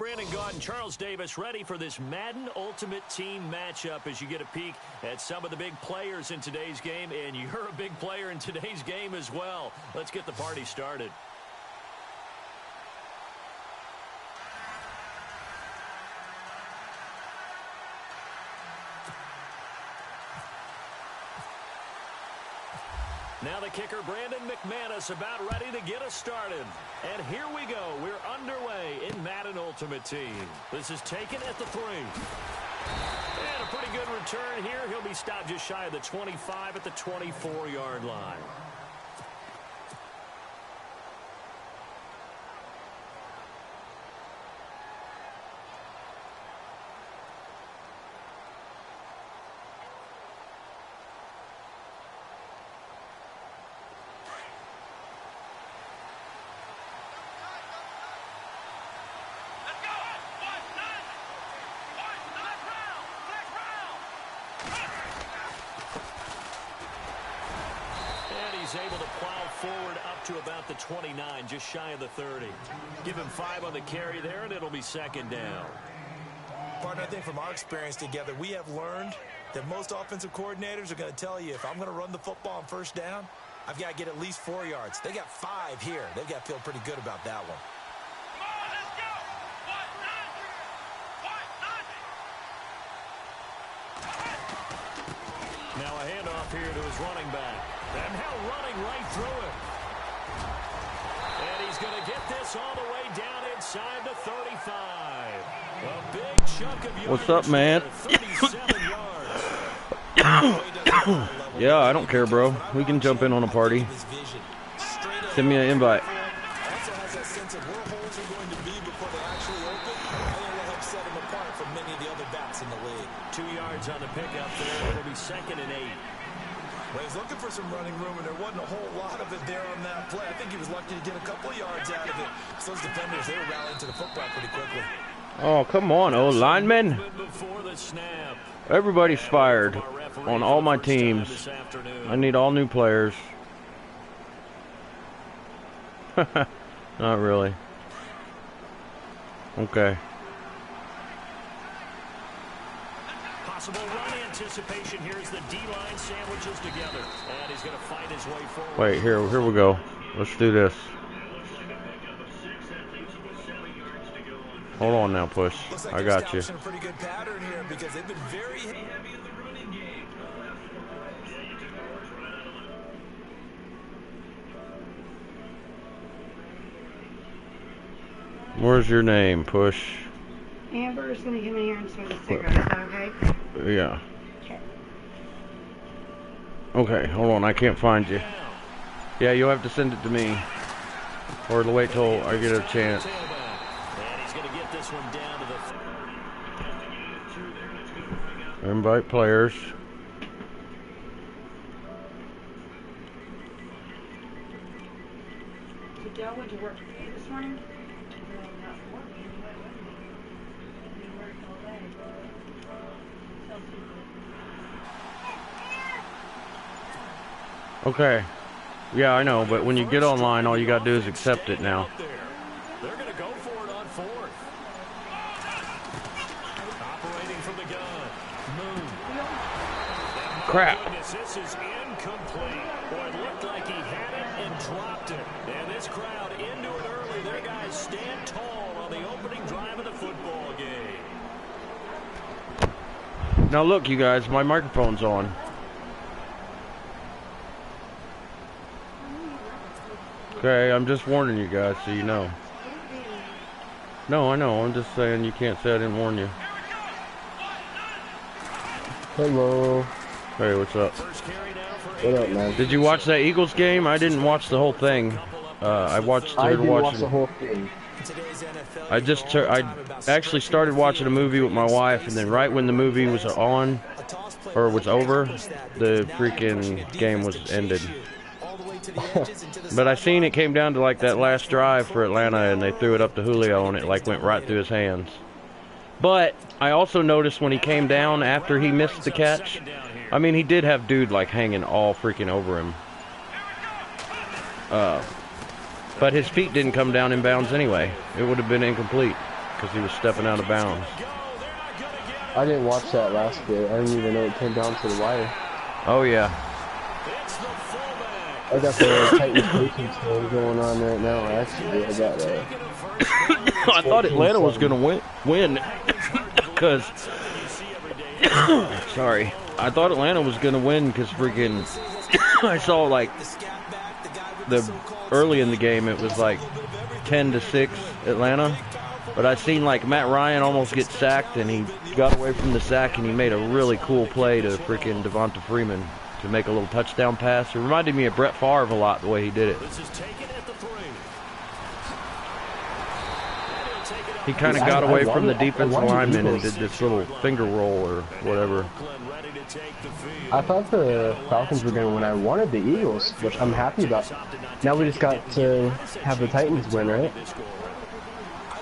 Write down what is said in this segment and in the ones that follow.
Brandon Gaudin, Charles Davis, ready for this Madden Ultimate Team matchup as you get a peek at some of the big players in today's game, and you're a big player in today's game as well. Let's get the party started. Now the kicker, Brandon McManus, about ready to get us started. And here we go. We're underway in Madden Ultimate Team. This is taken at the 3. And a pretty good return here. He'll be stopped just shy of the 25 at the 24-yard line. Able to plow forward up to about the 29, just shy of the 30. Give him 5 on the carry there, and it'll be second down. Partner, I think from our experience together, we have learned that most offensive coordinators are going to tell you, if I'm going to run the football on first down, I've got to get at least 4 yards. They got 5 here. They've got to feel pretty good about that one. Now a handoff here to his running back. And now running right through it. And he's going to get this all the way down inside the 35. A big chunk of yards. What's up, man? 37 yards. Yeah, I don't care, bro. We can jump in on a party. Send me an invite. Also has that sense of where holes are going to be before they actually open. I think will help set him apart from many of the other backs in the league. 2 yards on the pickup there. It'll be second and 8. Well, he's looking for some running room, and there wasn't a whole lot of it there on that play. I think he was lucky to get a couple of yards out of it. So those defenders, they were rallying to the football pretty quickly. Oh, come on, old linemen. Everybody's fired on all my teams. I need all new players. Not really. Okay. Possible run anticipation. Here's the D-line sandwiches together. And he's going to fight his way forward. Wait, here we go. Let's do this. Hold on now, Push. Like I got you. A pretty good pattern here because they've been very Where's your name, Push? Amber's going to come in here and smoke a cigarette. Is that okay? Yeah. Okay, hold on. I can't find you. Yeah, you'll have to send it to me. Or wait till I get a chance. Invite players. Did Dale went to work this morning? Okay. Yeah, I know, but when you get online, all you gotta do is accept it now. They're going to go for it on 4th. Operating from the gun. Move. Crap. This is incomplete. Boy, it looked like he had it and dropped it. And this crowd into it early. Their guys stand tall on the opening drive of the football game. Now look, you guys, my microphone's on. Okay, I'm just warning you guys so you know. No, I know. I'm just saying you can't say I didn't warn you. Hello. Hey, what's up? What up, man? Did you watch that Eagles game? I didn't watch the whole thing. I didn't watch the whole thing. I actually started watching a movie with my wife, and then right when the movie was on, or was over, the freaking game was ended. But I seen it came down to like that last drive for Atlanta, and they threw it up to Julio, and it like went right through his hands. But I also noticed when he came down after he missed the catch, I mean, he did have dude like hanging all freaking over him. But his feet didn't come down in bounds anyway. It would have been incomplete. because he was stepping out of bounds. I didn't watch that last bit. I didn't even know it came down to the wire. Oh, yeah. I got the Titans coaching thing going on right now. Actually, I got I thought Atlanta was going to win because sorry. I thought Atlanta was going to win because freaking I saw like early in the game it was like 10-6 Atlanta, but I seen like Matt Ryan almost get sacked and he got away from the sack and he made a really cool play to freaking Devonta Freeman to make a little touchdown pass. It reminded me of Brett Favre a lot the way he did it. He kind of got away from the defensive lineman and did this little finger roll or whatever. I thought the Falcons were going to win. I wanted the Eagles, which I'm happy about. Now we just got to have the Titans win, right?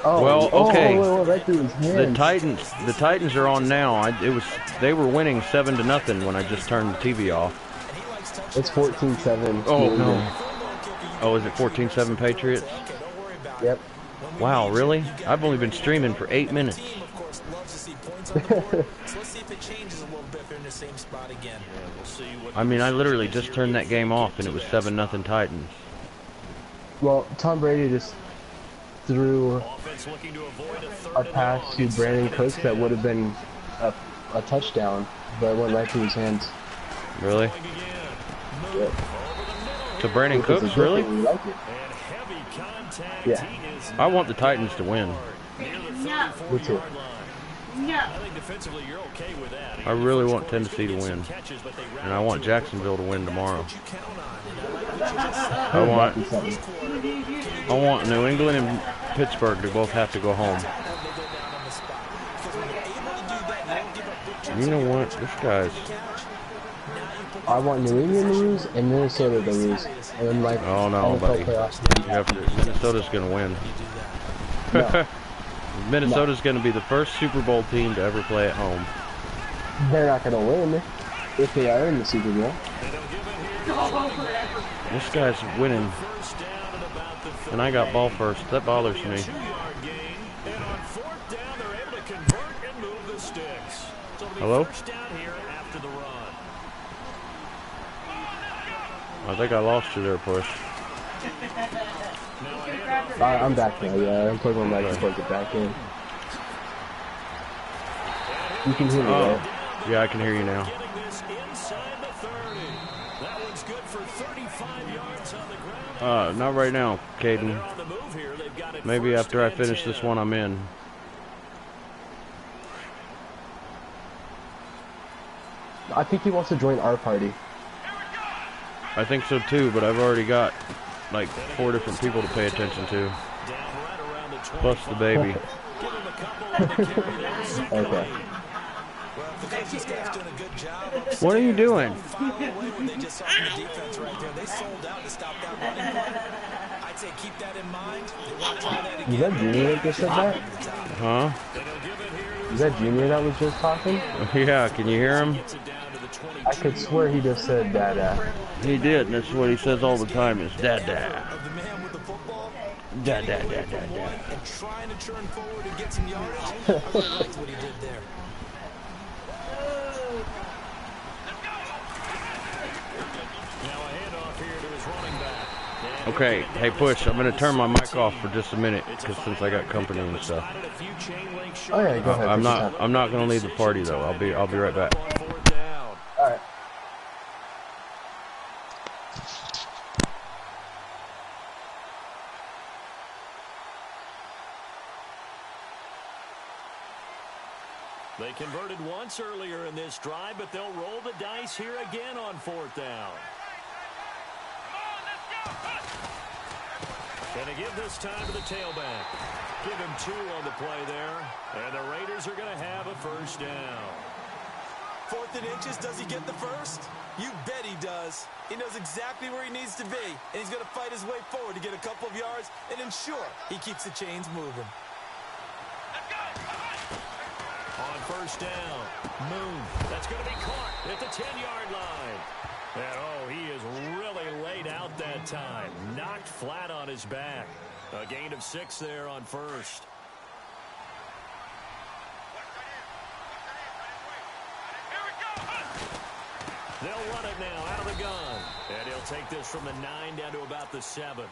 Oh, well, okay. Right through his hands. The Titans are on now. They were winning 7-0 when I just turned the TV off. It's 14-7. Oh no. Oh, is it 14-7 Patriots? Yep. Wow, really? I've only been streaming for 8 minutes. I mean, I literally just turned that game off and it was 7-0 Titans. Well, Tom Brady just threw a pass to Brandon Cooks that would have been a touchdown, but it went right through his hands. Really? Yep. To Brandon Cooks, really? Like it. Yeah. I want the Titans to win. No. Me too. No. I really want Tennessee to win. And I want Jacksonville to win tomorrow. I want New England and Pittsburgh to both have to go home. You know what? This guy's... I want New England to lose and Minnesota to lose. And then like oh no, buddy. Minnesota's going to win. No. Minnesota's going to be the first Super Bowl team to ever play at home. They're not going to win if they are in the Super Bowl. This guy's winning. And I got ball first. That bothers me. Hello? I think I lost you there, Push. I'm back now, yeah. I'm plugging my mic and plug it back in. You can hear me, right? Yeah, I can hear you now. Not right now, Caden. Maybe after I finish this one I'm in. I think he wants to join our party. I think so too, but I've already got like 4 different people to pay attention to. Plus the baby. Okay. What are you doing? Is that Junior that just said that? Huh? Is that Junior that was just talking? Yeah, can you hear him? I could swear he just said Dada. He did, and that's what he says all the time is Dada. Dada, dada, dada. And trying to turn forward and get some yardage. I really liked what he did there. Okay, hey Push, I'm gonna turn my mic off for just a minute, because since I got company and stuff. Oh yeah, go ahead. I'm not gonna leave the party though. I'll be right back. All right. They converted once earlier in this drive, but they'll roll the dice here again on 4th down. Gonna give this time to the tailback. Give him 2 on the play there. And the Raiders are going to have a first down. 4th and inches, does he get the first? You bet he does. He knows exactly where he needs to be, and he's going to fight his way forward to get a couple of yards and ensure he keeps the chains moving. On 1st down, Moon. That's going to be caught at the 10-yard line. And, oh, he is really laid out that time. Knocked flat on his back. A gain of 6 there on 1st. They'll run it now out of the gun. And he'll take this from the 9 down to about the 7.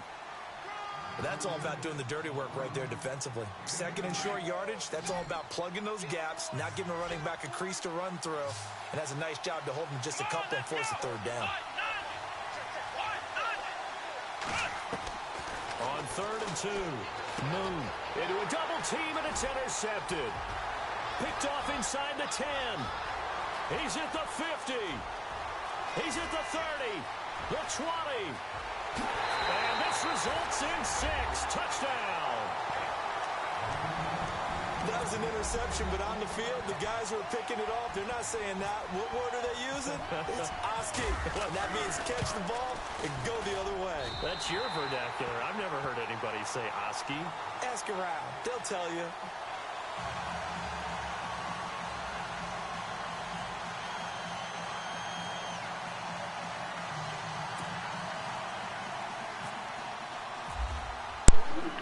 That's all about doing the dirty work right there defensively. Second and short yardage, that's all about plugging those gaps, not giving a running back a crease to run through, and has a nice job to hold him just a couple and force a third down. On 3rd and 2, Moon into a double team, and it's intercepted. Picked off inside the 10. He's at the 50. He's at the 30, the 20. And this results in 6. Touchdown. That was an interception, but on the field, the guys who are picking it off, they're not saying that. What word are they using? It's Oski. That means catch the ball and go the other way. That's your vernacular. I've never heard anybody say Oski. Ask around. They'll tell you.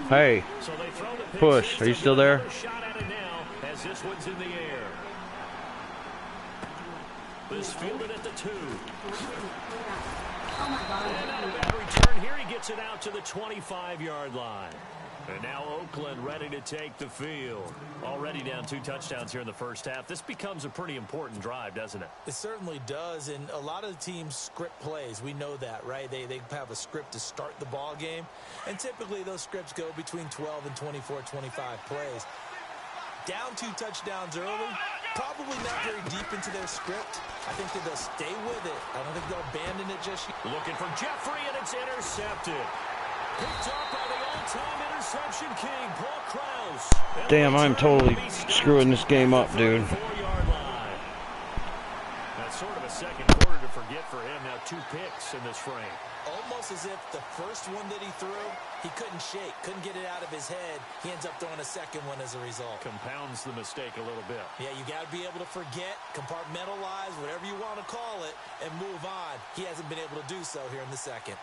Hey, push. Are you still there? Shot at it now as this one's in the air. This fielded at the 2. And not a bad return here. He gets it out to the 25-yard line. And now Oakland ready to take the field. Already down 2 touchdowns here in the first half. This becomes a pretty important drive, doesn't it? It certainly does, and a lot of the teams script plays. We know that, right? They have a script to start the ball game, and typically those scripts go between 12 and 24, 25 plays. Down 2 touchdowns early, probably not very deep into their script. I think that they'll stay with it. I don't think they'll abandon it just yet. Looking for Jeffrey, and it's intercepted. Picked up by the all-time interception king, Paul Krause. Damn, I'm totally screwing this game up, dude. That's sort of a second quarter to forget for him. Now 2 picks in this frame. Almost as if the first one that he threw, he couldn't shake, couldn't get it out of his head. He ends up throwing a second one as a result. Compounds the mistake a little bit. Yeah, you got to be able to forget, compartmentalize, whatever you want to call it, and move on. He hasn't been able to do so here in the second.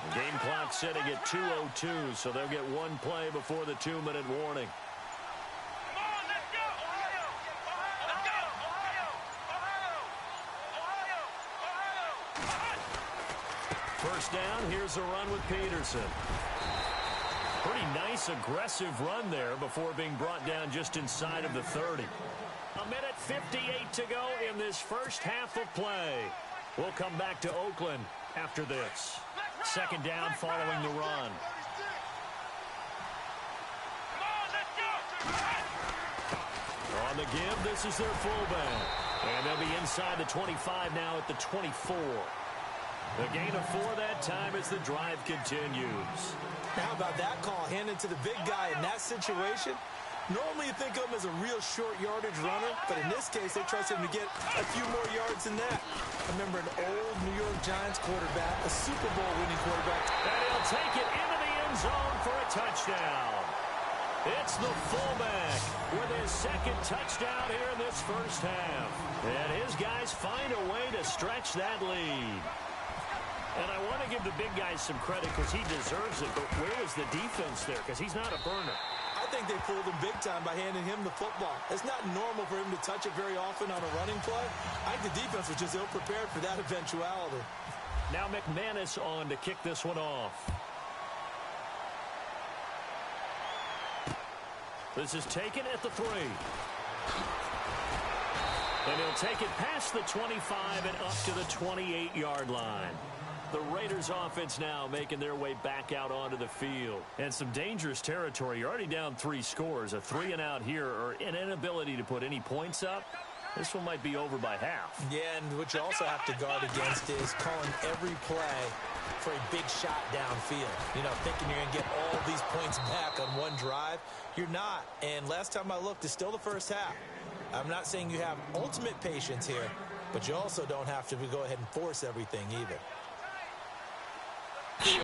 The game clock setting at 2:02, so they'll get 1 play before the 2-minute warning. First down, here's a run with Peterson. Pretty nice, aggressive run there before being brought down just inside of the 30. 1:58 to go in this first half of play. We'll come back to Oakland after this. Second down following the run. On the give, this is their fullback. And they'll be inside the 25 now at the 24. The gain of 4 that time as the drive continues. How about that call? Handed to the big guy in that situation. Normally you think of him as a real short yardage runner, but in this case they trust him to get a few more yards than that. I remember an old New York Giants quarterback, a Super Bowl winning quarterback. And he'll take it into the end zone for a touchdown. It's the fullback with his second touchdown here in this first half. And his guys find a way to stretch that lead. And I want to give the big guys some credit because he deserves it, but where was the defense there? Because he's not a burner. I think they fooled him big time by handing him the football. It's not normal for him to touch it very often on a running play. I think the defense was just ill-prepared for that eventuality. Now McManus on to kick this one off. This is taken at the 3. And he'll take it past the 25 and up to the 28-yard line. The Raiders offense now making their way back out onto the field. And some dangerous territory. You're already down 3 scores. A 3-and-out here or an inability to put any points up. This one might be over by half. Yeah, and what you also have to guard against is calling every play for a big shot downfield. You know, thinking you're going to get all these points back on one drive. You're not. And last time I looked, it's still the first half. I'm not saying you have ultimate patience here, but you also don't have to go ahead and force everything either.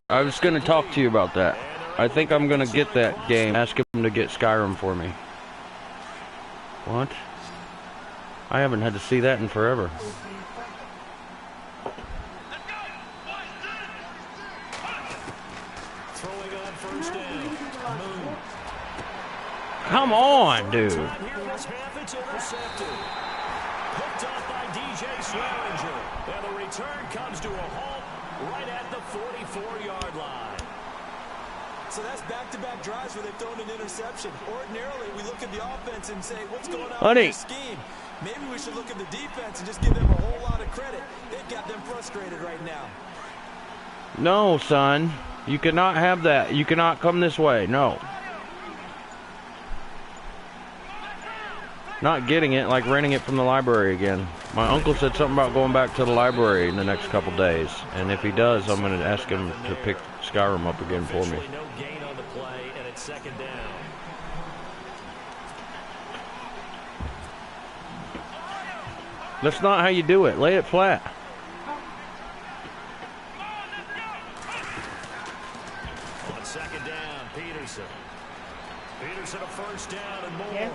I was going to talk to you about that. I think I'm going to get that game. Ask him to get Skyrim for me. What? I haven't had to see that in forever. Throwing on first down. Moon. Come on, dude. Here this half, it's intercepted. Picked off by DJ Swearinger. And the return comes to a halt right at the 44-yard line. So that's back-to-back drives where they've thrown an interception. Ordinarily, we look at the offense and say, what's going on in the scheme? Maybe we should look at the defense and just give them a whole lot of credit. They've got them frustrated right now. No, son. You cannot have that. You cannot come this way. No. Not getting it, like renting it from the library again. My uncle said something about going back to the library in the next couple days. And if he does, I'm going to ask him to pick Skyrim up again for me. No gain on the play, and it's second down. That's not how you do it. Lay it flat. On second down, Peterson. Peterson a first down and more.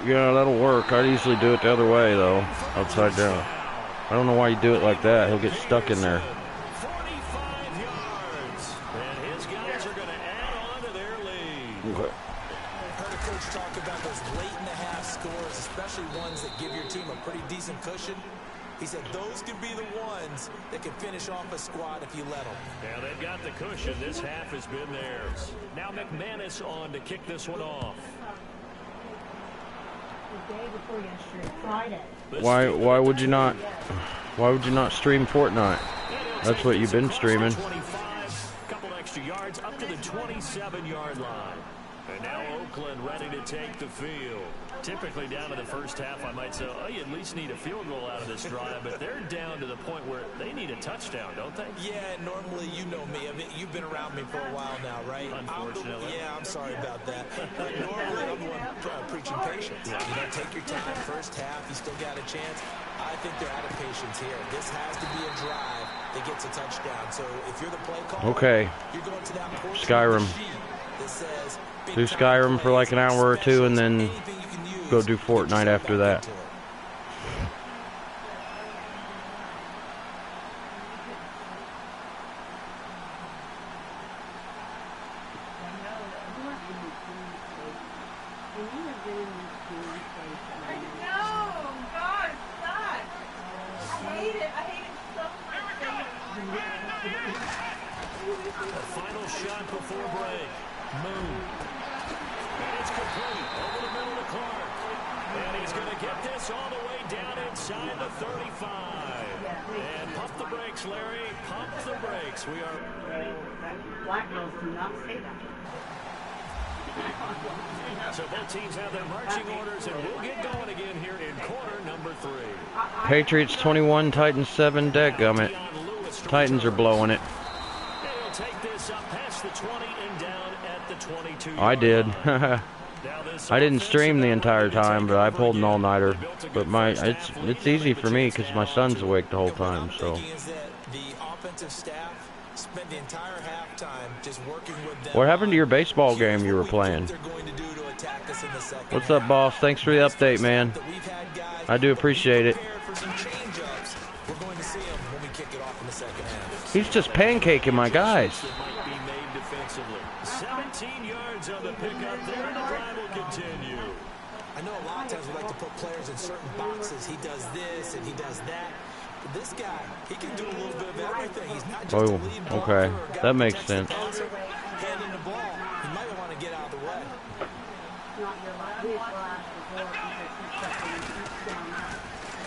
Yeah, that'll work. I'd easily do it the other way, though. Upside down. I don't know why you do it like that. He'll get stuck in there. 45 yards. And his guys are going to add on to their lead. Okay. I've heard a coach talk about those late-in-the-half scores, especially ones that give your team a pretty decent cushion. He said those can be the ones that can finish off a squad if you let them. Now they've got the cushion. This half has been theirs. Now McManus on to kick this one off. The day before yesterday, Friday. Why would you not stream Fortnite? That's what you've been streaming. 25, couple extra yards up to the 27-yard line. And now Oakland ready to take the field. Typically down to the first half, I might say, oh, you at least need a field goal out of this drive, but they're down to the point where they need a touchdown, don't they? Yeah, normally you know me. I mean, you've been around me for a while now, right? Unfortunately. I'm sorry about that. But normally I'm the one preaching patience. You know, take your time. First half, you still got a chance. I think they're out of patience here. This has to be a drive that gets a touchdown. So if you're the play caller, okay. You're going to that portion Skyrim. of the sheet that says Do Skyrim for like an hour or two and then go do Fortnite after that. Final shot before break. Moon. And it's complete over the middle to Clark. And he's going to get this all the way down inside the 35. And pump the brakes, Larry. Pump the brakes. We are... Black girls do not say that. So both teams have their marching orders, and we'll get going again here in quarter number 3. Patriots 21, Titans 7. Dadgummit. Titans are blowing it. They'll take this up past the 20 and down at the 22. I did. I didn't stream the entire time, but I pulled an all-nighter. But it's easy for me because my son's awake the whole time. So. The offensive staff spent the entire halftime just working with them. What happened to your baseball game you were playing? What's up, boss? Thanks for the update, man. I do appreciate it. We're going to see him when we kick it off in the second half. He's just pancaking my guys. 17 yards on the pickup there, and the drive will continue. I know a lot of times we like to put players in certain boxes. He does this and he does that. But this guy, he can do a little bit of everything. He's not just a lead blocker or a guy that makes sense. handing the ball. He might want to get out of the way.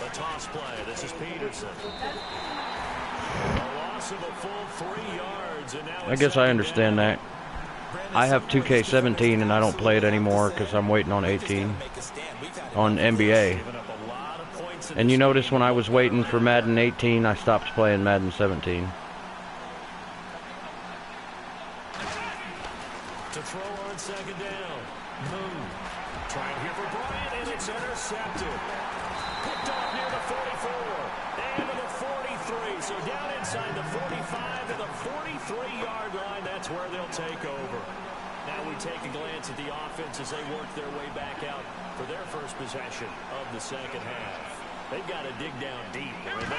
A toss play. This is Peterson. A loss of a full 3 yards, and now I guess I understand that. I have 2K17 and I don't play it anymore because I'm waiting on 18 on NBA. And you notice when I was waiting for Madden 18, I stopped playing Madden 17. To throw on second down. Moon. Trying here for Bryant, and it's intercepted. Picked off near the 44. And to the 43. So down inside the 45 to the 43-yard line. That's where they'll take over. Now we take a glance at the offense as they work their way back out for their first possession of the second half. They've got to dig down deep.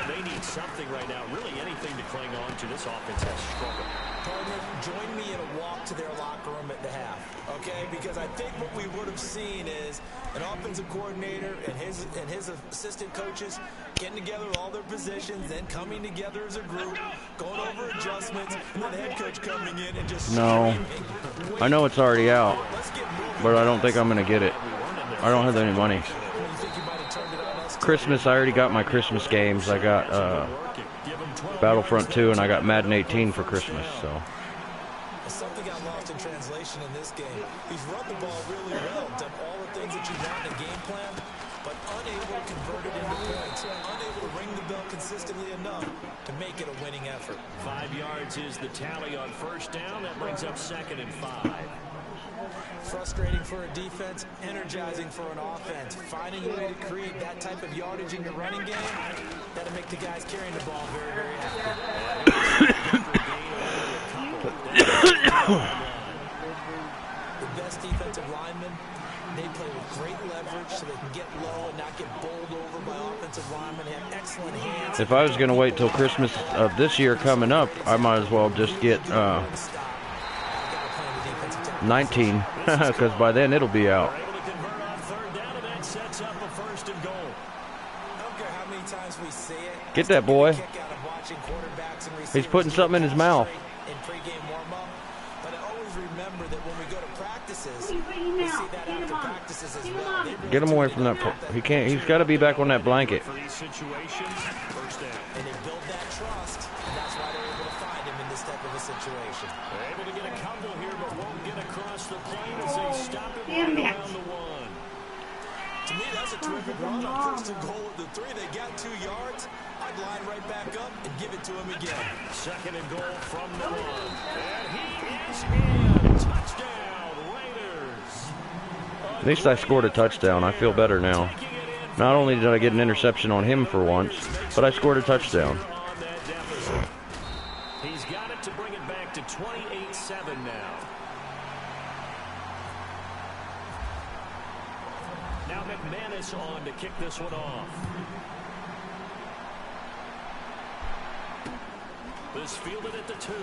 They need something right now, really anything to cling on to. This offense has struggled. Partner, join me in a walk to their locker room at the half, okay? Because I think what we would have seen is an offensive coordinator and his assistant coaches getting together all their positions, then coming together as a group, going over adjustments, and then the head coach coming in and just No. I know it's already out, but I don't think I'm going to get it. I don't have any money. Christmas, I already got my Christmas games. I got Battlefront 2 and I got Madden 18 for Christmas. So something got lost in translation in this game. He's run the ball really well, done all the things that you want in a game plan, but unable to convert it into points, unable to ring the bell consistently enough to make it a winning effort. 5 yards is the tally on first down. That brings up 2nd and 5. Frustrating for a defense, energizing for an offense. Finding a way to create that type of yardage in your running game, that'll make the guys carrying the ball very, very happy. The best defensive linemen, they play with great leverage so they can get low and not get bowled over by offensive linemen. They have excellent hands. if I was going to wait till Christmas of this year coming up, I might as well just get 19, because by then it'll be out. Get that boy. He's putting something in his mouth. Get him away from that. He can't. He's got to be back on that blanket. And they build that trust, and that's why they're able to find him in this type of a situation. They're able to get a couple here, but won't get across the plane as they stop it right around the 1. To me, that's a terrific run on 1st and goal at the 3. They got 2 yards. I'd line right back up and give it to him again. 2nd and goal from the 1. And he is in. Touchdown, Raiders. At least I scored a touchdown. I feel better now. Not only did I get an interception on him for once, but I scored a touchdown. He's got it to bring it back to 28-7 now. Now McManus on to kick this one off. This fielded at the 2.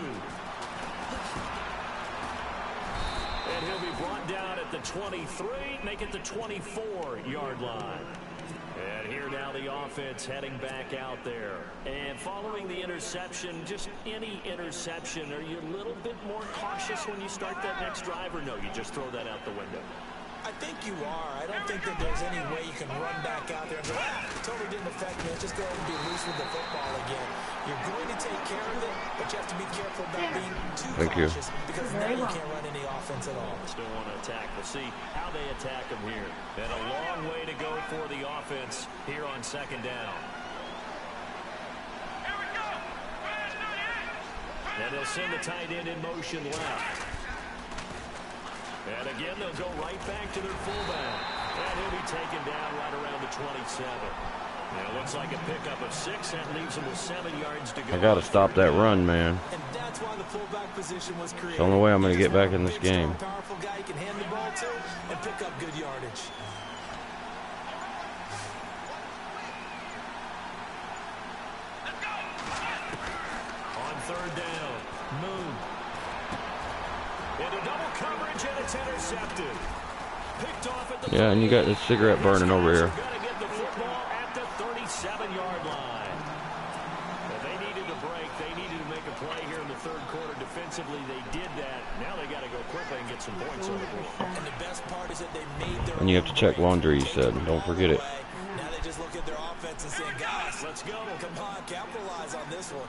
And he'll be brought down at the 23, make it the 24-yard line. And here now the offense heading back out there. And following the interception, just any interception, are you a little bit more cautious when you start that next drive, or no, you just throw that out the window? I think you are. I don't think that there's any way you can run back out there and go, totally didn't affect me. Just go ahead and be loose with the football again. You're going to take care of it, but you have to be careful about being too cautious because now you can't run any offense at all. Still want to attack. We'll see how they attack them here. And a long way to go for the offense here on 2nd down. And they'll send the tight end in motion left. And again, they'll go right back to their fullback. And he'll be taken down right around the 27. And it looks like a pickup of 6. That leaves him with 7 yards to go. I got to stop that run, man. And that's why the fullback position was created. It's the only way I'm going to get back in this game. Powerful guy you can hand the ball to and pick up good yardage. On 3rd down, Moon. Into double coverage, and it's intercepted. Picked off at the Yeah, and you got the cigarette burning over here. Got to get the football at the 37-yard line. But they needed a break. They needed to make a play here in the 3rd quarter. Defensively, they did that. Now they got to go quickly and get some points on the board. And the best part is that they made their And you have to check laundry, he said. Don't forget it. Now they just look at their offense and say, guys, let's go. Come on, capitalize on this one.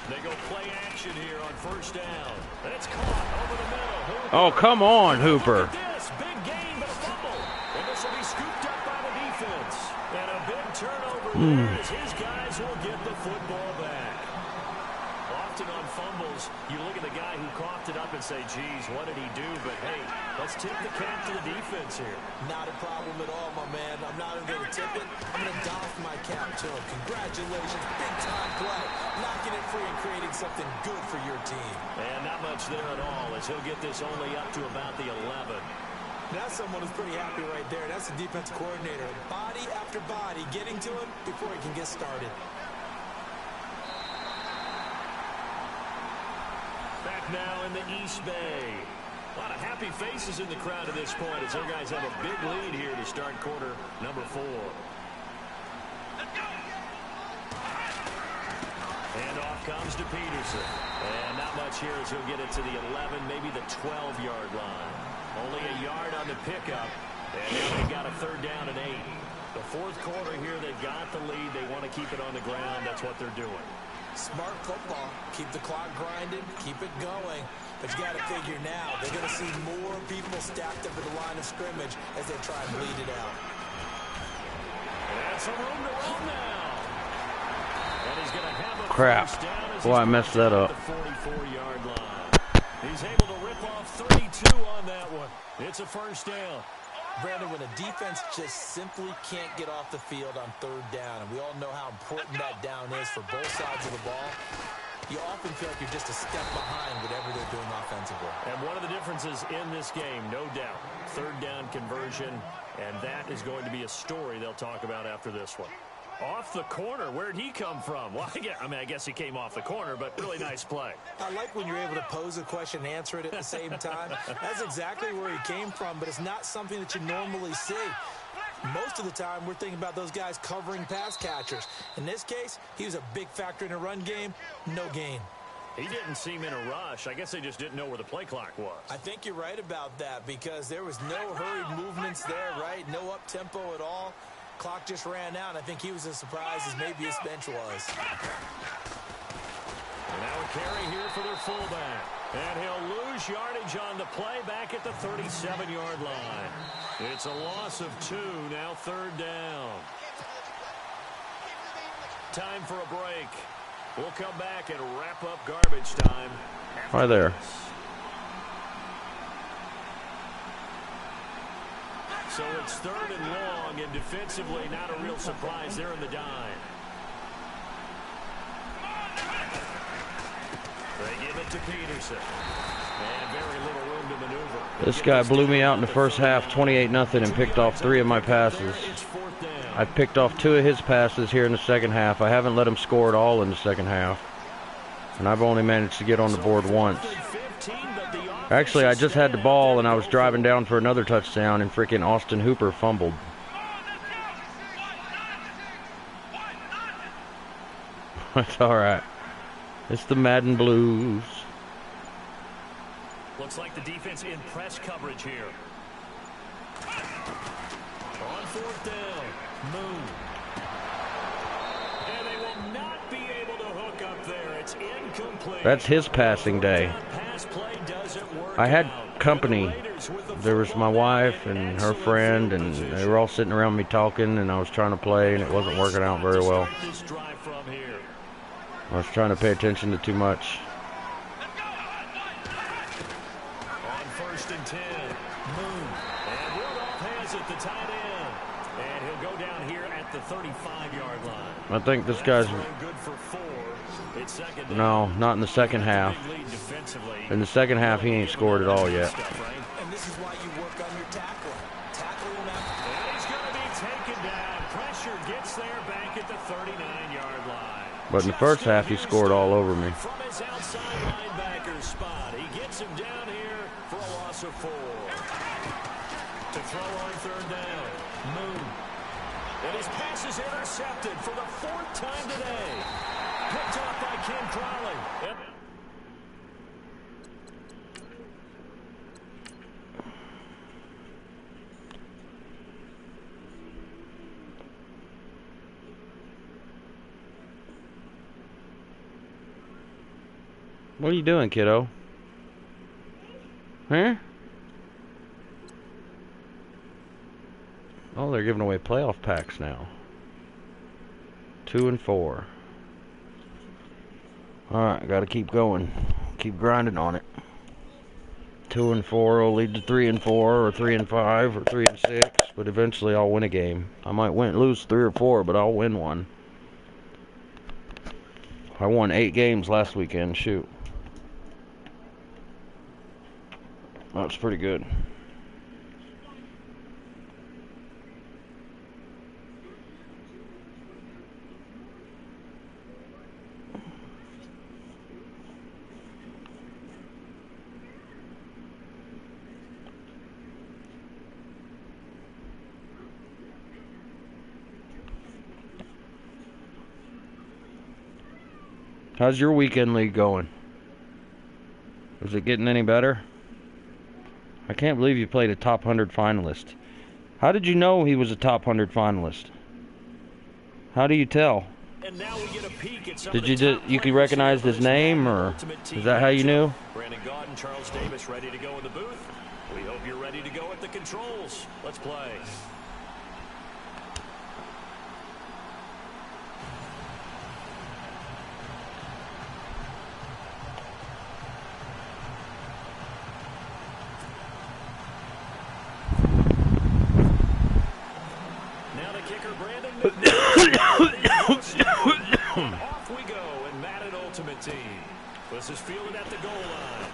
They go play action here on 1st down. And it's caught over the middle. Hooper. Oh, come on, Hooper. Look at this. Big gain, but a fumble. And this will be scooped up by the defense. And a big turnover there as his guys will get the football back. Often on fumbles, you look at the guy who coughed it up and say, geez, what did he do? But, hey, let's tip the cap to the defense here. Not a problem at all, my man. I'm not even going to tip it. I'm going to doff my cap to him. Congratulations. Big-time play. Knocking it free and creating something good for your team. And not much there at all as he'll get this only up to about the 11. That's someone who's pretty happy right there. That's the defensive coordinator. Body after after body, getting to him before he can get started. Back now in the East Bay. A lot of happy faces in the crowd at this point as their guys have a big lead here to start quarter number 4. And off comes to Peterson. And not much here as he'll get it to the 11, maybe the 12-yard line. Only a yard on the pickup. And now they've got a 3rd down and 8. The 4th quarter here, they've got the lead. They want to keep it on the ground. That's what they're doing. Smart football. Keep the clock grinding. Keep it going. But you got to figure now, they're going to see more people stacked up at the line of scrimmage as they try and bleed it out. And some room to run now. And he's going to have a crap. first down as Boy, I messed that up. The 44-yard line. He's able to rip off 32 on that one. It's a first down. Brandon, when a defense just simply can't get off the field on 3rd down, and we all know how important that down is for both sides of the ball, you often feel like you're just a step behind whatever they're doing offensively. And one of the differences in this game, no doubt, 3rd down conversion, and that is going to be a story they'll talk about after this one. Off the corner, where'd he come from? Well, I guess he came off the corner, but really nice play. I like when you're able to pose a question and answer it at the same time. That's exactly where he came from, but it's not something that you normally see. Most of the time, we're thinking about those guys covering pass catchers. In this case, he was a big factor in a run game, no gain. He didn't seem in a rush. I guess they just didn't know where the play clock was. I think you're right about that because there was no hurried movements there, right? No up-tempo at all. Clock just ran out. I think he was as surprised as maybe his bench was. And now a carry here for their fullback. And he'll lose yardage on the play back at the 37-yard line. It's a loss of 2, now 3rd down. Time for a break. We'll come back and wrap up garbage time. Hi there. So it's 3rd and long, and defensively not a real surprise there in the dime. They give it to Peterson. And very little room to maneuver. This guy blew me out in the first half, 28-0, and picked off 3 of my passes. I picked off 2 of his passes here in the second half. I haven't let him score at all in the second half. And I've only managed to get on the board once. Actually, I just had the ball, and I was driving down for another touchdown, and freaking Austin Hooper fumbled. That's all right. It's the Madden Blues. Looks like the defense in press coverage here. On 4th down, Moon. And they will not be able to hook up there. It's incomplete. That's his passing day. I had company. There was my wife and her friend, and they were all sitting around me talking, and I was trying to play, and it wasn't working out very well. I was trying to pay attention to too much. On 1st and 10, Moon. And Rudolph has it, the tight end. And he'll go down here at the 35-yard line. I think this guy's... Good for 4. It's 2nd down. No, not in the second half. In the second half, he ain't scored at all yet. And this is why you work on your tackling. Tackle him out. And he's going to be taken down. Pressure gets there back at the 39-yard line. But in the first half, he scored all over me. From his outside linebacker spot, he gets him down here for a loss of 4. To throw on 3rd down, Moon. And his pass is intercepted for the 4th time today. Picked up by Ken Crowley. Yep. What are you doing, kiddo? Huh? Oh, they're giving away playoff packs now. 2 and 4. Alright, gotta keep going. Keep grinding on it. 2 and 4 will lead to 3 and 4, or 3 and 5, or 3 and 6. But eventually I'll win a game. I might lose 3 or 4, but I'll win one. I won 8 games last weekend. Shoot. That's pretty good. How's your weekend league going? Is it getting any better? I can't believe you played a top 100 finalist. How did you know he was a top 100 finalist? How do you tell? And now we get a peek at some Did of you the you could recognize his name, or is that how you knew? Brandon Gaud and Charles Davis ready to go in the booth. We hope you're ready to go at the controls. Let's play. Now the kicker, Brandon. Off we go in Madden Ultimate Team. This is fielded at the goal line.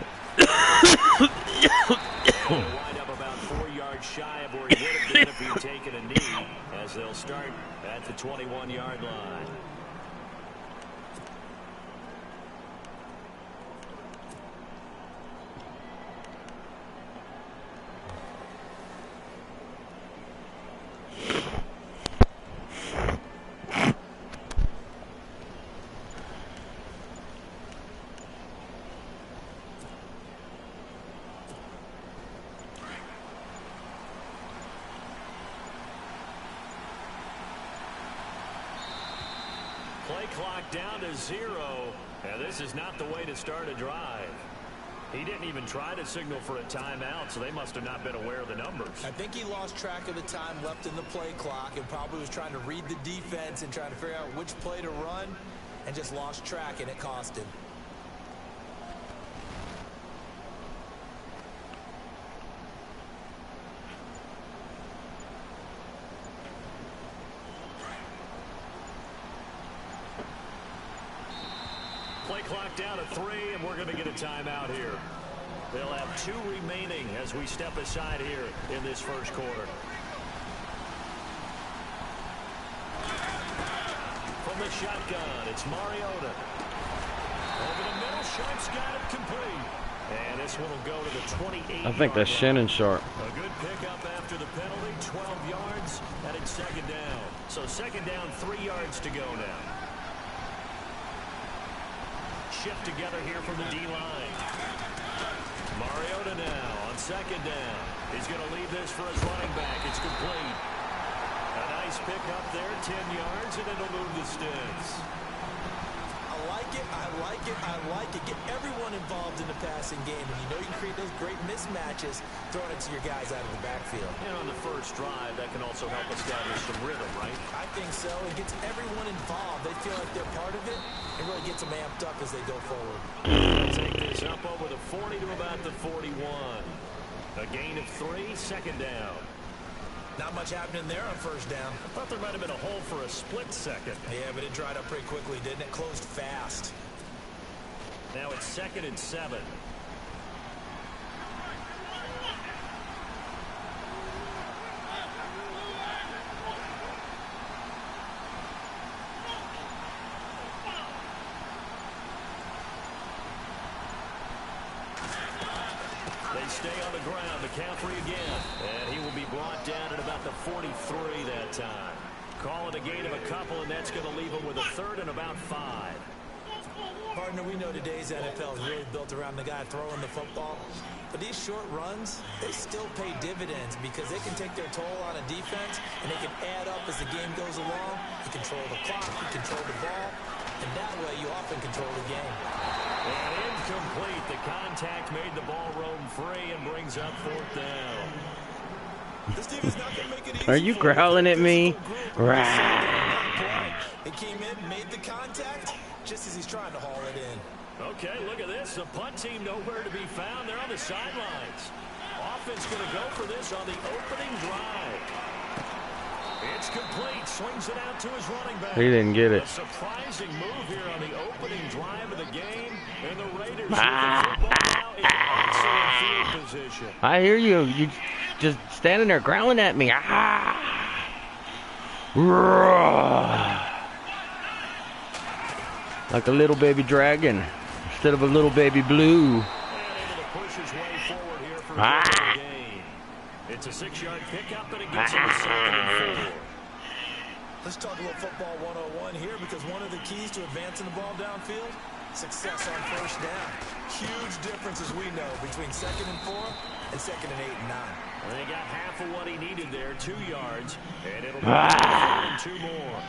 He'll wind up about 4 yards shy of where he would have been if he'd taken a knee, as they'll start at the 21-yard line. Play clock down to 0, and this is not the way to start a drive. He didn't even try to signal for a timeout, so they must have not been aware of the numbers. I think he lost track of the time left in the play clock and probably was trying to read the defense and trying to figure out which play to run, and just lost track, and it cost him. Play clock down to 3, and we're going to get a timeout here. They'll have 2 remaining as we step aside here in this first quarter. From the shotgun, it's Mariota. Over the middle, Sharp's got it complete. And this one will go to the 28. I think that's Shannon Sharp. A good pickup after the penalty, 12 yards, and it's second down. So second down, 3 yards to go now. Shift together here from the D-line. Mariota now on second down. He's going to leave this for his running back. It's complete. A nice pick up there, 10 yards, and it'll move the sticks. I like it, I like it, I like it. Get everyone involved in the passing game, and you know you can create those great mismatches throwing it to your guys out of the backfield. And on the first drive, that can also help establish some rhythm, right? I think so. It gets everyone involved. They feel like they're part of it. It really gets them amped up as they go forward. Take this up over the 40 to about the 41. A gain of 3, second down. Not much happening there on first down. I thought there might have been a hole for a split second. Yeah, but it dried up pretty quickly, didn't it? Closed fast. Now it's 2nd and 7. They stay on the ground. McCaffrey again. And he will be brought down at about the 43 that time. Call it a gain of a couple, and that's going to leave him with a 3rd and about 5. Partner, we know today's NFL is really built around the guy throwing the football. But these short runs, they still pay dividends because they can take their toll on a defense, and they can add up as the game goes along. You control the clock, you control the ball, and that way you often control the game. And incomplete. The contact made the ball roam free and brings up 4th down. This team is not going to make it easy. Are you growling at me? He came in, made the contact, just as he's trying to haul it in. Okay, look at this. The punt team nowhere to be found. They're on the sidelines. Offense going to go for this on the opening drive. It's complete. Swings it out to his running back. He didn't get it. A surprising move here on the opening drive of the game. And the Raiders with the football now in excellent field position. I hear you. You just standing there growling at me. Like a little baby dragon instead of a little baby blue. And able to push his way forward here for a gain. It's a 6-yard pickup, and it gets him to 2nd and 4. Let's talk a little football 101 here, because one of the keys to advancing the ball downfield success on first down. Huge difference, as we know, between 2nd and 4 and 2nd and 8 and 9. Well, they got half of what he needed there, 2 yards, and it'll be 3rd and 2 more.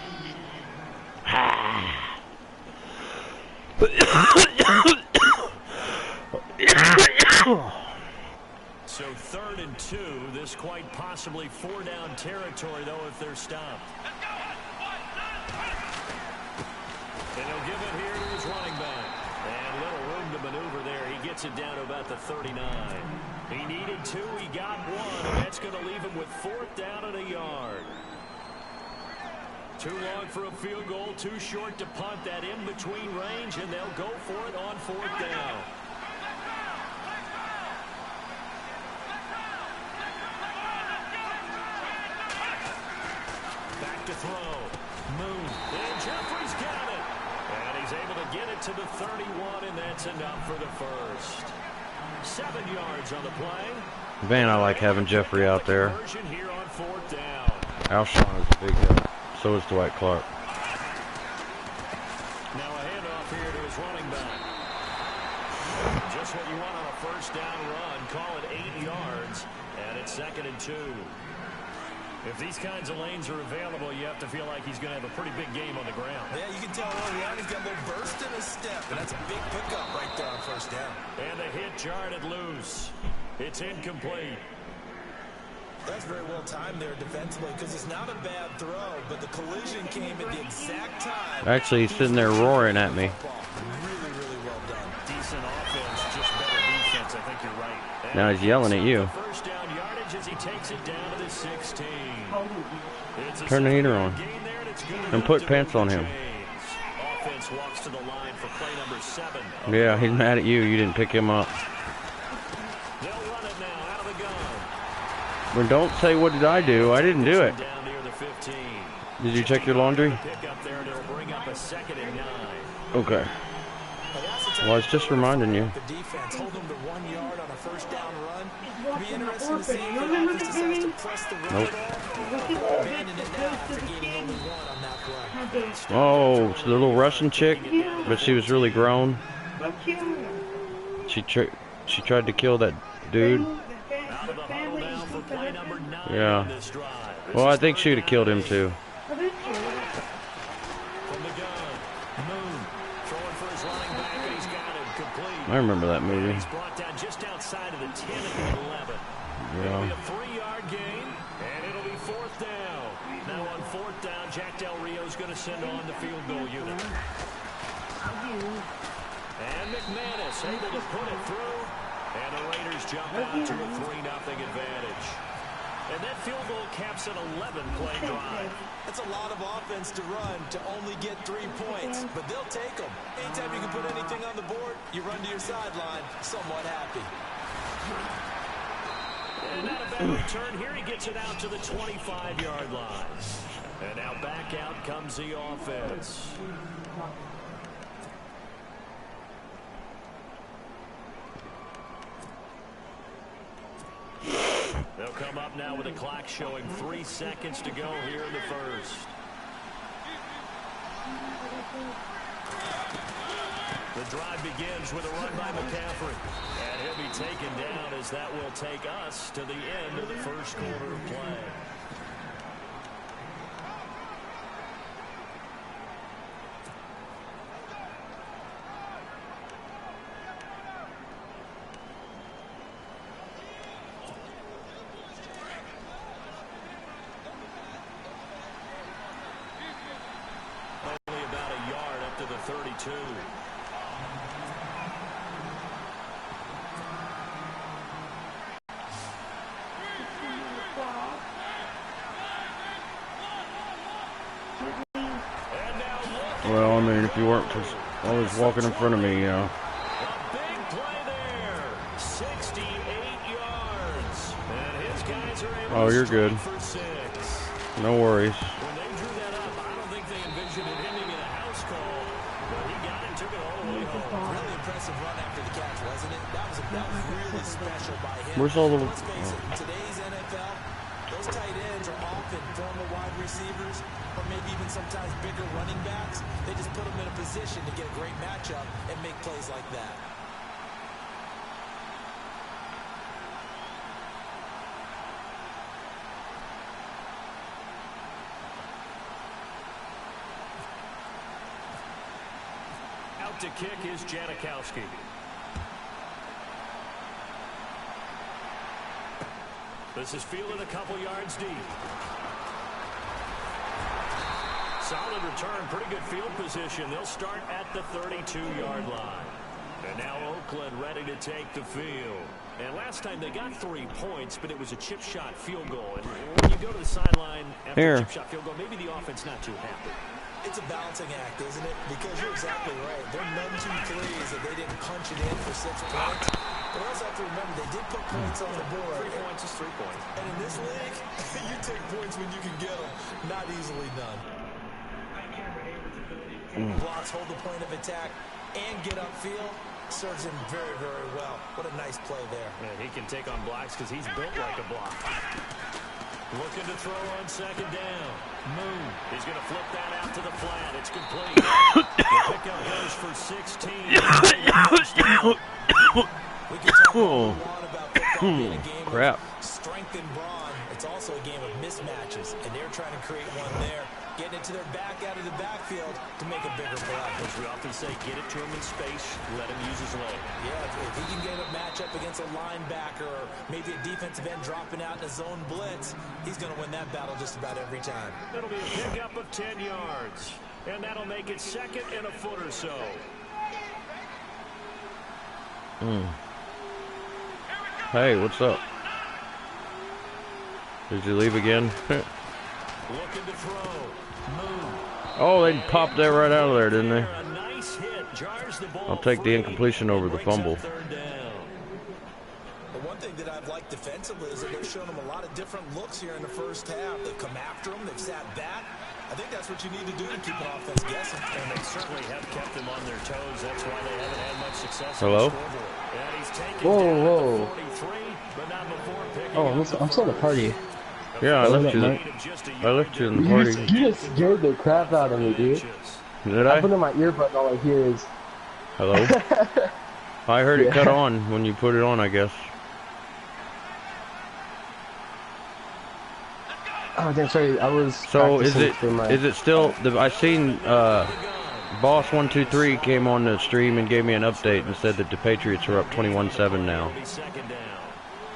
So 3rd and 2, this quite possibly 4-down territory, though, if they're stopped. And he'll give it here to his running back. And little room to maneuver there. He gets it down to about the 39. He needed 2, he got 1, and that's going to leave him with 4th down and a yard. Too long for a field goal, too short to punt. That in-between range, and they'll go for it on 4th down. Back to throw. Moon. And Jeffrey's got it. And he's able to get it to the 31, and that's enough for the first. 7 yards on the play. Man, I like having Jeffrey out there. Here on 4th down. Alshon is a big help. So is Dwight Clark. Now a handoff here to his running back. Just what you want on a first down run. Call it 8 yards. And it's 2nd and 2. If these kinds of lanes are available, you have to feel like he's going to have a pretty big game on the ground. Yeah, you can tell early on he's got a little burst in his step, and that's a big pickup right there on first down. And the hit jarred it loose. It's incomplete. That's very well timed there defensively, because it's not a bad throw, but the collision came at the exact time. Actually, he's sitting there roaring at me. Really, really well done. Decent offense, just better defense. I think you're right. And Now he's yelling at you. First down yardage as he takes it down to the 16. Turn the heater on. And put pants on him. Offense walks to the line for play number 7. Yeah, he's mad at you. You didn't pick him up. They'll run it now out of the gun. Well, don't say what did I do. I didn't do it. Down near the 15. Did you check your laundry? Pick up there, and it'll bring up a 2nd and 9. Okay. Well, I was just reminding you. The defense hold them to 1 yard on a first down run. It'll be interesting to see if the offense decides to press the run Nope. at all. Abandon it now after gaining only 1 on that play. Oh, it's the little Russian chick, but she was really grown. She tried to kill that dude. Out of the huddle now for play number 9 Yeah. on this drive. Well, I think she would have killed him too. From the gun, Moon throwing for his running back, and he's got him complete. I remember that movie. He's brought down just outside of the 10 and the 11. It'll be Yeah. a 3-yard gain, and it'll be 4th down. Now on 4th down, Jack Del Rio's going to send on the field goal unit. And McManus able to put it through, and the Raiders jump out to a 3-0 advantage. And that field goal caps an 11-play drive. That's a lot of offense to run to only get 3 points, but they'll take them. Anytime you can put anything on the board, you run to your sideline somewhat happy. And not a bad return here. He gets it out to the 25-yard line. And now back out comes the offense. They'll come up now with a clock showing 3 seconds to go here in the first. The drive begins with a run by McCaffrey. And he'll be taken down as that will take us to the end of the first quarter of play. Only about a yard up to the 32. Well, I mean, if you weren't just always walking in front of me, you know. A big play there. 68 yards. And his guys are able Oh, you're to good. strike for 6. No worries. When they drew that up, I don't think they envisioned it ending in a house call. But he got it, took it all the way home. Really impressive run after the catch, wasn't it? That was really special by him. Where's all the... Let's face it, in today's NFL, those tight ends are often former wide receivers or maybe even sometimes bigger running backs. They just put them in a position position to get a great matchup and make plays like that. Out to kick is Janikowski. This is fielded a couple yards deep. Solid return, pretty good field position. They'll start at the 32-yard line. And now Oakland ready to take the field. And last time they got 3 points, but it was a chip shot field goal. And when you go to the sideline after a chip shot field goal, maybe the offense not too happy. It's a balancing act, isn't it? Because you're exactly right. They're none too threes that they didn't punch it in for 6 points. But also have to remember, they did put points on the board. 3 points is 3 points. And in this league, you take points when you can get them. Not easily done. Blocks hold the point of attack and get upfield. Serves him very, very well. What a nice play there. And he can take on blocks because he's built like a block. Looking to throw on second down. Moon. He's going to flip that out to the flat. It's complete. The pickup goes for 16. We can talk a lot about football being a game of strength and brawn. It's also a game of mismatches, and they're trying to create one there. Getting it to their back out of the backfield to make a bigger play. As we often say, get it to him in space, let him use his leg. Yeah, if he can get a matchup against a linebacker or maybe a defensive end dropping out in a zone blitz, he's going to win that battle just about every time. It'll be a pickup of 10 yards, and that'll make it second and a foot or so. Hey, what's up? Did you leave again? Looking to throw. Oh, they popped that right out of there, didn't they? A nice hit. Jars the ball. I'll take the incompletion over the fumble. The one thing that I've liked defensively is that they've shown them a lot of different looks here in the first half. They've come after them. They've sat back. I think that's what you need to do to keep an offense guessing. And they certainly have kept them on their toes. That's why they haven't had much success. Hello? And he's taken Whoa. 43, but not before picking I'm still at a party. Yeah, I left you in the party. You just scared the crap out of me, dude. Did I I? put in my earbud and all I hear is... Hello? I heard it cut on when you put it on, I guess. Oh, damn, sorry, I was... So is it still... I seen Boss 123 came on the stream and gave me an update and said that the Patriots are up 21-7 now.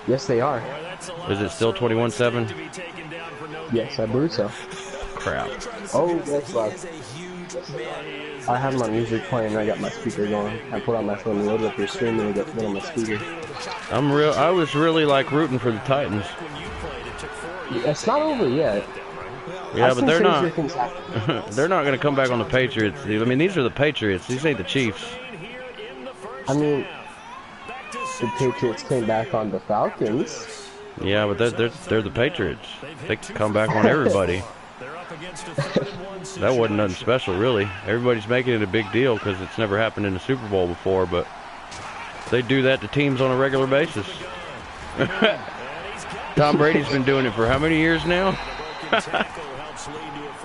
Yes, they are. Is it still 21-7? Yes, I believe so. Crap. Oh, that's loud. I have my music playing. I got my speaker going. I put on my phone and loaded up your stream and it got on my speaker. I was really like rooting for the Titans. It's not over yet. Yeah, but they're not. They're not going to come back on the Patriots. I mean, these are the Patriots. These ain't the Chiefs. I mean, the Patriots came back on the Falcons. Yeah, but they're the Patriots. They can come back on everybody. That wasn't nothing special, really. Everybody's making it a big deal because it's never happened in the Super Bowl before, but they do that to teams on a regular basis. Tom Brady's been doing it for how many years now?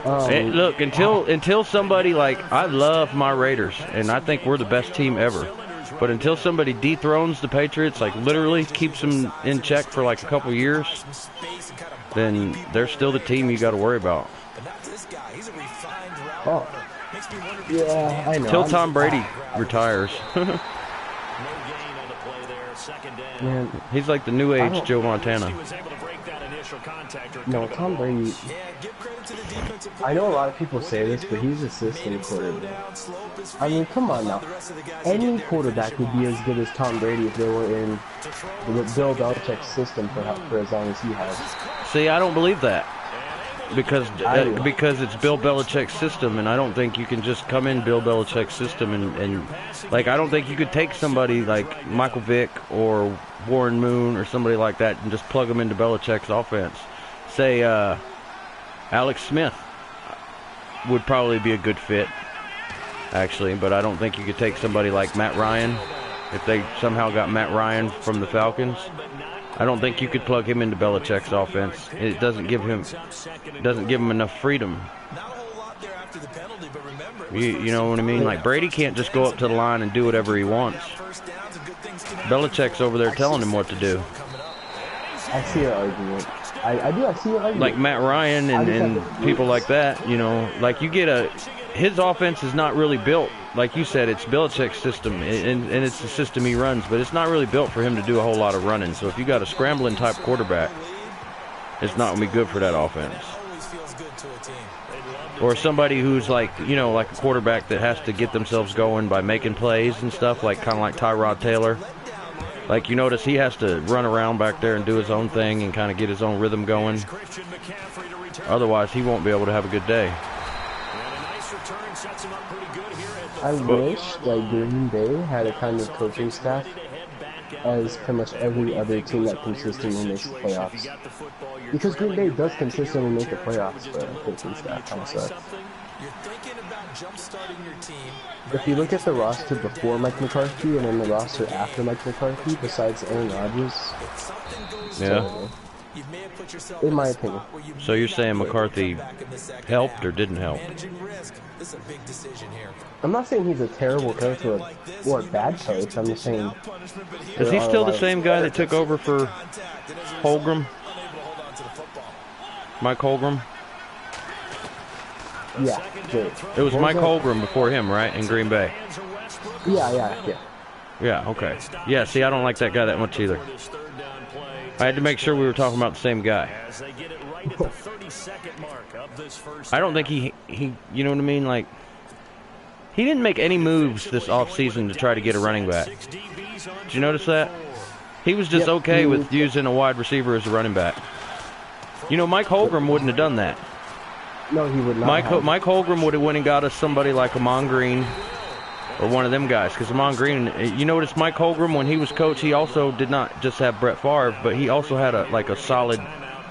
And look, until somebody like, I love my Raiders, and I think we're the best team ever. But until somebody dethrones the Patriots, like literally keeps them in check for like a couple years, then they're still the team you got to worry about. Oh, yeah, I know. Until Tom Brady retires. Man, he's like the new age Joe Montana. No, Tom Brady. I know a lot of people say this, but he's a system quarterback. I mean, come on now. Any quarterback would be as good as Tom Brady if they were in Bill Belichick's system for as long as he has. See, I don't believe that. Because it's Bill Belichick's system, and I don't think you can just come in Bill Belichick's system and like, I don't think you could take somebody like Michael Vick or Warren Moon or somebody like that and just plug them into Belichick's offense. Say Alex Smith would probably be a good fit, actually, but I don't think you could take somebody like Matt Ryan if they somehow got Matt Ryan from the Falcons. I don't think you could plug him into Belichick's offense. It doesn't give him enough freedom. Not a whole lot got there after the penalty, but remember, You know what I mean? Like, Brady can't just go up to the line and do whatever he wants. Belichick's over there telling him what to do. I see your argument. I see your argument. Like Matt Ryan and people like that, you know, like you get his offense is not really built. Like you said, it's Belichick's system, and it's the system he runs, but it's not really built for him to do a whole lot of running. So if you got a scrambling type quarterback, it's not going to be good for that offense. Or somebody who's like, you know, like a quarterback that has to get themselves going by making plays and stuff, like kind of like Tyrod Taylor. Like, you notice he has to run around back there and do his own thing and kind of get his own rhythm going. Otherwise, he won't be able to have a good day. I wish that Green Bay had a kind of coaching staff as pretty much every other team that consistently makes the playoffs. Because Green Bay does consistently make the playoffs, but the coaching staff kind of sucks. If you look at the roster before Mike McCarthy and then the roster after Mike McCarthy, besides Aaron Rodgers, yeah. In my opinion. So you're saying McCarthy helped or didn't help? I'm not saying he's a terrible coach or a bad coach. I'm just saying. Is he still the same guy that took over for Holmgren? Mike Holmgren? Yeah. It was Mike Holmgren before him, right, in Green Bay? Yeah. Yeah, okay. Yeah, see, I don't like that guy that much either. I had to make sure we were talking about the same guy. I don't think he you know what I mean? Like, he didn't make any moves this offseason to try to get a running back. Did you notice that? He was just okay with using a wide receiver as a running back. You know, Mike Holmgren wouldn't have done that. No, he would not. Mike Holmgren would have went and got us somebody like Amon Green or one of them guys. Because Amon Green, you notice Mike Holmgren, when he was coach, he also did not just have Brett Favre, but he also had a solid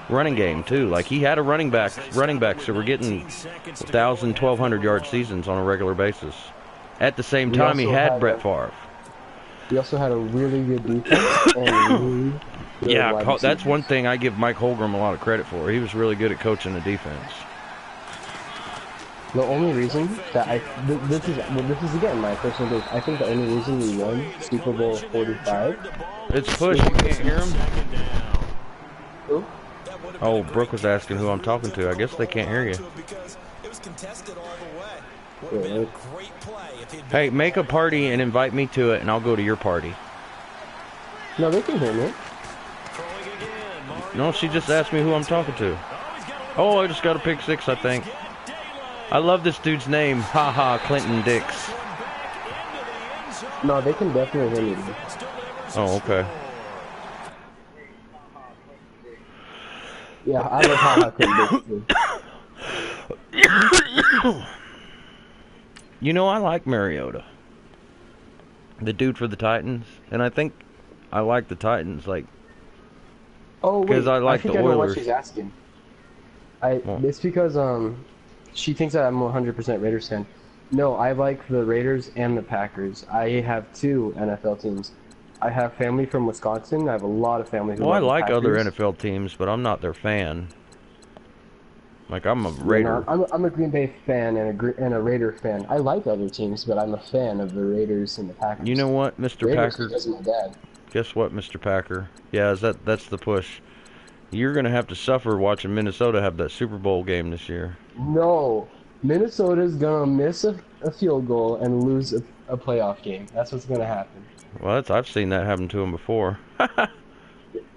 running game too. Like, he had a running backs that were getting 1,000, 1,200 yard seasons on a regular basis. At the same time, he had Brett Favre. He also had a really good defense and really good that's one thing I give Mike Holmgren a lot of credit for. He was really good at coaching the defense. The only reason that this is again my personal belief. I think the only reason we won Super Bowl 45. It's Push. You can't hear him. Who? Oh, Brooke was asking who I'm talking to. I guess they can't hear you. Yeah. Hey, make a party and invite me to it, and I'll go to your party. No, they can hear me. No, she just asked me who I'm talking to. Oh, I just got a pick six, I think. I love this dude's name. Haha, Clinton Dix. No, they can definitely hear me. Oh, okay. Yeah, I love Haha Clinton Dix. You know, I like Mariota. The dude for the Titans. And I think I like the Titans, like... Oh, wait. Because I like the I know what Oilers. she's asking. It's because, she thinks that I'm 100% Raiders fan. No, I like the Raiders and the Packers. I have two NFL teams. I have family from Wisconsin. I have a lot of family who Well, I love like the other Packers. NFL teams, but I'm not their fan. Like, I'm a Raider. I'm a Green Bay fan and a Raider fan. I like other teams, but I'm a fan of the Raiders and the Packers. You know what, Mr. Raiders Packer? because of my dad. Guess what, Mr. Packer? Yeah, that's the push. You're going to have to suffer watching Minnesota have that Super Bowl game this year. No. Minnesota's going to miss a field goal and lose a playoff game. That's what's going to happen. Well, I've seen that happen to them before.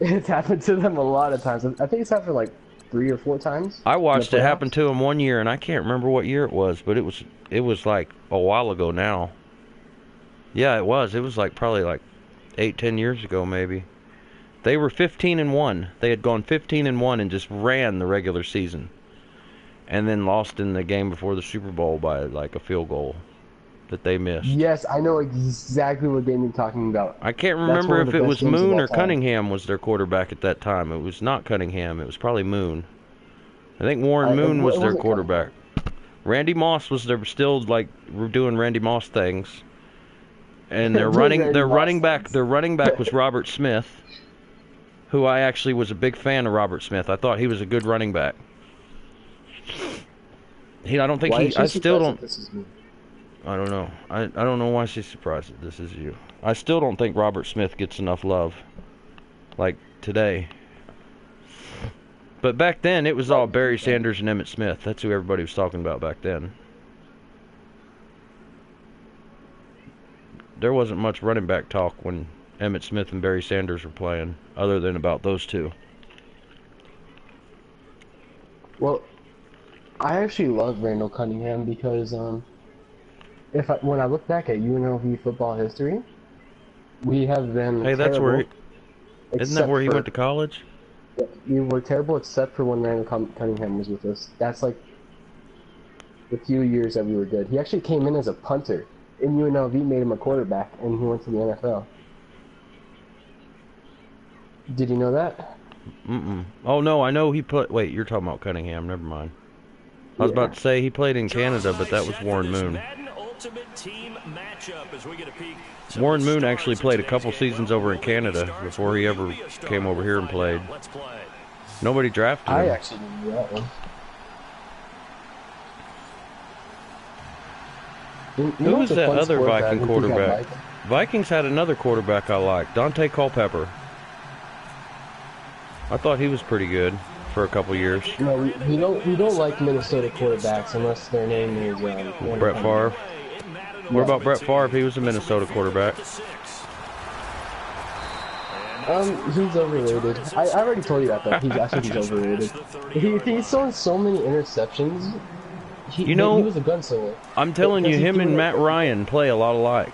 It's happened to them a lot of times. I think it's happened like 3 or 4 times. I watched it happen to them one year, and I can't remember what year it was, but it was like a while ago now. Yeah, it was. It was like probably like 8-10 years ago, maybe. They were 15-1. They had gone 15-1 and just ran the regular season, and then lost in the game before the Super Bowl by like a field goal that they missed. Yes, I know exactly what game you're talking about. I can't remember if it was Moon or Cunningham was their quarterback at that time. It was not Cunningham. It was probably Moon. I think Warren Moon was their quarterback. Randy Moss was still like doing Randy Moss things. And their running back was Robert Smith, who I actually was a big fan of Robert Smith. I thought he was a good running back. I don't think Why he. is she I still surprised don't. that this is me? I don't know. I don't know why she's surprised that this is you. I still don't think Robert Smith gets enough love, like today. But back then, it was all Barry Sanders and Emmitt Smith. That's who everybody was talking about back then. There wasn't much running back talk when Emmitt Smith and Barry Sanders were playing, other than about those two. Well, I actually love Randall Cunningham because when I look back at UNLV football history, we have been Hey, that's terrible. Isn't that where he went to college? We were terrible except for when Randall Cunningham was with us. That's like the few years that we were good. He actually came in as a punter. In UNLV, made him a quarterback, and he went to the NFL. Did you know that? Mm-mm. Oh, no, I know he put... Wait, you're talking about Cunningham. Never mind. I was about to say he played in Canada, but that was Warren Moon. Warren Moon actually played a couple seasons over in Canada before he ever came over here and played. Nobody drafted him. I actually knew that one. Who was that other Viking quarterback? Vikings had another quarterback I liked, Dante Culpepper. I thought he was pretty good for a couple years. No, we don't like Minnesota quarterbacks unless their name is Brett Favre. What about Brett Favre? He was a Minnesota quarterback. He's overrated. I already told you that though. I think he's overrated. He's thrown so many interceptions. He was a gunslinger. I'm telling you, him and Matt Ryan play a lot alike.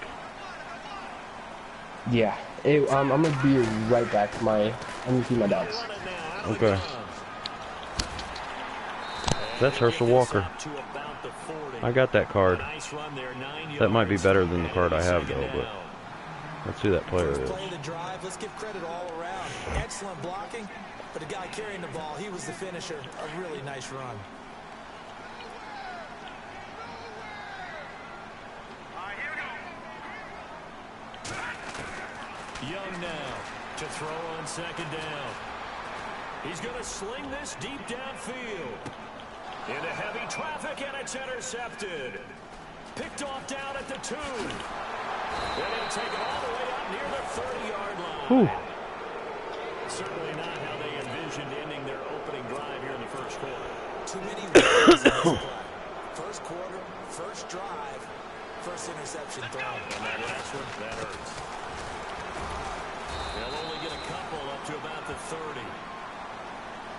Yeah. Hey, I'm gonna be right back. I'm gonna feed my dogs. Okay. That's Herschel Walker. I got that card. That might be better than the card I have though, but let's see who that player is. Let's give credit all around. Excellent blocking, but the guy carrying the ball, he was the finisher. A really nice run. Young now to throw on second down. He's going to sling this deep downfield. Into heavy traffic, and it's intercepted. Picked off down at the 2. Then he'll take it all the way up near the 30-yard line. Whew. Certainly not how they envisioned ending their opening drive here in the first quarter. Too many runs in this play. First quarter, first drive, first interception thrown. And that last one, that hurts. They'll only get a couple up to about the 30.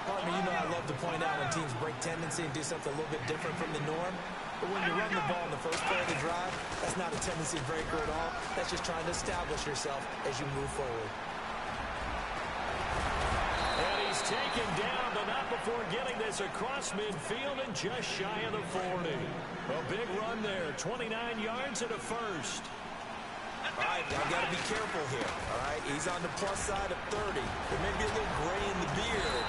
Partner, you know I love to point out when teams break tendency and do something a little bit different from the norm. But when you run the ball in the first play of the drive, that's not a tendency breaker at all. That's just trying to establish yourself as you move forward. And he's taken down, but not before getting this across midfield and just shy of the 40. A big run there, 29 yards and a first. All right, I've got to be careful here, all right? He's on the plus side of 30. There may be a little gray in the beard,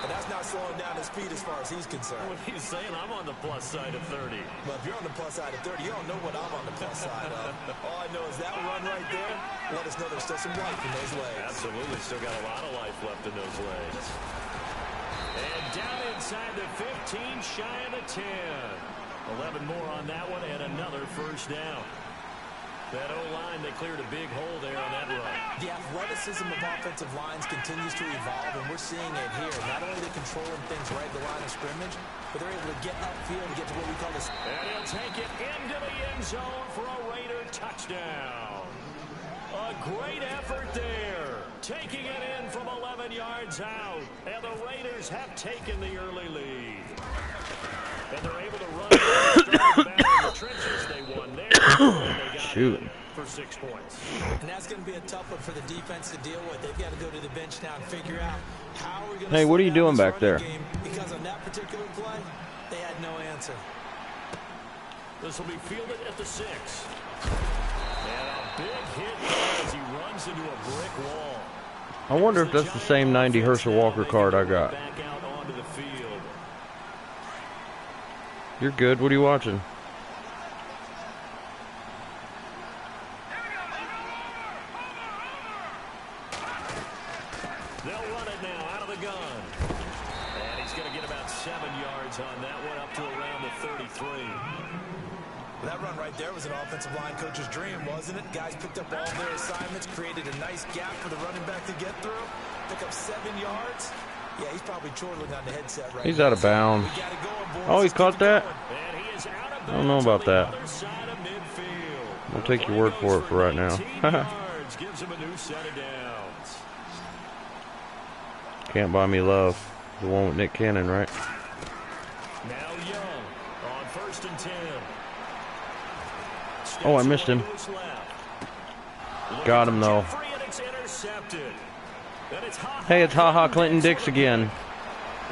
but that's not slowing down his speed as far as he's concerned. What he's saying, I'm on the plus side of 30. But if you're on the plus side of 30, you don't know what I'm on the plus side of. All I know is that run right there, let us know there's still some life in those legs. Absolutely, still got a lot of life left in those legs. And down inside the 15, shy of the 10. 11 more on that one, and another first down. That O-line, they cleared a big hole there on that run. The athleticism of offensive lines continues to evolve, and we're seeing it here. Not only are they controlling things right at the line of scrimmage, but they're able to get upfield and get to what we call this. And he'll take it into the end zone for a Raider touchdown. A great effort there. Taking it in from 11 yards out. And the Raiders have taken the early lead. And they're able to run back in the trenches. They won there. Shoot. For 6 points. And that's going to be a tough one for the defense to deal with. They've got to go to the bench now and figure out how we're going to. Hey, what are you doing back there? Because on that particular play, they had no answer. This will be fielded at the 6. And a big hit there as he runs into a brick wall. I wonder if that's the same 90 Herschel Walker card I got. Back out onto the field. You're good. What are you watching? They'll run it now out of the gun. And he's going to get about 7 yards on that one, up to around the right there was an offensive line coach's dream, wasn't it? Guys picked up all their assignments, created a nice gap for the running back to get through, pick up 7 yards. Yeah, he's probably chortling on the headset right now. He's out of bounds. Oh, he caught that? I don't know about that. I'll take your word for it for right now. Can't Buy Me Love. The one with Nick Cannon, right? Now Young on 1st and 10. Oh, I missed him. Got him, though. Hey, it's Ha Ha Clinton Dix again.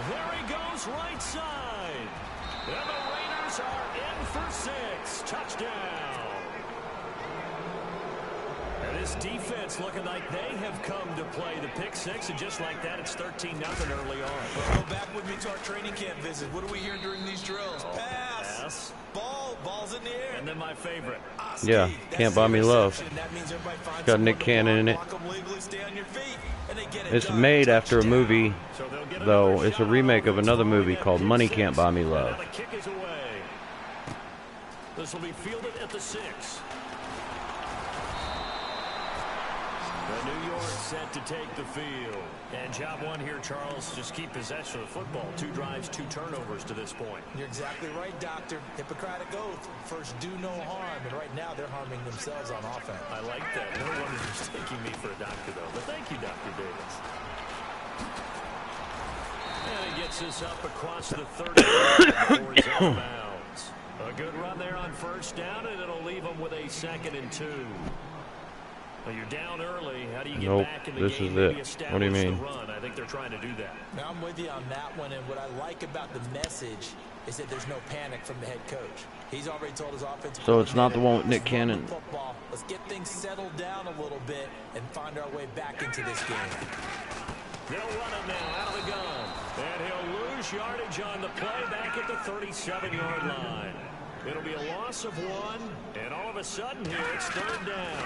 There he goes, right side. And the Raiders are in for 6. Touchdown. And this defense looking like they have come to play the pick 6, and just like that, it's 13-0 early on. Well, go back with me to our training camp visit. What do we hear during these drills? Pass. Ball's in the air. And then my favorite. Yeah, Can't Buy Me Love. Got Nick Cannon in it. It's made after a movie, though. It's a remake of another movie called Money Can't Buy Me Love. The kick is away. This will be fielded at the 6. The New York set to take the field. And job 1 here, Charles, just keep possession of the football. 2 drives, 2 turnovers to this point. You're exactly right, Doctor. Hippocratic oath. First, do no harm. And right now, they're harming themselves on offense. I like that. No one is mistaking me for a doctor, though. But thank you, Dr. Davis. And he gets us up across the 30 before he's out of bounds. A good run there on 1st down, and it'll leave them with a 2nd and 2. Well, you're down early. How do you get back in the game? This is it. What do you mean? Run? I think they're trying to do that. Now, I'm with you on that one, and what I like about the message is that there's no panic from the head coach. He's already told his offense. So it's not the one with Nick Cannon. Let's get things settled down a little bit and find our way back into this game. They'll run it now out of the gun. And he'll lose yardage on the play back at the 37-yard line. It'll be a loss of 1, and all of a sudden here it's 3rd down.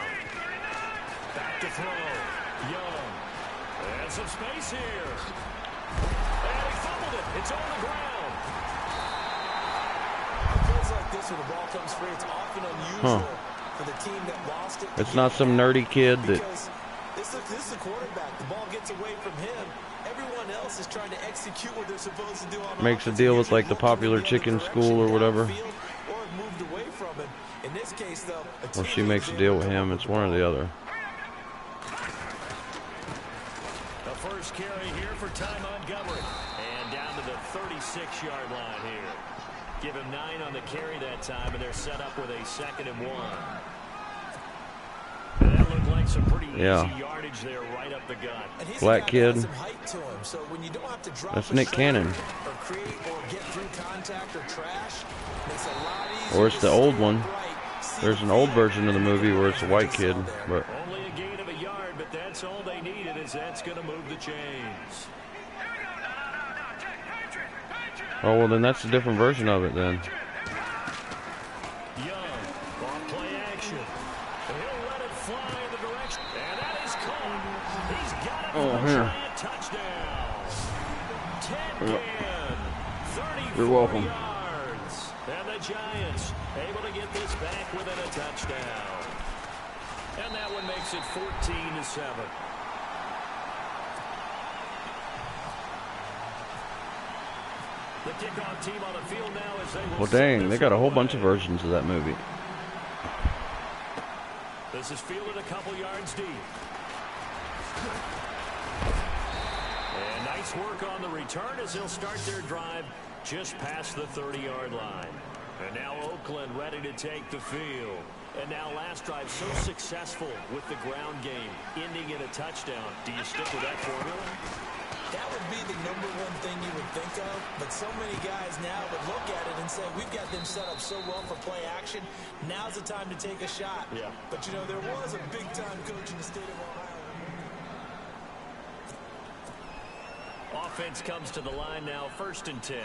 Back to throw. Young. And some space here. And he fumbled it. It's on the ground. It feels like this when the ball comes free. It's often unusual for the team that lost it. It's not some nerdy kid that... This is the quarterback. The ball gets away from him. Everyone else is trying to execute what they're supposed to do on makes a deal with like the Popular Chicken School or whatever. Or moved away from him. In this case, though, or she makes a deal with him. It's one or the other. The first carry here for Ty Montgomery. And down to the 36-yard line here. Give him 9 on the carry that time, and they're set up with a 2nd and 1. And that looked like some pretty easy yardage there right up the gut. Black kid. That's Nick Cannon. Or it's the old one. There's an old version of the movie where it's a white kid. But only a gain of a yard, but that's all they needed, is that's going to move the chains. oh, well, then that's a different version of it then. Young on play action. He'll let it fly in the direction, and that is caught. He's got it for a giant touchdown. 10 You're welcome. yards. And the Giants able to get this back within a touchdown. And that one makes it 14-7. The kickoff team on the field now as they will. Well, dang, they got a whole bunch of versions of that movie. This is fielded a couple yards deep. And nice work on the return as they'll start their drive just past the 30-yard line. And now Oakland ready to take the field. And now last drive so successful with the ground game, ending in a touchdown. Do you stick with that formula? That would be the #1 thing you would think of, but so many guys now would look at it and say, we've got them set up so well for play action, now's the time to take a shot. Yeah. But, you know, there was a big-time coach in the state of Ohio. Offense comes to the line now, 1st and 10.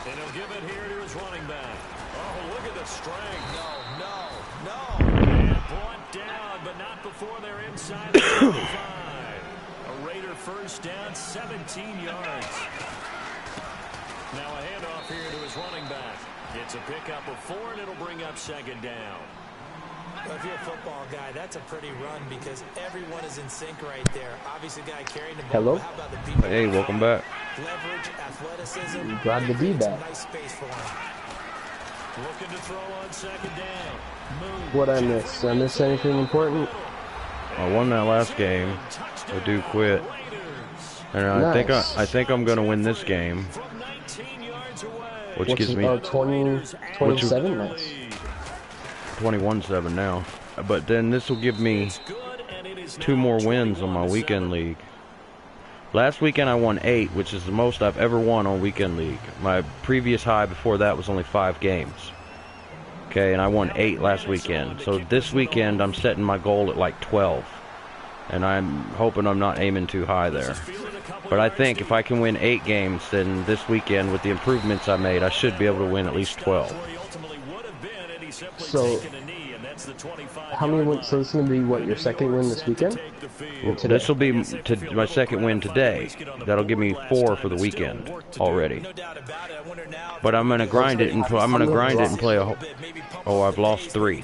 And he'll give it here to his running back. Oh, look at the strength. No. And brought down, but not before they're inside the 25. A Raider first down, 17 yards. Now a It's a pickup of 4, and it'll bring up 2nd down. Well, if you're a football guy, that's a pretty run because everyone is in sync right there. Obviously, the guy carrying the ball. Hello? How about the people? Hey, welcome back. Leverage, athleticism. Glad to be back. Nice space for him. Looking to throw on 2nd down. What I missed? Did I miss anything important? I won that last game. The dude quit. And Nice. I think I'm gonna win this game, which What's gives me 27? Nice. 21-7 now. But then this will give me 2 more wins on my weekend league. Last weekend I won 8, which is the most I've ever won on weekend league. My previous high before that was only 5 games. Okay, and I won 8 last weekend. So this weekend I'm setting my goal at like 12. And I'm hoping I'm not aiming too high there. But I think if I can win 8 games, then this weekend with the improvements I made, I should be able to win at least 12. So, how many wins? So this is going to be, what, your 2nd win this weekend? This will be my 2nd win today. That'll give me 4 for the weekend already. But I'm gonna grind it and play a. Oh, I've lost 3.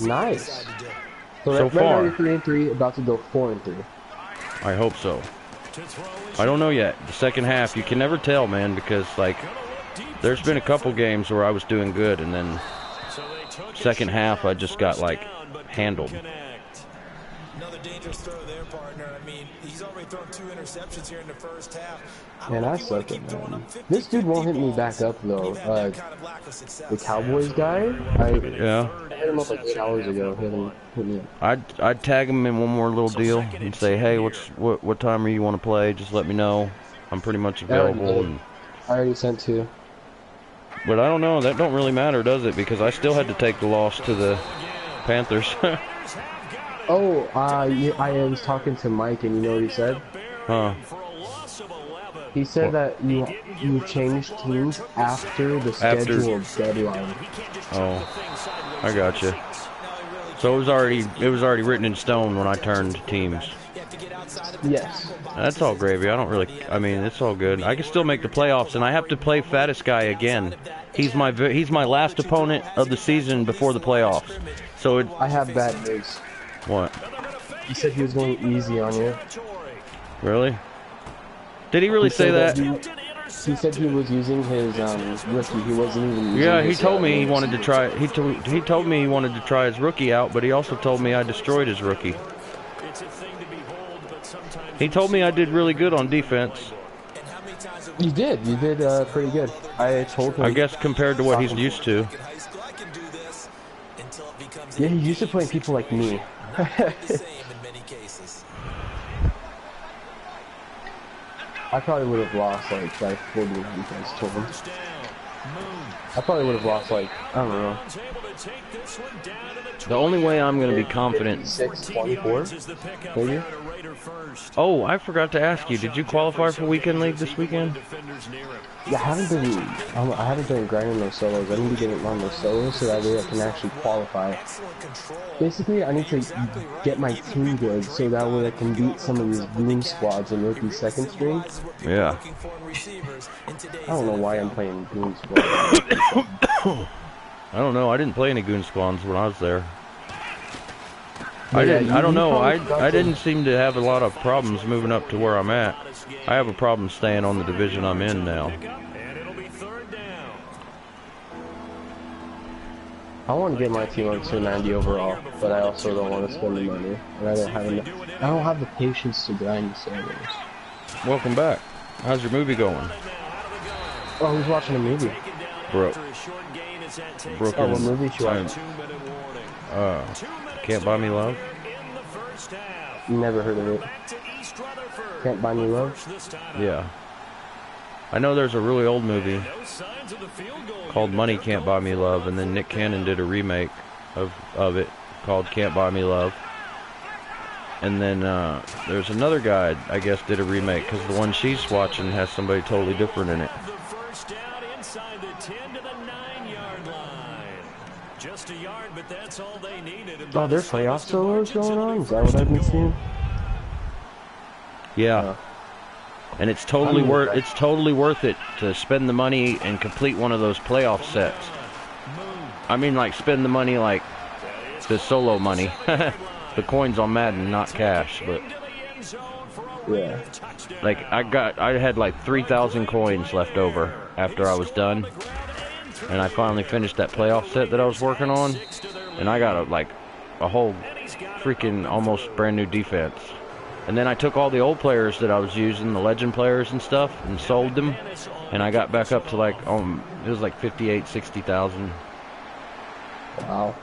Nice. So right now far. you're 3-3, about to go 4-3. I hope so. I don't know yet. The second half, you can never tell, man, because like there's been a couple games where I was doing good, and then second half I just got like handled. Another dangerous throw there, partner. I mean, he's already thrown 2 interceptions here in the first half. Man, I suck at man. This dude won't hit me back up though. The Cowboys guy, I hit him up like 8 hours ago. Hit me up. I'd tag him in one more little deal and say, hey, what time are you want to play? Just let me know. I'm pretty much available. I already sent 2. But I don't know. That don't really matter, does it? Because I still had to take the loss to the Panthers. Oh, I was talking to Mike, and you know what he said? Huh? He said that you changed teams after the schedule deadline. Oh, I gotcha. So it was already written in stone when I turned teams. Yes. That's all gravy. I mean, it's all good. I can still make the playoffs, and I have to play fattest guy again. He's my last opponent of the season before the playoffs. So I have bad news. What? He said he was going easy on you. Really? Did he really say that? He said he was using his rookie. He wasn't even using Yeah, he his, told me he wanted to try. He told me he wanted to try his rookie out, but he also told me I destroyed his rookie. He told me I did really good on defense. You did pretty good. I told him. I guess compared to what he's used to. Yeah, he's used to playing people like me. I probably would have lost like 40 defense to him. I probably would have lost like, I don't know. The only way I'm going to be confident. 6-24, maybe. Oh, I forgot to ask you. Did you qualify for weekend league this weekend? Yeah, I haven't been grinding those solos. I need to get on those solos so that way I can actually qualify. Basically, I need to get my team good so that way I can beat some of these goon squads in rookie second string. Yeah. I don't know why I'm playing goon squads. I don't know. I didn't play any goon squads when I was there. I don't know. I didn't seem to have a lot of problems moving up to where I'm at. I have a problem staying on the division I'm in now. I want to get my team up to 90 overall, but I also don't want to spend the money. And I don't have the patience to grind the solos. Welcome back. How's your movie going? Oh, who's watching a movie? Brooke. Oh, what movie she watching? Can't Buy Me Love? Never heard of it. Can't Buy Me Love? Yeah. I know there's a really old movie called Money Can't Buy Me Love, and then Nick Cannon did a remake of it called Can't Buy Me Love. And then there's another guy, I guess, did a remake, because the one she's watching has somebody totally different in it. Oh, there's playoff solos going on? Is that what I've been seeing? Yeah. And it's totally worth it to spend the money and complete one of those playoff sets. I mean, like, spend the money like the solo money. The coins on Madden, not cash, but Yeah. like I had like 3,000 coins left over after I was done, and I finally finished that playoff set that I was working on, and I got a whole freaking almost brand new defense. And then I took all the old players that I was using, the legend players and stuff, and sold them, and I got back up to like it was like 60,000. Wow.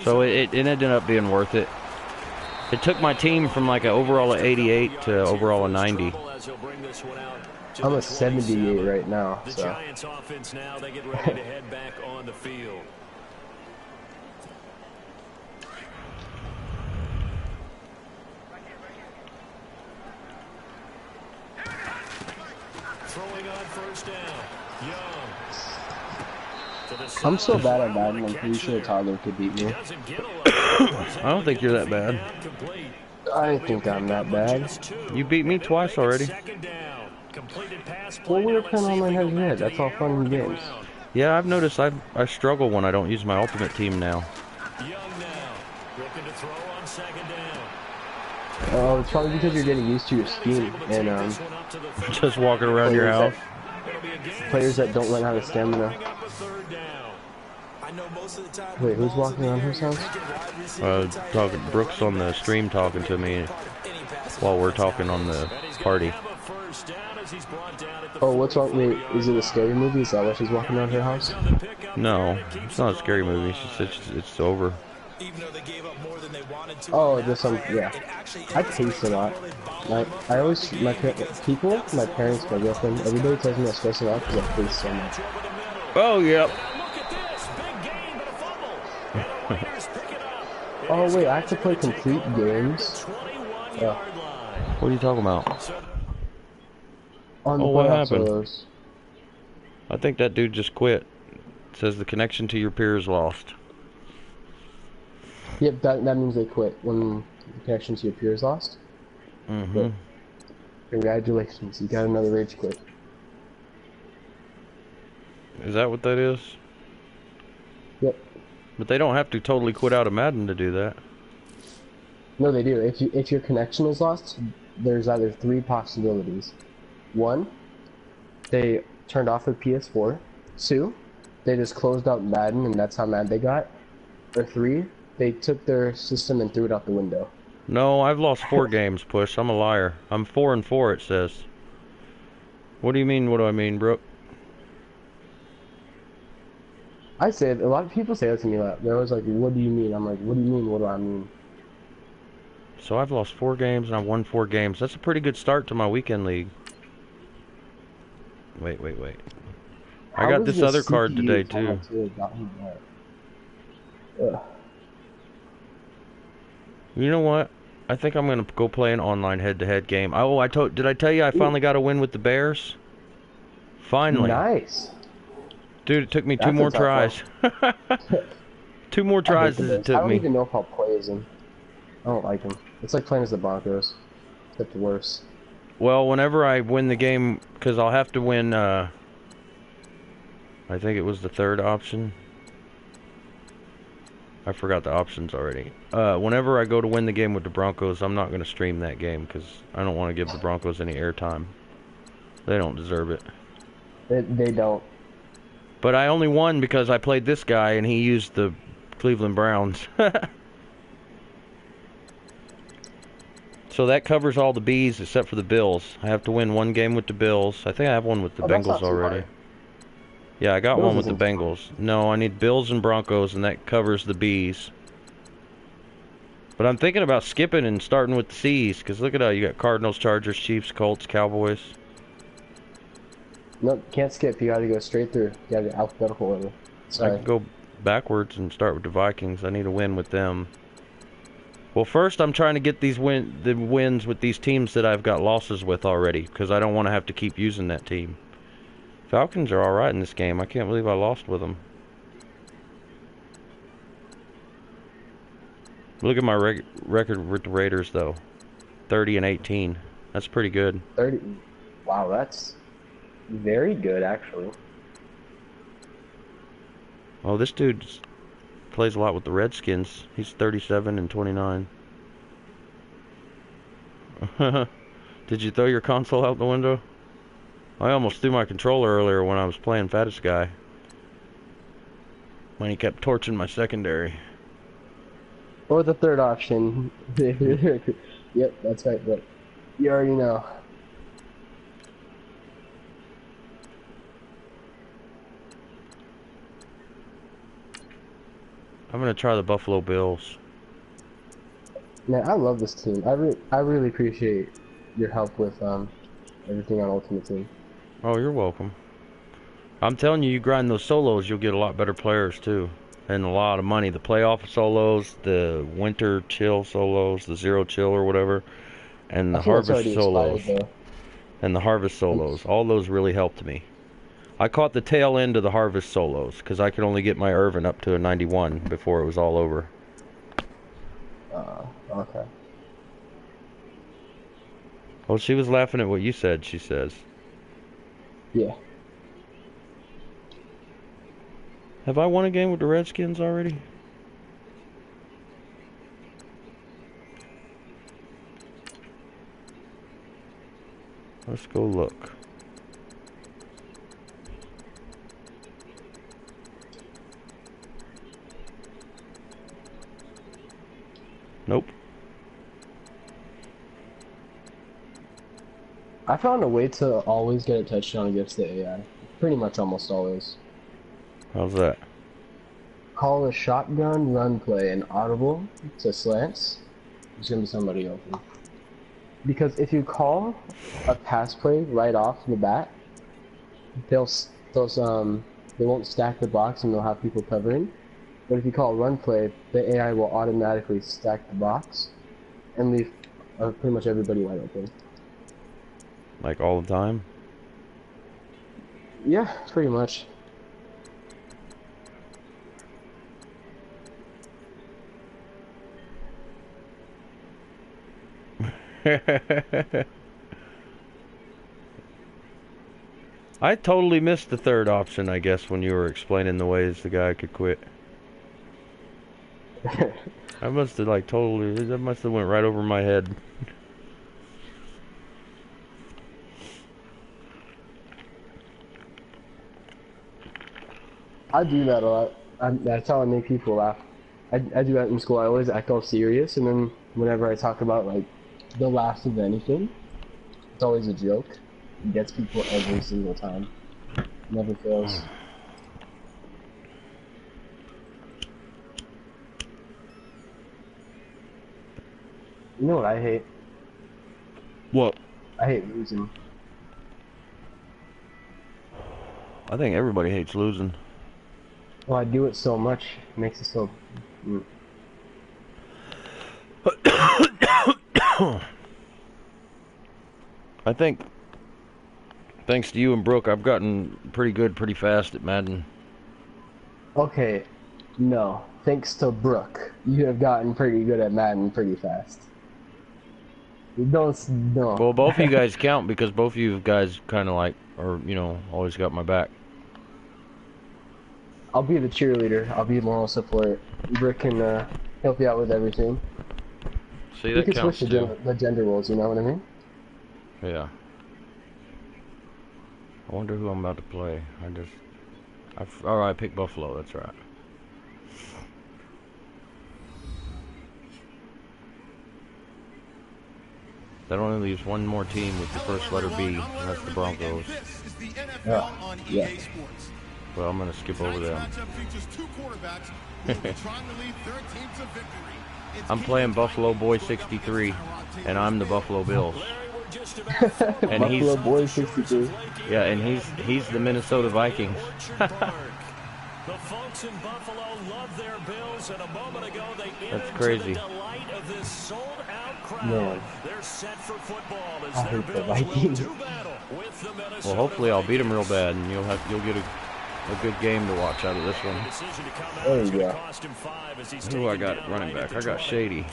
So it ended up being worth it. It took my team from like an overall of 88 to overall of 90. I'm a 78 right now, The so. Giants offense now, they get ready to head back on the field. Throwing on first down. Young. I'm so bad at Madden, I'm pretty sure Tyler could beat me. I don't think you're that bad. I think I'm that bad. You beat me twice already. Well, we were playing online head-to-head. That's all fun and games. Yeah, I've noticed I struggle when I don't use my ultimate team now. Young now. Looking to throw on second down. Oh, it's probably because you're getting used to your scheme and Just walking around your house. players that don't learn how to stamina. Wait, who's walking around whose house? Talking Brooks on the stream talking to me while we're talking on the party. Oh, what's wrong? Wait, is it a scary movie? Is that why she's walking around her house? No, it's not a scary movie. It's over. Oh, there's some, yeah. I pace a lot. My parents, my girlfriend, everybody tells me I stress a lot because I pace so much. Oh, yep. Oh, wait, I have to play complete games? What are you talking about? On the what playoff happened? solos. I think that dude just quit. It says the connection to your peer is lost. Yep, that means they quit when the connection to your peer is lost. Mm-hmm. Congratulations, you got another rage quit. Is that what that is? Yep. But they don't have to totally quit out of Madden to do that. No, they do. If your connection is lost, there's either three possibilities. One, they turned off their PS4. Two, they just closed out Madden and that's how mad they got. Or three, they took their system and threw it out the window. No, I've lost 4 games, Push. I'm a liar. I'm 4-4, it says. What do you mean, what do I mean, Brooke? I say it, a lot of people say that to me. They're always like, what do you mean? I'm like, what do you mean? What do I mean? So I've lost 4 games and I've won 4 games. That's a pretty good start to my weekend league. Wait. I got this other card today, too. You know what? I think I'm gonna go play an online head-to-head game. Oh, did I tell you I finally got a win with the Bears? Finally. Nice. Dude, it took me 2 more tries. 2 more tries as it took I don't me. even know how plays him. I don't like him. It's like playing as the Broncos, except worse. Well, whenever I win the game, because I'll have to win, I think it was the 3rd option. I forgot the options already. Whenever I go to win the game with the Broncos, I'm not going to stream that game, because I don't want to give the Broncos any airtime. They don't deserve it. They don't. But I only won because I played this guy, and he used the Cleveland Browns. So that covers all the B's except for the Bills. I have to win 1 game with the Bills. I think I have one with the Bengals already. Yeah, I got one with the Bengals. No, I need Bills and Broncos, and that covers the B's. But I'm thinking about skipping and starting with the C's, because look at how you got Cardinals, Chargers, Chiefs, Colts, Cowboys. Nope, can't skip. You gotta go straight through. You gotta go alphabetical order. Sorry. I can go backwards and start with the Vikings. I need a win with them. Well, first I'm trying to get the wins with these teams that I've got losses with already, because I don't want to have to keep using that team. Falcons are alright in this game. I can't believe I lost with them. Look at my record with the Raiders, though. 30-18. That's pretty good. 30. Wow, that's very good, actually. Oh, this dude plays a lot with the Redskins. He's 37 and 29. Did you throw your console out the window? I almost threw my controller earlier when I was playing Fattest Guy. When he kept torching my secondary. Or the third option. Yep, that's right, but you already know. I'm gonna try the Buffalo Bills. Man, I love this team. I really appreciate your help with everything on Ultimate Team. Oh, you're welcome. I'm telling you, you grind those solos, you'll get a lot better players too. And a lot of money. The playoff solos, the winter chill solos, the zero chill or whatever, and the harvest solos. And the harvest solos. All those really helped me. I caught the tail end of the harvest solos because I could only get my Irvin up to a 91 before it was all over. Okay. Oh, she was laughing at what you said, she says. Yeah. Have I won a game with the Redskins already? Let's go look. Nope. I found a way to always get a touchdown against the AI. Pretty much almost always. How's that? Call a shotgun run play an audible to slants. There's gonna be somebody open. Because if you call a pass play right off the bat, they won't stack the box and they'll have people covering. But if you call a run play, the AI will automatically stack the box and leave pretty much everybody wide open. Like all the time? Yeah, pretty much. I totally missed the third option, I guess, when you were explaining the ways the guy could quit. I must have that must have went right over my head. I do that a lot. That's how I make people laugh. I do that in school. I always act all serious, and then whenever I talk about like the last of anything, it's always a joke. It gets people every single time. Never fails. You know what I hate? What? I hate losing. I think everybody hates losing. Well, I do it so much, it makes it so... I think, thanks to you and Brooke, I've gotten pretty good pretty fast at Madden. Okay, no. Thanks to Brooke, you have gotten pretty good at Madden pretty fast. No. Well, both of you guys count because both of you guys kind of like, or, you know, always got my back. I'll be the cheerleader. I'll be moral support. Brooke can help you out with everything. See, that counts switch too. the gender roles, you know what I mean? Yeah. I wonder who I'm about to play. I picked Buffalo, that's right. That only leaves one more team with the first letter B, and that's the Broncos. Yeah. Well, I'm going to skip over them. I'm playing Buffalo Boy 63, and I'm the Buffalo Bills. And Buffalo Boy 63. Yeah, and he's the Minnesota Vikings. The folks in Buffalo love their Bills, and a moment ago they That's crazy. the delight of this sold-out crowd. Man. They're set for football as I their hate the Bills will Vikings. do battle with the Minnesota Well, hopefully I'll beat them real bad, and you'll get a good game to watch out of this one. There you go. Who I got running back? I got Shady.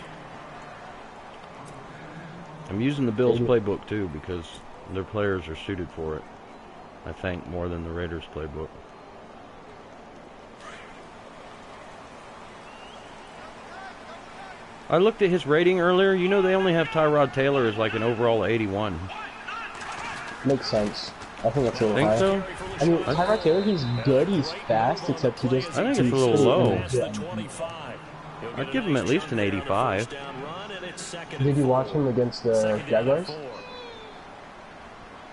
I'm using the Bills playbook too because their players are suited for it. I think more than the Raiders playbook. I looked at his rating earlier. You know they only have Tyrod Taylor as like an overall 81. Makes sense. I think that's a little Think high. so? I mean, Tyrod Taylor, he's good, he's fast, except he just... I think it's a little low. I'd give him at least an 85. Did you watch him against the Jaguars?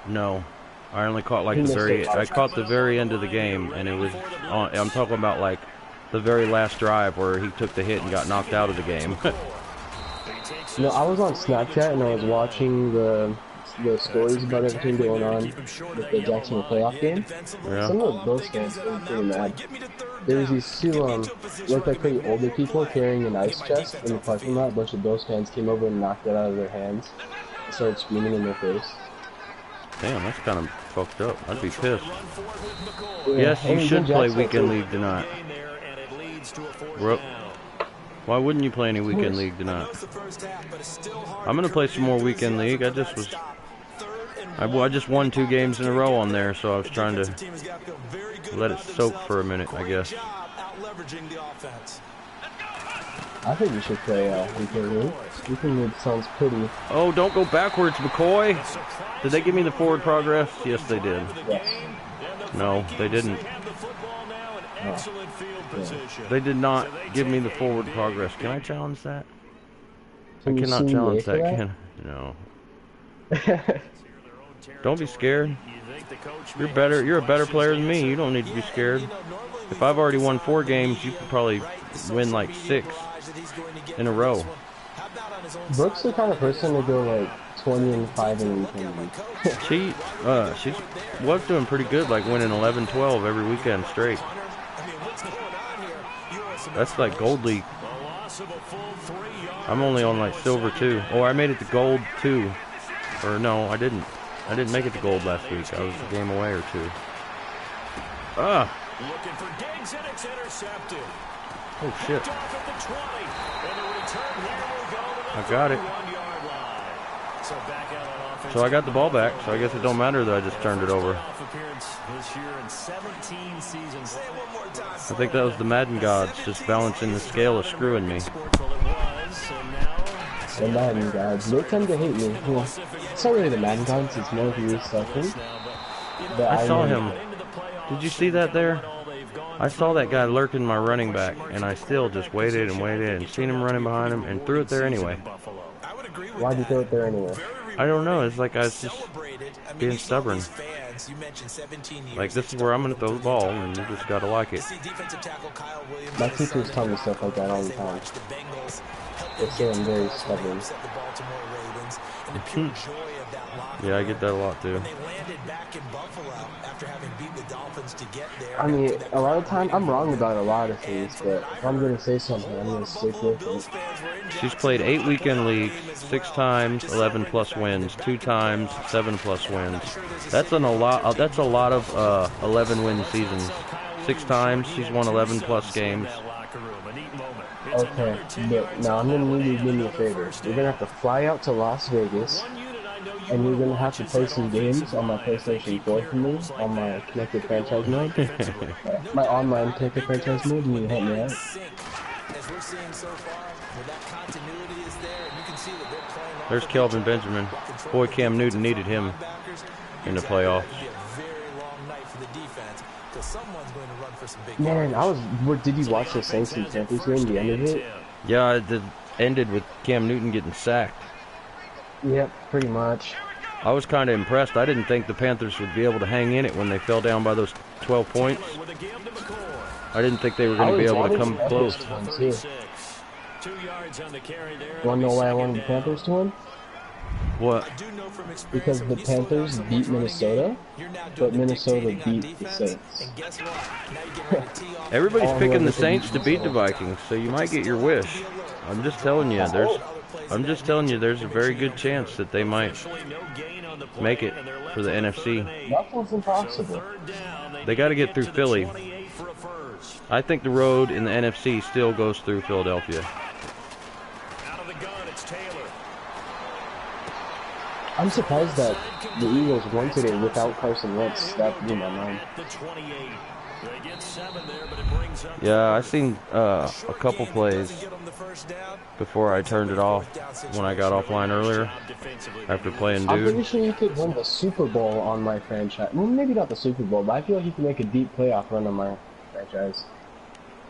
No. I only caught like I caught the very end of the game, and it was on, I'm talking about like the very last drive where he took the hit and got knocked out of the game. No, I was on Snapchat and I was watching the stories about everything going on with the Jacksonville playoff game. Yeah. Some of those fans were pretty mad. There was these two, looked like pretty older people carrying an ice chest in the parking lot. A bunch of Bills fans came over and knocked it out of their hands and started screaming in their face. Damn, that's kind of fucked up. I'd be pissed. Yeah, Yes, you should play Weekend League tonight. Why wouldn't you play any Weekend League tonight? I'm gonna play some more Weekend League. I just won 2 games in a row on there, so I was trying to let it soak for a minute, I guess. I think we should play Weekend League. Weekend League sounds pretty... Oh, don't go backwards, McCoy! Did they give me the forward progress? Yes, they did. Yes. No, they didn't. Oh. Yeah. They did not give me the forward progress. Can I challenge that? Can I you cannot see challenge me that, for No. Don't be scared. You're a better player than me. You don't need to be scared. If I've already won 4 games, you could probably win like 6 in a row. Brooke's the kind of person to go like 20-5 in a weekend. She was doing pretty good, like winning 11-12 every weekend straight. That's like gold league. I'm only on like silver 2. Oh, I made it to gold 2. Or no, I didn't. I didn't make it to gold last week. I was a game away or 2. Ah. Oh shit. I got it. So I got the ball back, so I guess it don't matter that I just turned it over. I think that was the Madden gods just balancing the scale of screwing me. The Madden gods, they tend to hate me. Well, it's not really the Madden gods, it's more of you suffering. I saw him. Did you see that there? I saw that guy lurking my running back, and I still just waited and waited and seen him running behind him and threw it there anyway. Why'd you throw it there anyway? I don't know. It's like I was just being stubborn. Like, this is where I'm going to throw the ball, and you just got to like it. My teachers tell me stuff like that all the time. They say I'm very stubborn. Yeah, I get that a lot too. I mean, a lot of time I'm wrong about a lot of things, but if I'm gonna say something, I'm gonna stick with it. She's played 8 weekend leagues, 6 times, 11+ wins, 2 times, 7+ wins. That's a lot. That's a lot of 11-win seasons. 6 times, she's won 11+ games. Okay, but now I'm gonna need you to do me a favor. You're gonna have to fly out to Las Vegas, and you're gonna have to play some games on my PlayStation 4 for me, on my connected franchise mode. My online connected franchise mode, and you help me out. There's Kelvin Benjamin. Boy, Cam Newton needed him in the playoffs. Man, did you watch the Saints and Panthers game, the end of it? Yeah, it ended with Cam Newton getting sacked. Yep, pretty much. I was kind of impressed. I didn't think the Panthers would be able to hang in it when they fell down by those 12 points. I didn't think they were going to be able to come close. Want to know why I wanted the Panthers to win? What? Because the Panthers beat Minnesota, but Minnesota beat the Saints. Everybody's picking the Saints to beat the Vikings, so you might get your wish. I'm just telling you, there's a very good chance that they might make it for the NFC. Nothing's impossible. They got to get through Philly. I think the road in the NFC still goes through Philadelphia. I'm surprised that the Eagles won today without Carson Wentz. That blew my mind. Yeah, I seen a couple plays before I turned it off when I got offline earlier after playing I'm pretty dude. sure you could win the Super Bowl on my franchise. Well, maybe not the Super Bowl, but I feel like you can make a deep playoff run on my franchise.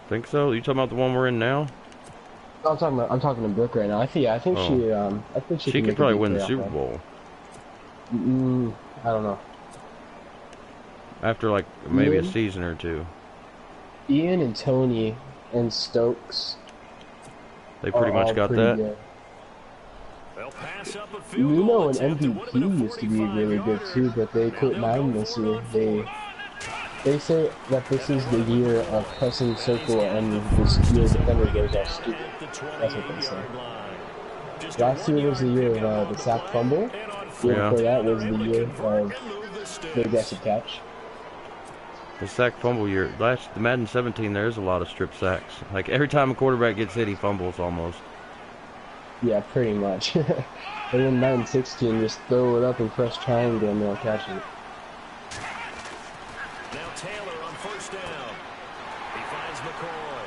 Think so? You talking about the one we're in now? No, I'm talking to Brooke right now. I think she She can could make a probably deep win the playoff Super run. Bowl I don't know. after like maybe a Ian? season or two. Ian and Tony and Stokes. They pretty are all much got pretty that. good. They'll pass up a field You goal know, an attempt and would have been a MVP used to be 45 really good yarder. too, but they quit Now Madden they'll this go year. 4 and 4. They say that this is the year of pressing circle and your defender goes all stupid. That's what they say. Last year was the year of the sack fumble. The year Yeah. before that was the year of the aggressive catch. The sack fumble year, the Madden 17, there's a lot of strip sacks. Like every time a quarterback gets hit, he fumbles almost. Yeah, pretty much. And then Madden 16, just throw it up and press triangle and they'll catch it. Now Taylor on first down. He finds McCoy.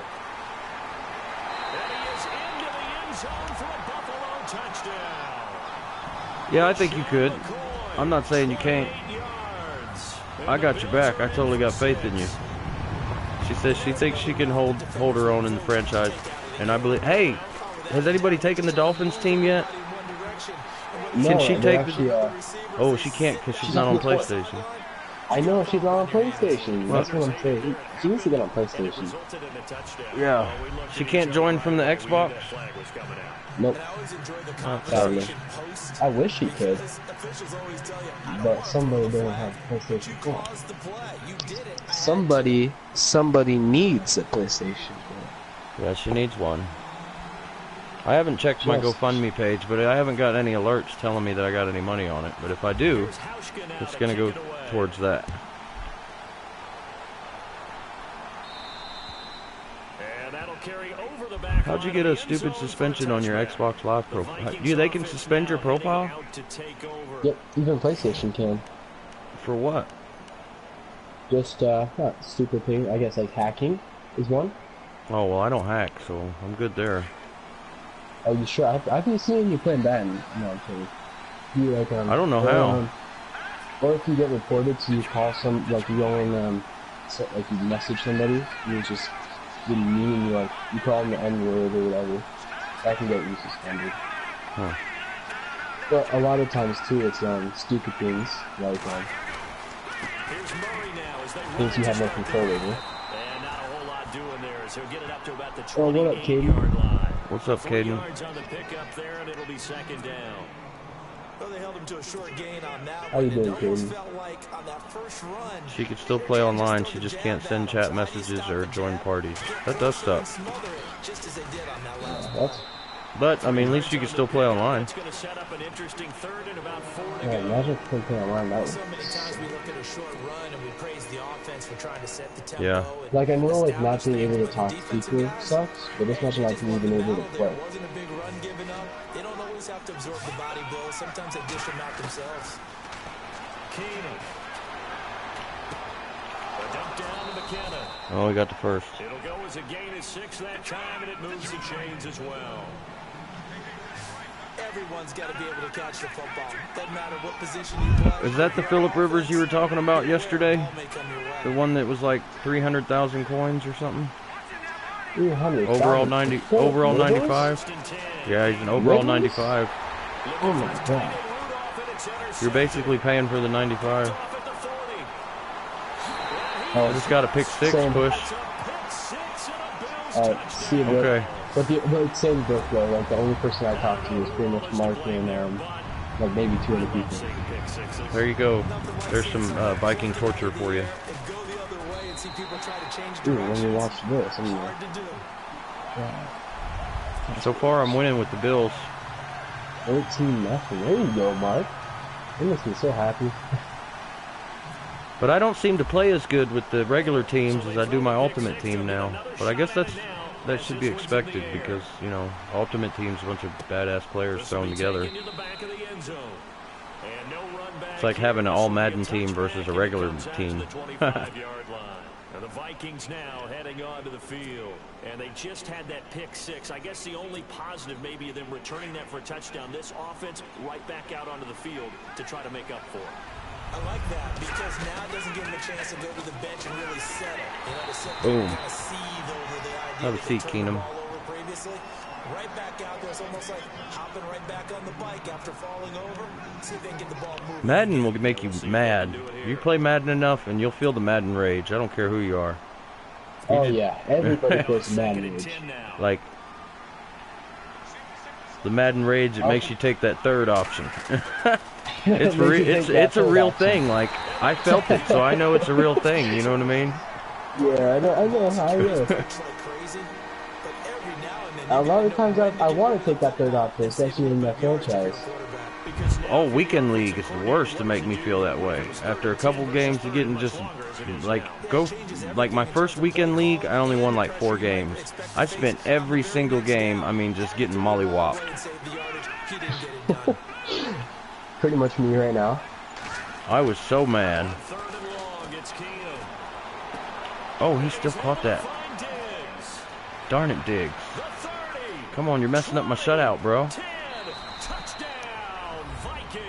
And he is into the end zone for a Buffalo touchdown. Yeah, I think you could. McCoy, I'm not saying you can't. 8 yards. I got your back. I totally got faith in you. She says she thinks she can hold her own in the franchise, and I believe. Hey, has anybody taken the Dolphins team yet? No, Can she they're take actually, Oh, she can't because she's she's not on not the- PlayStation. I know she's not on PlayStation. That's what I'm saying. She needs to get on It PlayStation. resulted in a touchdown. Yeah. She can't join from the Xbox? Flag was coming out. Nope. Sadly. I wish she could, but somebody doesn't have PlayStation 4. Somebody needs a PlayStation 4. Yeah, she needs one. I haven't checked my Just- GoFundMe page, but I haven't got any alerts telling me that I got any money on it. But if I do, Here's Hauschka now it's to going to kick go it away. towards that. And that'll carry over the back How'd you line get of a the end stupid zone for a suspension on your touchdown. Xbox Live The profile? Vikings They can offense suspend your now heading profile? out to take over. Yep, even PlayStation can. For what? Just, not stupid thing. I guess like hacking is one. Oh, well, I don't hack, so I'm good there. Are you sure? I've been seeing you playing Madden. No, I'm kidding. You like I don't know how. Or if you get reported, so you call some like you go in like you message somebody and you just you mean like you call them the N word or whatever. That can get you suspended. Huh. But a lot of times too, it's stupid things like Here's Murray now as they things you have no run control over. and not a whole lot doing there as he'll get it up to about the Oh, what up, 28-yard line. What's up, 4 Caden? yards on the pickup there, and it'll be second down. Well, they held him to a short gain on that How you one. doing, It almost Caden? felt like on that first run, She could still play online, she just can't send chat messages or join parties. That does suck. smother it just as they did on that last That's But, I mean, at least you can still play online. It's going to set up an interesting third and about 4 to yeah. go. Imagine if you play online. That So would. many times we look at a short run and we praise the offense for trying to set the tempo. Yeah. and Like I know like not establish being able to things, talk but to the defensive people guys, sucks, but it's nothing like being even able to play. There wasn't a big run given up. They don't always have to absorb the body blows. Sometimes they dish them out themselves. Keenan. A dump down to McKenna. Oh, we got the first. It'll go as a gain of 6 that time, and it moves the chains as well. Everyone's got to be able to catch the football. Doesn't matter what position you play. Is that the Phillip Rivers you were talking about yesterday? Ball may come your way. The one that was like 300,000 coins or something? 300. Overall 90, overall 95? First and 10. Yeah, he's an overall Rivers? 95. Oh my god. Rudolph, and it's intercepted. You're basically paying for the 95. Off at the 40. Oh, Just got a pick six Same. push. It's a pick 6 and a Bills see you, touchdown. bro. Okay. But same book though. Like the only person I talked to was pretty much Mark and like maybe 200 people. Say the pick sixes. There you go. There's some Viking torture for you. And go the other way and see people try to change Dude, when direction. you watch this, I mean, Hard to do. So far, I'm winning with the Bills. 13-0. There you go, Mark. It makes me so happy. But I don't seem to play as good with the regular teams as I do my ultimate team now. But I guess that should be expected because, you know, ultimate team's a bunch of badass players thrown together. Into the back of the end zone. It's like having an all Madden team versus a regular team. And the Vikings now heading onto the field. And they just had that pick six. I guess the only positive maybe of them returning that for a touchdown. This offense right back out onto the field to try to make up for it. I like that because now it doesn't give them a chance to go to the bench and really settle. You know, to sit there Boom. and kind of seethe over the idea Have a seat, Keenum. previously. Right back out there. It's almost like hopping right back on the bike after falling over. See if they can get the ball moving. Madden will make you mad. You play Madden enough and you'll feel the Madden rage. I don't care who you are. Oh yeah, everybody plays Madden rage. Like the Madden rage, it makes you take that third option. It's a real thing. Like I felt it, so I know it's a real thing. You know what I mean? Yeah, I know. A lot of times I want to take that third option, especially in my franchise. Oh, weekend league is the worst to make me feel that way. After a couple games of getting just like my first weekend league, I only won like 4 games. I spent every single game, I mean, just getting mollywopped. Pretty much me right now. I was so mad. Oh, he still caught that. Darn it, Diggs. Come on, you're messing up my shutout, bro.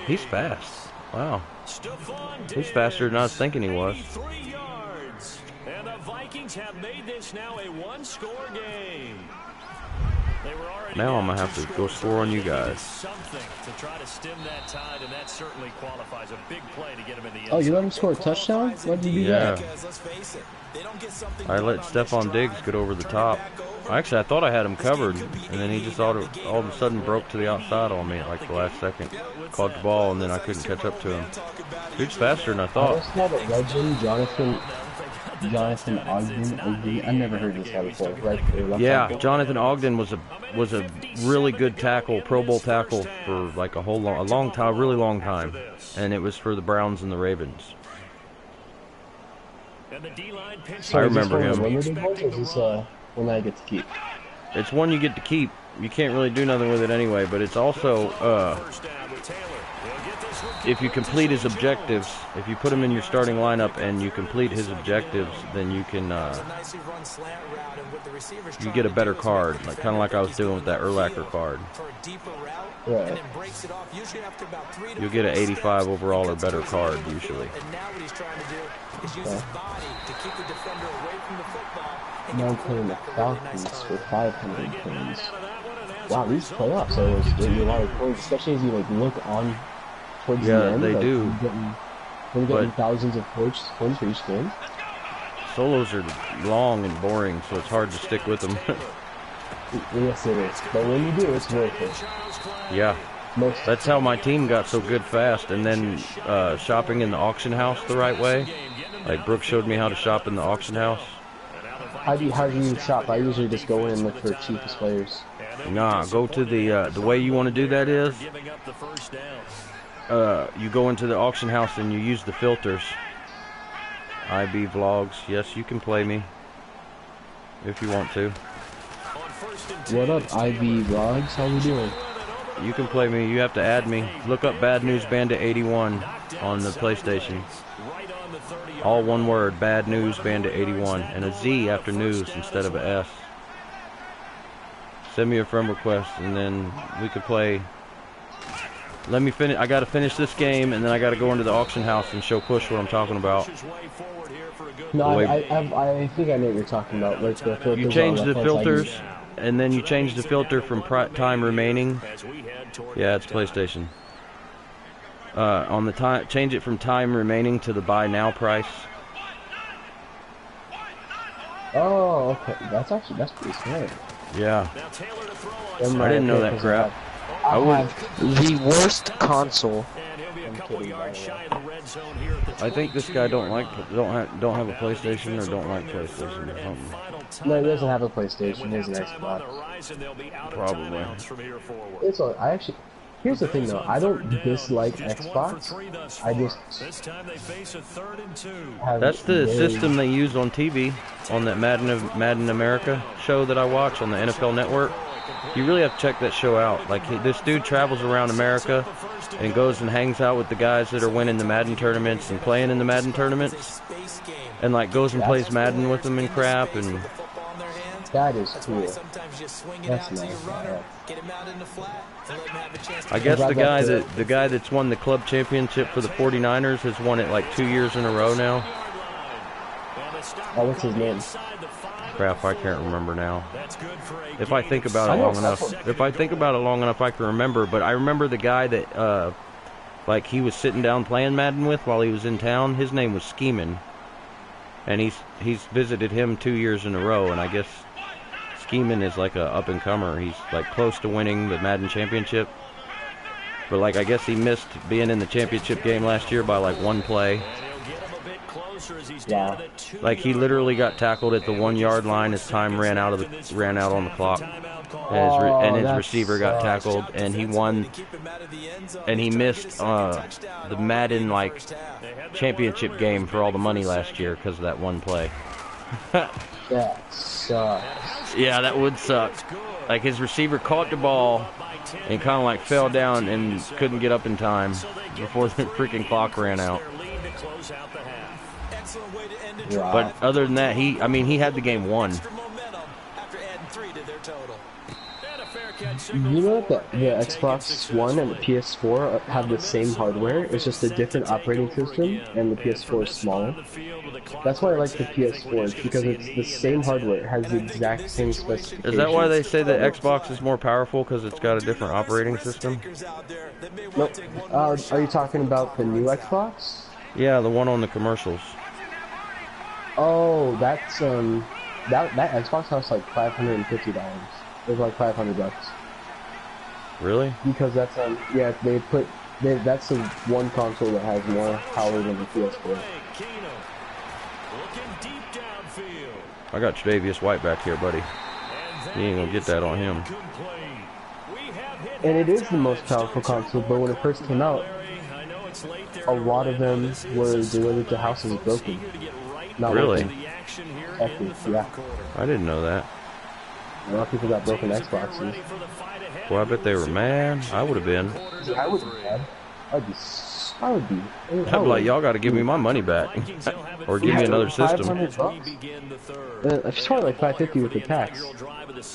He's fast. Wow. He's faster than I was thinking he was. And the Vikings have made this now a one-score game. Now I'm gonna have to go score on you guys. Something to try to stem that tide, and that certainly qualifies a big play to get him in the end. Oh, you let him score a touchdown? What did you do that? I let Stephon Diggs get over the top. Actually, I thought I had him covered, and then he just all of a sudden broke to the outside on me at like the last second. Caught the ball, and then I couldn't catch up to him. Dude's faster than I I thought. also had a legend, Jonathan Ogden. I never heard this guy before. Right? Yeah, Jonathan Ogden was a really good tackle, Pro Bowl tackle for like a long time, really long time, and it was for the Browns and the Ravens. So I remember him. Is this one that I get to keep? It's one you get to keep. You can't really do nothing with it anyway, but it's also if you complete his objectives, if you put him in your starting lineup and you complete his objectives, then you can you get a better card, like kind of like I was doing with that Urlacher card. Right. You'll get an 85 overall or better card usually. Now I'm playing the Falcons for 500 points. Wow, these playoffs are getting a lot of points, especially as you like look on towards the end. They like, do. You're getting thousands of points for each game. Solos are long and boring, so it's hard to stick with them. Yes, it is. But when you do, it's worth it. Yeah. That's how my team got so good fast, and then shopping in the auction house the right way. Like Brooke showed me how to shop in the auction house. How do you shop? I usually just go in and look for cheapest players. Nah, go to the way you want to do that is you go into the auction house and you use the filters. IB Vlogs. Yes, you can play me if you want to. What up, IB Vlogs? How we doing? You can play me. You have to add me. Look up Bad News Bandit 81 on the PlayStation. All one word, Bad News Bandit 81, and a Z after news instead of a S. Send me a friend request, and then we could play. Let me finish. I got to finish this game, and then I got to go into the auction house and show Push what I'm talking about. No, I think I know what you're talking about. Like the filters. You change the filters, and then you change the filter from time remaining. Yeah, it's PlayStation. On the time, change it from time remaining to the buy now price. Oh, okay. That's pretty smart. Yeah. I didn't know that crap. I have the worst console. I think this guy don't have a PlayStation or don't like PlayStation or something. No, he doesn't have a PlayStation. He has an Xbox. Probably. It's all, Here's the thing though, I don't dislike Xbox. I just have That's the system they use on TV, on that Madden America show that I watch on the NFL Network. You really have to check that show out. Like, this dude travels around America and goes and hangs out with the guys that are winning the Madden tournaments and playing in the Madden tournaments, and like goes and plays Madden with them and crap. And that is cool. That's nice. I guess the guy that's won the club championship for the 49ers has won it like 2 years in a row now. Oh, what's his name? Crap, I can't remember now. If I think about it long enough, I can remember. But I remember the guy that, like, he was sitting down playing Madden with while he was in town. His name was Scheeman, and he's visited him 2 years in a row. And I guess Scheeman is like a up and comer. He's like close to winning the Madden championship, but like I guess he missed being in the championship game last year by like one play. Yeah. Like, he literally got tackled at the 1 yard line as time ran out on the clock, and his receiver got tackled, and he won, and he missed the Madden like championship game for all the money last year because of that one play. That sucks. Yeah, that would suck. Like, his receiver caught the ball and kind of like fell down and couldn't get up in time before the freaking clock ran out. Wow. But other than that, he had the game won. You know that the Xbox One and the PS4 have the same hardware, it's just a different operating system, and the PS4 is smaller. That's why I like the PS4, because it's the same hardware, it has the exact same specifications. Is that why they say that Xbox is more powerful, because it's got a different operating system? Nope. Are you talking about the new Xbox? Yeah, the one on the commercials. Oh, that's that Xbox costs like $550. It was like $500. Really? Because that's yeah, that's the one console that has more power than the PS4. I got Tre'Davious White back here, buddy. You ain't gonna get that on him. And it is the most powerful console, but when it first came out, a lot of them were delivered to houses broken. Not really? Working. Epic, yeah. I didn't know that. A lot of people got broken Xboxes. Well, I bet they were mad. I would have been. I would be mad. I'd be like, y'all got to give me my money back, or give me another system. $500. It's probably like $550 with the tax,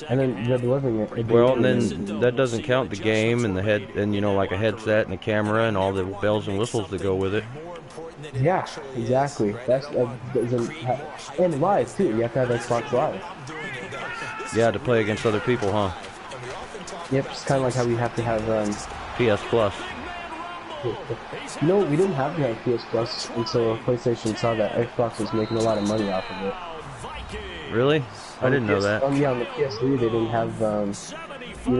and then they're delivering it. Well, and then that doesn't count the game and the head, and like a headset and a camera and all the bells and whistles that go with it. Yeah, exactly. That's and live too. You have to have Xbox Live. Yeah, to play against other people, huh? Yep, it's kind of like how we have to have PS Plus. No, we didn't have to have PS Plus until PlayStation saw that Xbox was making a lot of money off of it. Really? I didn't know that. Yeah, on the PS3 they didn't have.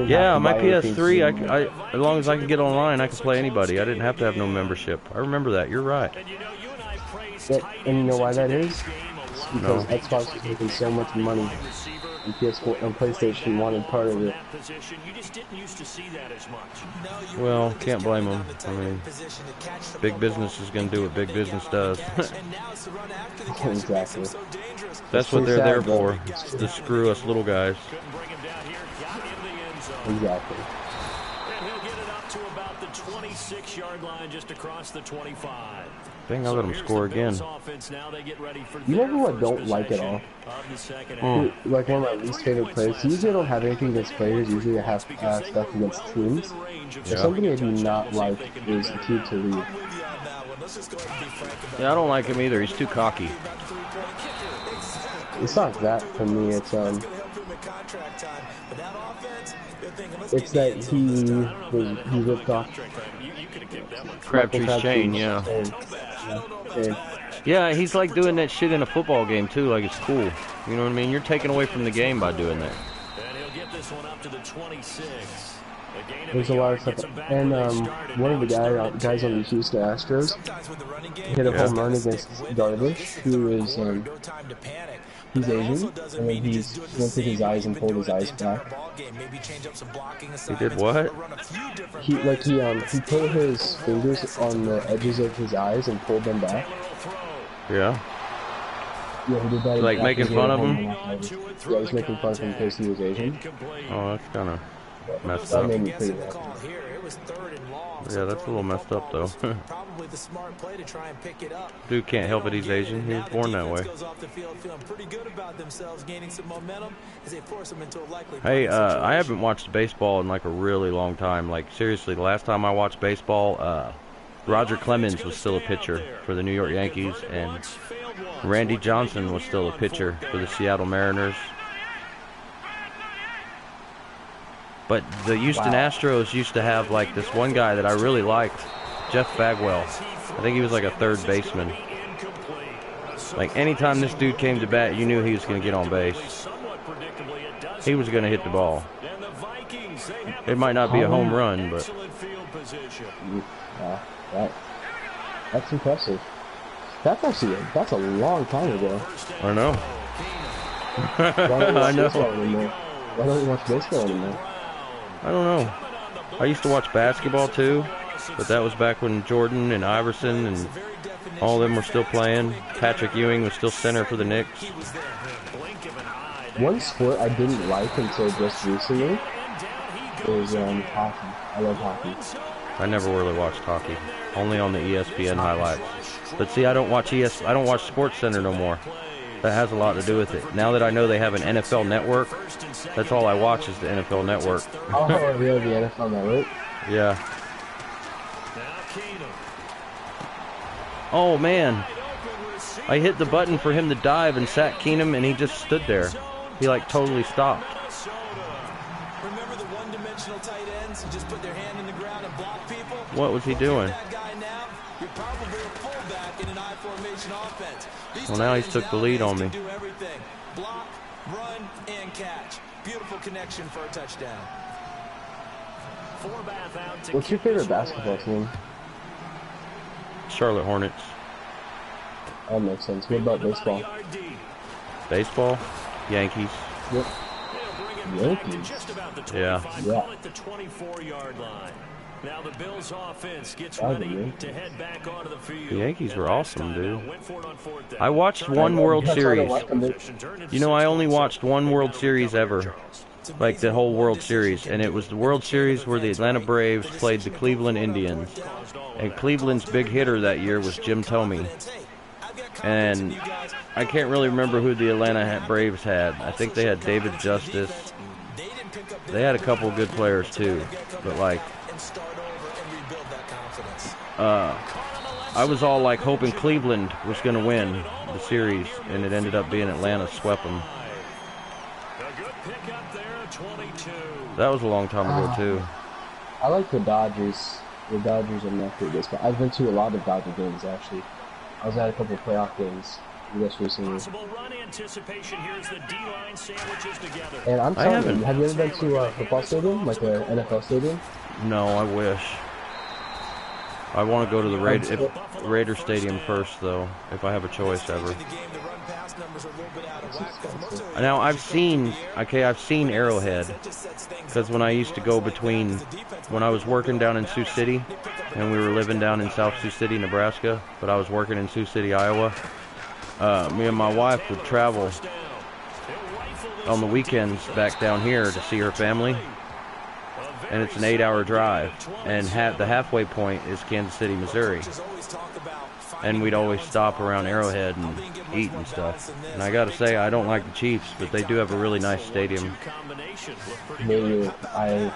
Yeah, my PS3, I as long as I can get online, I can play anybody. I didn't have to have no membership. I remember that. You're right. And you know why that is? It's because Xbox was making so much money, and PS4 and PlayStation wanted part of it. Well, can't blame them. I mean, big business is going to do what big business does. Exactly. That's what they're there for, to screw us little guys. Exactly. And he'll get it up to about the 26-yard line, just across the 25. Dang, I let him score again. You know who I don't like at all? Like one of my least favorite players. Usually I don't have anything against players. Usually I have stuff against teams. But somebody I do not like is Aqib Talib. Yeah, I don't like him either. He's too cocky. It's not that for me. It's that he ripped off Crabtree's chain, yeah. Yeah, he's like doing that shit in a football game too, like it's cool. You know what I mean? You're taking away from the game by doing that. And he'll get this one up to the 26. There's a lot of stuff. And one of the guys on the Houston Astros hit a home run against Darvish, who is He's Asian, and then he squinted his eyes and pulled his eyes back. He did what? He put his fingers on the edges of his eyes and pulled them back. Yeah. Yeah, he did that. Like making fun of him? Yeah, he's making fun of him because he was Asian. Oh, that's kind of messed That up. made me pretty happy. Yeah, that's a little messed up though. Dude can't help it, he's Asian. He was born that way. Hey, I haven't watched baseball in like a really long time. Like seriously, the last time I watched baseball, Roger Clemens was still a pitcher for the New York Yankees, and Randy Johnson was still a pitcher for the Seattle Mariners. But the Houston Astros used to have like this one guy that I really liked, Jeff Bagwell. I think he was like a third baseman. Like anytime this dude came to bat, you knew he was going to get on base. He was going to hit the ball. It might not be a home run, but that's impressive. That's a long time ago. I know. I know. Why don't you watch baseball anymore? I don't know. I used to watch basketball too, but that was back when Jordan and Iverson and all of them were still playing. Patrick Ewing was still center for the Knicks. One sport I didn't like until just recently is hockey. I love hockey. I never really watched hockey, only on the ESPN highlights. But see, I don't watch Sports Center no more. That has a lot to do with it. Now that I know they have an NFL network, that's all I watch is the NFL network. Oh, yeah, the NFL network? Yeah. Oh, man. I hit the button for him to dive and sack Keenum, and he just stood there. He, like, totally stopped. Remember the one-dimensional tight ends who just put their hand in the ground and block people? What was he doing? You're probably a fullback in an I-formation offense. Well, now he's took the lead on me. Do everything. Block, run, and catch. Beautiful connection for a touchdown. What's your favorite basketball team? Charlotte Hornets. That makes sense. What about baseball? Baseball? Yankees. Yep. Yankees? Yeah. Now the Bills offense gets ready to head back onto the field. The Yankees were awesome, dude. I watched one World Series. You know, I only watched one World Series ever. Like the whole World Series. And it was the World Series where the Atlanta Braves played the Cleveland Indians. And Cleveland's big hitter that year was Jim Thome. And I can't really remember who the Atlanta Braves had. I think they had David Justice. They had a couple good players too. But like, I was all like hoping Cleveland was going to win the series, and it ended up being Atlanta swept them. That was a long time ago too. I like the Dodgers. The Dodgers are my favorite. I've been to a lot of Dodger games actually. I was at a couple of playoff games just recently. And I'm telling you, have you ever been to a football stadium, like an NFL stadium? No, I wish. I want to go to the Raider Stadium first, though, if I have a choice ever. Now, I've seen Arrowhead, because when I used to go when I was working down in Sioux City, and we were living down in South Sioux City, Nebraska, but I was working in Sioux City, Iowa, me and my wife would travel on the weekends back down here to see her family. And it's an 8-hour drive, and the halfway point is Kansas City, Missouri. And we'd always stop around Arrowhead and eat and stuff. And I gotta say, I don't like the Chiefs, but they do have a really nice stadium. Maybe I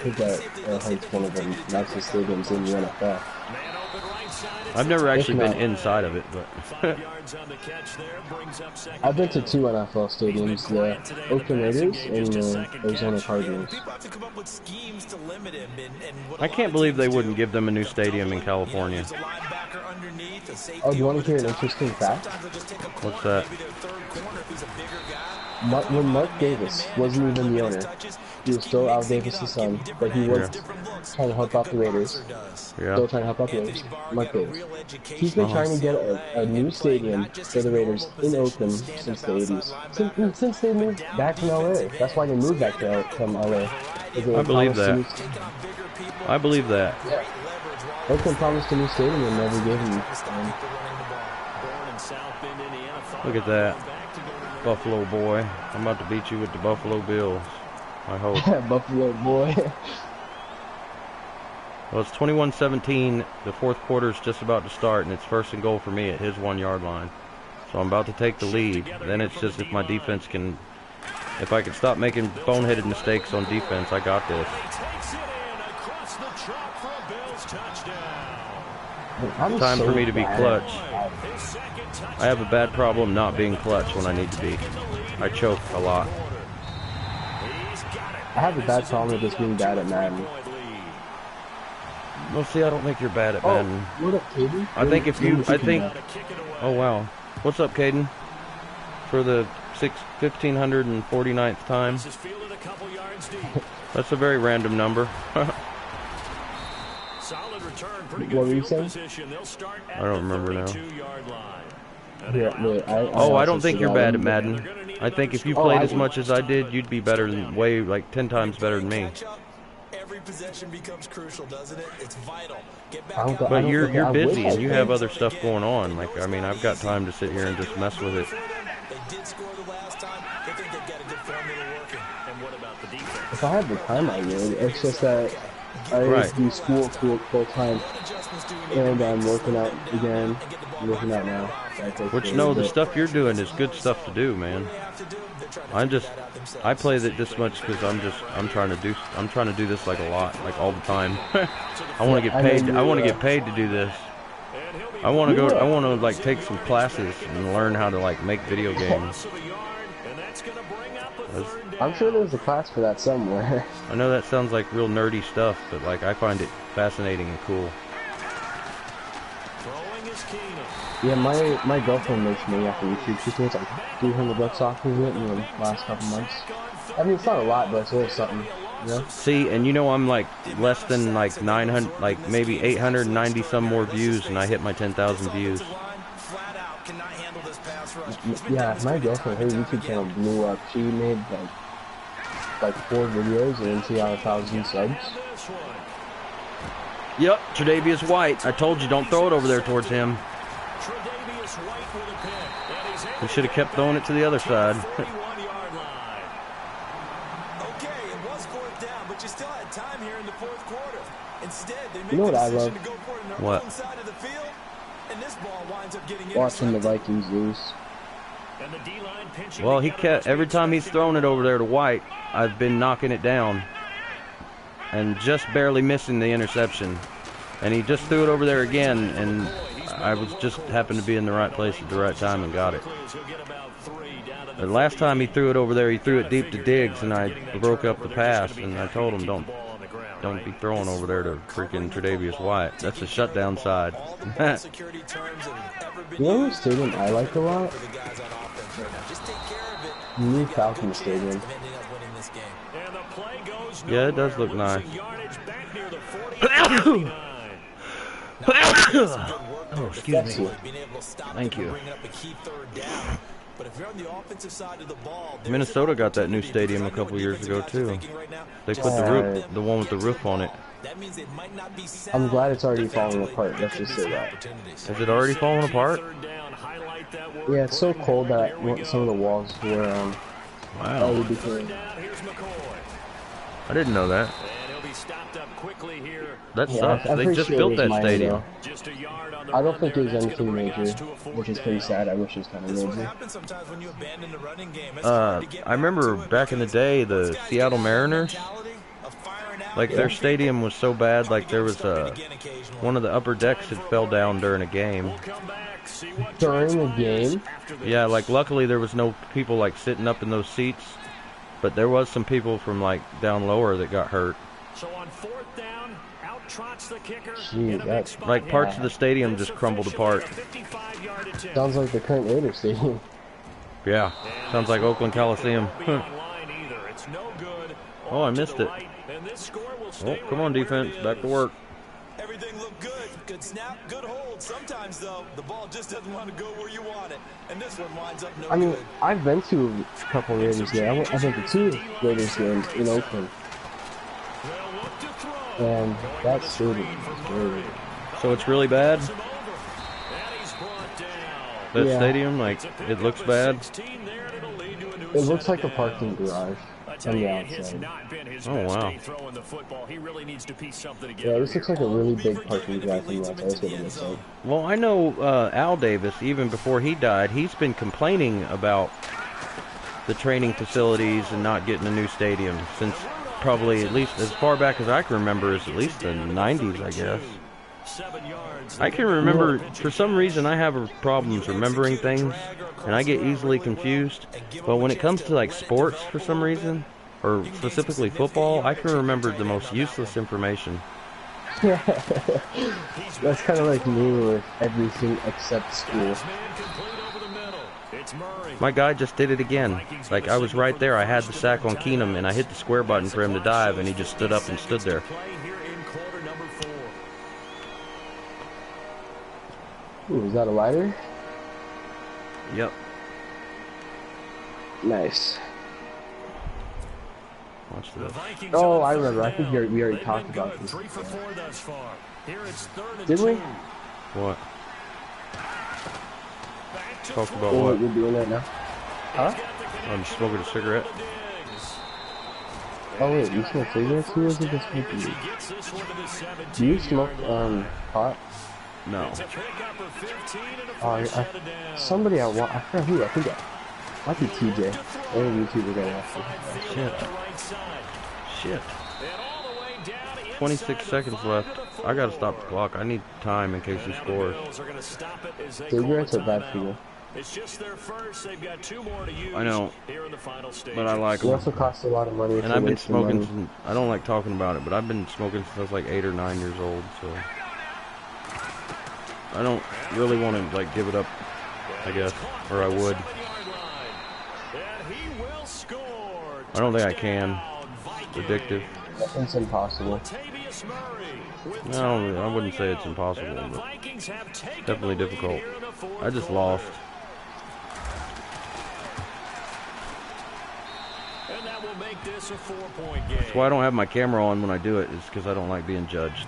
think that Arrowhead's one of the nicest stadiums in the NFL. I've never actually been inside of it, but I've been to 2 NFL stadiums, the Oakland Raiders and the Arizona Cardinals. I can't believe they wouldn't give them a new stadium in California. Oh, do you want to hear an interesting fact? What's that? When Mark Davis wasn't even the owner, he was still Al Davis' son, but he was trying to help out the Raiders. Yeah. Still trying to help out the Raiders. Mark Davis. He's been trying to get a new stadium for the Raiders in Oakland since the 80s. Since they moved back from LA. That's why they moved back from LA. I believe that. I believe that. Yeah. Oakland promised a new stadium and never gave him one. Look at that. Buffalo boy. I'm about to beat you with the Buffalo Bills. I hope. Buffalo boy. Well, it's 21-17. The fourth quarter is just about to start, and it's first and goal for me at his 1-yard line. So I'm about to take the lead. Then it's just if my defense can... If I can stop making boneheaded mistakes on defense, I got this. Time for me to be clutch. I have a bad problem not being clutch when I need to be. I choke a lot. I have a bad problem with just being bad at Madden. Well, see, I don't think you're bad at Madden. What up, Caden? I think if you... Oh, wow. What's up, Caden? For the 1,549th time. That's a very random number. What were you saying? I don't remember now. Yeah, wait, I don't think you're bad at Madden. I think if you played as much as I did, you'd be better than like 10 times better than me. Every possession becomes crucial, doesn't it? It's vital. But you're busy and you have other stuff going on. Like, I mean, I've got time to sit here and just mess with it. They did score the last time. They think they've got a good formula working. And what about the defense? If I had the time, I would. It's just that I do school full time, and I'm working out again. I'm working out now. Which, no, the stuff you're doing is good stuff to do, man. I play that this much because I'm trying to do this like a lot, like all the time. I want to get paid. I want to get paid to do this. I want to like take some classes and learn how to like make video games. I'm sure there's a class for that somewhere. I know that sounds like real nerdy stuff, but like I find it fascinating and cool. Yeah, my girlfriend makes money off of YouTube. She spends like $300 off of it in the last couple months. I mean, it's not a lot, but it's a little something. You know? See, and you know I'm like less than like 900, like maybe 890 some more views, and I hit my 10,000 views. Yeah, my girlfriend, her YouTube channel blew up. She made like 4 videos, and then she got 1,000 subs. Yep, Tre'Davious White. I told you, don't throw it over there towards him. We should have kept throwing it to the other side. You know what I love? What? Watching the Vikings lose. Well, every time he's thrown it over there to White, I've been knocking it down and just barely missing the interception. And he just threw it over there again, and I was just happened to be in the right place at the right time and got it. The last time he threw it over there, he threw it deep to Diggs, and I broke up the pass, and I told him, don't be throwing over there to freaking Tre'Davious White. That's a shutdown side. You know what stadium I like a lot? New Falcon Stadium. Yeah, it does look nice. Oh, excuse me. Thank you. Minnesota got that new stadium a couple years ago too. They put the one with the roof on it. I'm glad it's already falling apart. Let's just say that. Is it already falling apart? Yeah, it's so cold that some of the walls were wow. LED clean. I didn't know that. That sucks. Yeah, They just built that stadium. I don't think it was anything major, which is pretty sad. I wish it was kind of major. I remember back in the day, the Seattle Mariners, like their stadium was so bad, like there was one of the upper decks had fell down during a game. During a game? Yeah, like luckily there was no people like sitting up in those seats, but there was some people from like down lower that got hurt. So on 4th down, out trots the kicker. Gee, that's like parts of the stadium just crumbled apart. Sounds like the current Raiders stadium. Yeah, sounds like Oakland Coliseum. Oh, I missed it. Oh, come on, defense, back to work. Everything looked good. Good snap, good hold. Sometimes, though, the ball just doesn't want to go where you want it. And this one winds up no good. I mean, I've been to a couple Raiders games. I've been to 2 Raiders games in Oakland. And that stadium is great. So it's really bad? That stadium, like, it looks bad? It looks like a parking garage on the outside. Oh, wow. Yeah, this looks like a really big parking garage on the outside. That's what it looks like. Well, I know Al Davis, even before he died, he's been complaining about the training facilities and not getting a new stadium since probably at least as far back as I can remember is at least the 90s, I guess. I can remember, for some reason I have problems remembering things, and I get easily confused, but when it comes to like sports for some reason, or specifically football, I can remember the most useless information. That's kind of like me with everything except school. My guy just did it again. Like, I was right there, I had the sack on Keenum, and I hit the square button for him to dive, and he just stood up and stood there. Ooh, is that a lighter? Yep. Nice. Watch this. Oh, I remember. I think we already talked about this. Did we? What? Talked about What what? we're doing right now? Huh? I'm smoking a cigarette. Oh wait, you smoke cigarettes? Who is it that's smoking you? Do you smoke pot? No. Somebody I forgot who. I think it might be TJ. Any YouTuber guy watching. Shit. 26 seconds left. I gotta stop the clock. I need time in case he scores. Cigarettes are bad for you. I know, but I like They them. also cost a lot of money. And I've been smoking since, I don't like talking about it, but I've been smoking since I was like 8 or 9 years old, so I don't really want to like give it up, I guess, or I would. I don't think I can. It's addictive. It's impossible. No, I wouldn't say it's impossible, but definitely difficult. I just lost. That's why I don't have my camera on when I do it, is because I don't like being judged.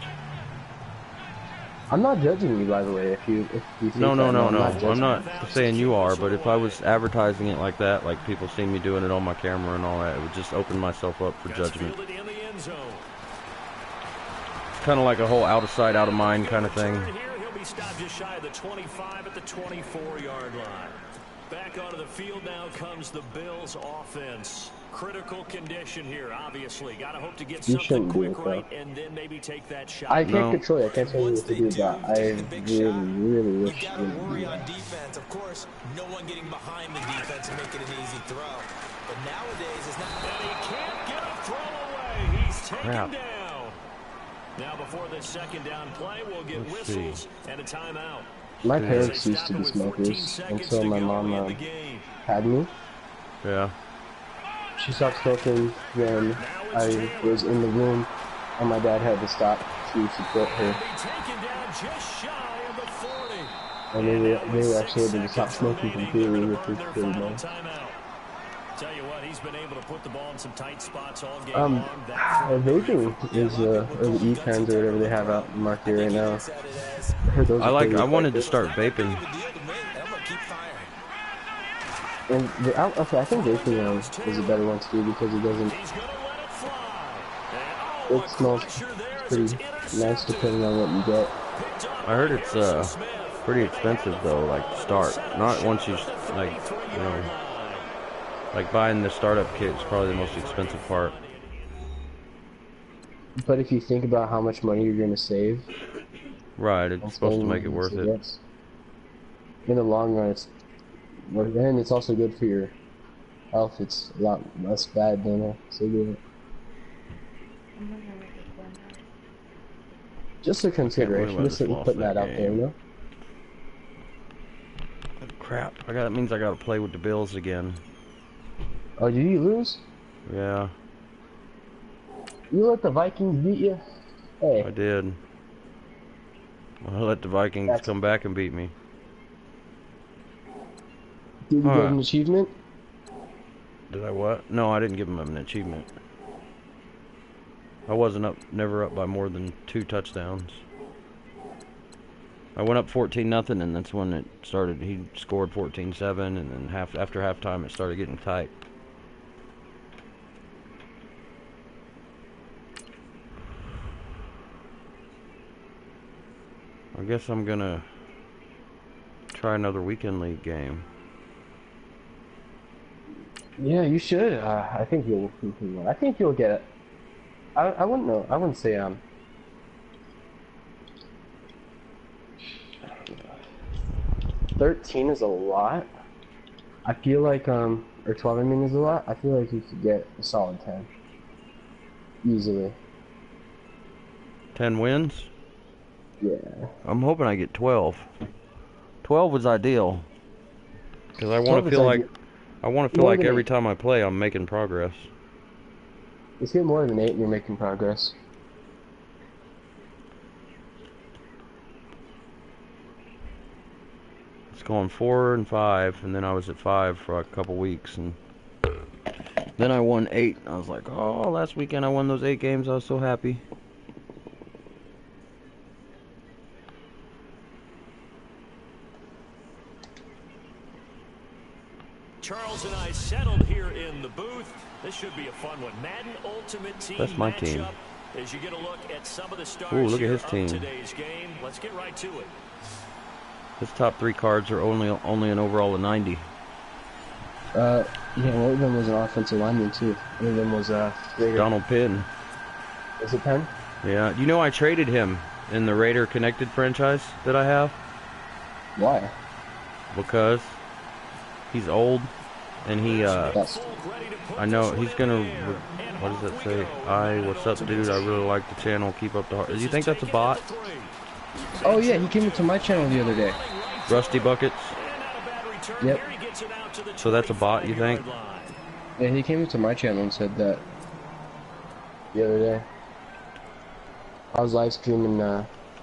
I'm not judging you, by the way. If you think No. I'm not saying you are, but if I was advertising it like that, like people see me doing it on my camera and all that, it would just open myself up for judgment. Kind of like a whole out of sight, out of mind kind of thing. He'll be stopped just shy of the 25 at the 24-yard line. Back onto the field now comes the Bills offense. Critical condition here, obviously. Got to hope to get something quick right and then maybe take that shot. I can't control it. I can't tell you what to do, but I really wish you would worry on defense. Of course, no one getting behind the defense and making an easy throw. But nowadays, it's not. And he can't get a throw away. He's taken down. Now, before this second down play, we'll get whistles and a timeout. My parents used to be smokers until my mom had me. Yeah. She stopped smoking when I was in the room, and my dad had to stop to support her. And they were actually able to stop smoking completely, which was pretty nice. Tell you what, he's been able to put the ball in some tight spots all game vaping is or the e-pens or whatever they have out in the market right now. I wanted to start vaping. And okay, I think vaping is a better one to do because it doesn't. It smells pretty nice depending on what you get. I heard it's pretty expensive though, like to start. Not once you like, you know. Like buying the startup kit is probably the most expensive part. But if you think about how much money you're going to save, right, it's supposed to make it worth it. In the long run, it's worth it, and it's also good for your health. It's a lot less bad than a cigarette. Just a consideration, just putting that out there, you know. Crap. That means I gotta play with the Bills again. Oh, did you lose? Yeah. You let the Vikings beat you? Hey. I did. I let the Vikings come back and beat me. Did you get an achievement? Did I what? No, I didn't give him an achievement. I wasn't never up by more than 2 touchdowns. I went up 14-0, and that's when it started. He scored 14-7, and then after halftime, it started getting tight. I guess I'm gonna try another weekend league game. Yeah, you should. I think you'll. I think you'll get it. I wouldn't know. I wouldn't say 13 is a lot. I feel like or 12 I mean is a lot. I feel like you could get a solid 10 easily. 10 wins? Yeah. I'm hoping I get 12. 12 was ideal. Because I want to feel like every time I play I'm making progress. Let's get more than 8 and you're making progress. It's going 4 and 5, and then I was at 5 for a couple weeks, and then I won 8. I was like, oh, last weekend I won those 8 games. I was so happy. Charles and I settled here in the booth. This should be a fun one. Madden Ultimate Team. That's my team. As you get a look at some of the stars look at his team. Today's game. Let's get right to it. His top 3 cards are only an overall of 90. Yeah, one of them was an offensive lineman too. One of them was Raider. Donald Penn. Is it Penn? Yeah, you know I traded him in the Raider Connected franchise that I have. Why? Because he's old, and he I know he's gonna. What does that say? What's up, dude? I really like the channel. Keep up the heart. Do you think that's a bot? Oh yeah, he came into my channel the other day. Rusty Buckets. Yep. So that's a bot, you think? Yeah, he came into my channel and said that the other day. I was live streaming.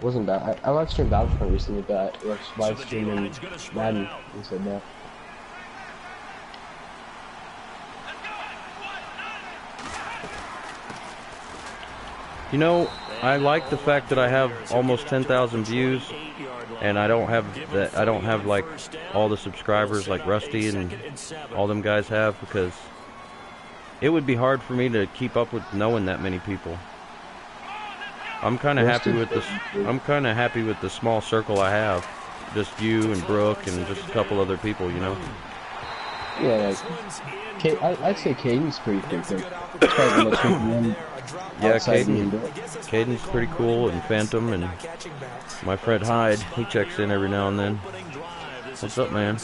Wasn't bad. I live streamed Battlefront recently, but I was live streaming Madden. He said that. You know, I like the fact that I have almost 10,000 views, and I don't have like all the subscribers like Rusty and all them guys have, because it would be hard for me to keep up with knowing that many people. I'm kind of happy with this. I'm kind of happy with the small circle I have, just you and Brooke and just a couple other people, you know. Yeah, I'd say Caden's pretty frequent. Yeah, Caden's pretty cool, and Phantom, and my friend Hyde, he checks in every now and then. What's up, man?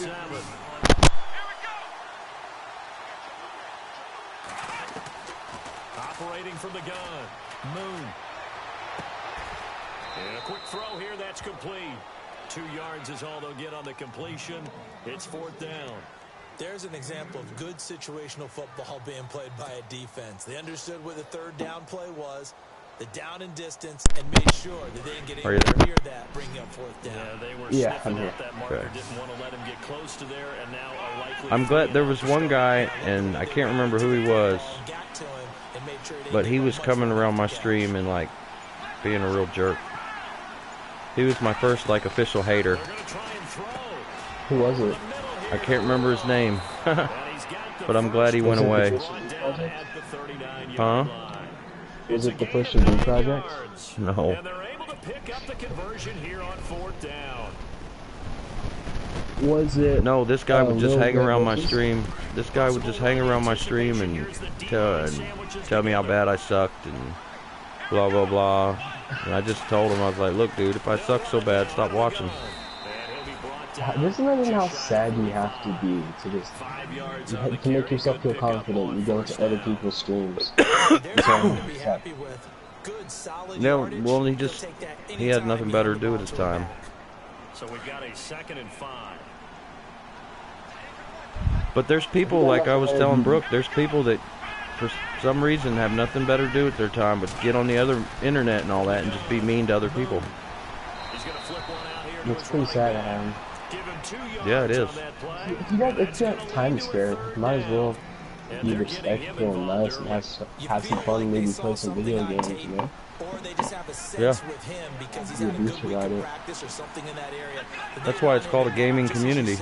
Operating from the gun, Moon. And a quick throw here, that's complete. 2 yards is all they'll get on the completion. It's 4th down. There's an example of good situational football being played by a defense. They understood what the 3rd down play was, the down and distance, and made sure that they didn't get anywhere near that, bringing up 4th down. Yeah, they were sniffing out that marker, didn't want to let him get close to there, and now a likely... I'm glad there was one guy, and I can't remember who he was, but he was coming around my stream and like being a real jerk. He was my first like official hater. Who was it? I can't remember his name, but I'm glad he went away. Huh? Was it the Push and Do project? No. And they're able to pick up the conversion here on 4th down. Was it? No, this guy would just hang around my stream. This guy would just hang around my stream and tell me how bad I sucked and blah blah blah. And I just told him, I was like, look, dude, if I suck so bad, stop watching. Doesn't that mean how sad you have to be to just to make yourself feel confident? You go into other people's streams. No, well, he had nothing better to do at his time. So we've got a 2nd and 5. But there's people, like I was telling Brooke, there's people that for some reason have nothing better to do with their time but get on the other internet and all that and just be mean to other people. It's pretty sad to have him. Yeah, it is. It's that time spare. Might as well be respectful and nice and have some fun, maybe play some video games, you know? Yeah. Be a boost about it. That's why it's called a gaming community.